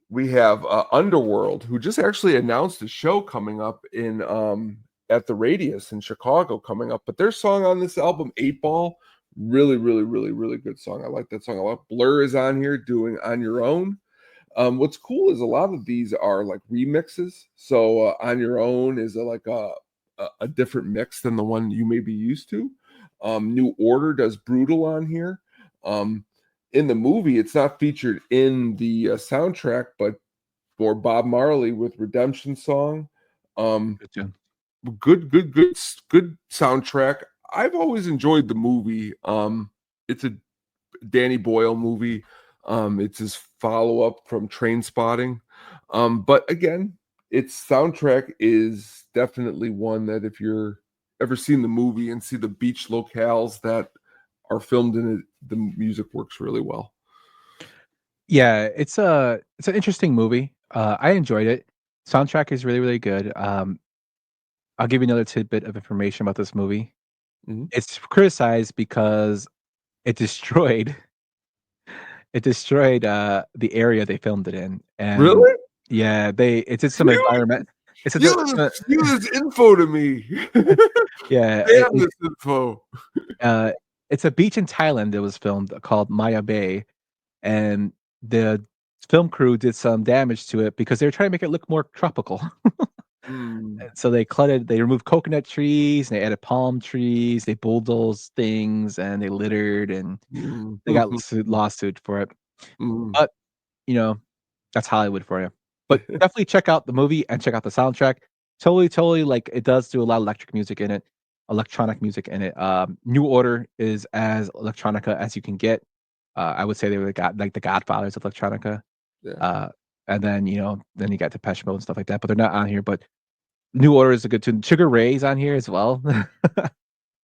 [SPEAKER 5] We have Underworld, who just actually announced a show coming up in at the Radius in Chicago coming up. But their song on this album, 8 Ball, really good song. I like that song a lot. Blur is on here doing On Your Own. What's cool is a lot of these are like remixes. So On Your Own is a different mix than the one you may be used to. New Order does Brutal on here. In the movie, it's not featured in the soundtrack, but for Bob Marley with Redemption Song. Good soundtrack. I've always enjoyed the movie. It's a Danny Boyle movie. It's his follow-up from Trainspotting. But again, its soundtrack is definitely one that if you're ever seen the movie and see the beach locales that are filmed in it, the music works really well.
[SPEAKER 4] Yeah, it's an interesting movie. I enjoyed it. Soundtrack is really good. I'll give you another tidbit of information about this movie.
[SPEAKER 5] Mm-hmm.
[SPEAKER 4] It's criticized because it destroyed the area they filmed it in. And
[SPEAKER 5] really?
[SPEAKER 4] Yeah, it did some environment.
[SPEAKER 5] You this info to me.
[SPEAKER 4] Yeah,
[SPEAKER 5] this info.
[SPEAKER 4] It's a beach in Thailand that was filmed called Maya Bay, and the film crew did some damage to it because they were trying to make it look more tropical. So they removed coconut trees, and they added palm trees, they bulldozed things, and they littered, and they got lawsuit for it. But that's Hollywood for you. But definitely check out the movie and check out the soundtrack. Totally, like, it does do a lot of electronic music in it. New Order is as electronica as you can get. I would say they were the godfathers of electronica.
[SPEAKER 5] Yeah.
[SPEAKER 4] And then then you got Depeche Mode and stuff like that, but they're not on here. But New Order is a good tune. Sugar Ray's on here as well.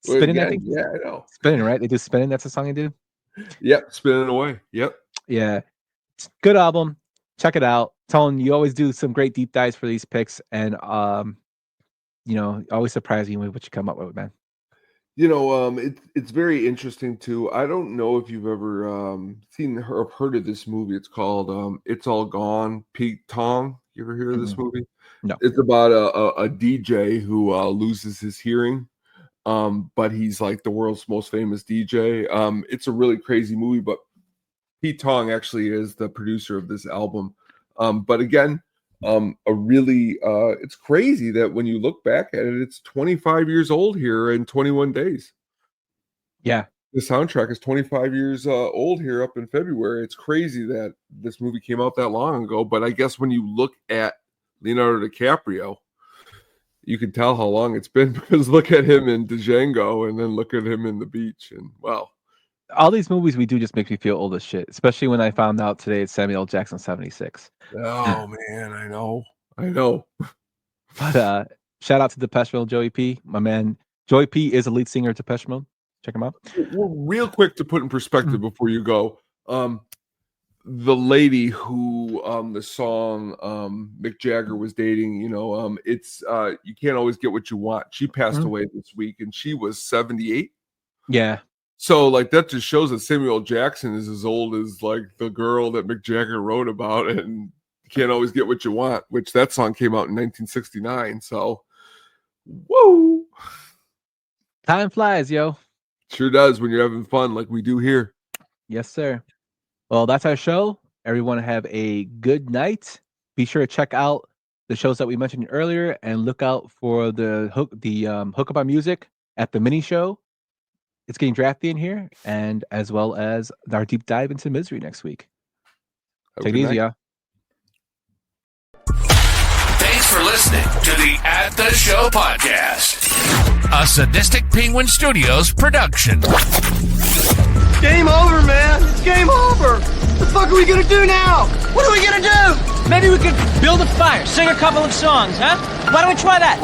[SPEAKER 4] Spinning, I think.
[SPEAKER 5] Yeah, I know.
[SPEAKER 4] Spinning, right? They do Spinning. That's the song they do.
[SPEAKER 5] Yep, Spinning Away. Yep.
[SPEAKER 4] Yeah, good album. Check it out. Tone, you always do some great deep dives for these picks, and always surprise you with what you come up with, man.
[SPEAKER 5] It's very interesting too. I don't know if you've ever seen or heard of this movie. It's called It's All Gone, Pete Tong. You ever hear of this movie?
[SPEAKER 4] No.
[SPEAKER 5] It's about a DJ who loses his hearing, but he's like the world's most famous DJ. It's a really crazy movie, but Pete Tong actually is the producer of this album. But again, it's crazy that when you look back at it, it's 25 years old here in 21 days.
[SPEAKER 4] Yeah.
[SPEAKER 5] The soundtrack is 25 years old here up in February. It's crazy that this movie came out that long ago. But I guess when you look at Leonardo DiCaprio, you can tell how long it's been, because look at him in Django and then look at him in The Beach. And wow.
[SPEAKER 4] All these movies we do just makes me feel old as shit, especially when I found out today it's Samuel L. Jackson 76.
[SPEAKER 5] Oh man, I know.
[SPEAKER 4] But shout out to Depeche Mode, Joey P. My man, Joey P. is a lead singer of Depeche Mode. Check him out.
[SPEAKER 5] Well, real quick to put in perspective before you go, the lady who the song Mick Jagger was dating, it's You Can't Always Get What You Want. She passed away this week, and she was 78.
[SPEAKER 4] Yeah.
[SPEAKER 5] So, like, that just shows that Samuel L. Jackson is as old as, like, the girl that Mick Jagger wrote about, and You Can't Always Get What You Want, which that song came out in 1969. So, whoa.
[SPEAKER 4] Time flies, yo.
[SPEAKER 5] Sure does when you're having fun like we do here.
[SPEAKER 4] Yes, sir. Well, that's our show. Everyone have a good night. Be sure to check out the shows that we mentioned earlier and look out for the Hook Up on Music at the mini show. It's getting drafty in here, and as well as our deep dive into Misery next week. Take it easy, y'all.
[SPEAKER 1] Thanks for listening to the At the Show podcast, a Sadistic Penguin Studios production.
[SPEAKER 13] Game over, man. It's game over. What the fuck are we gonna do now? What are we gonna do?
[SPEAKER 16] Maybe we could build a fire, sing a couple of songs, huh? Why don't we try that?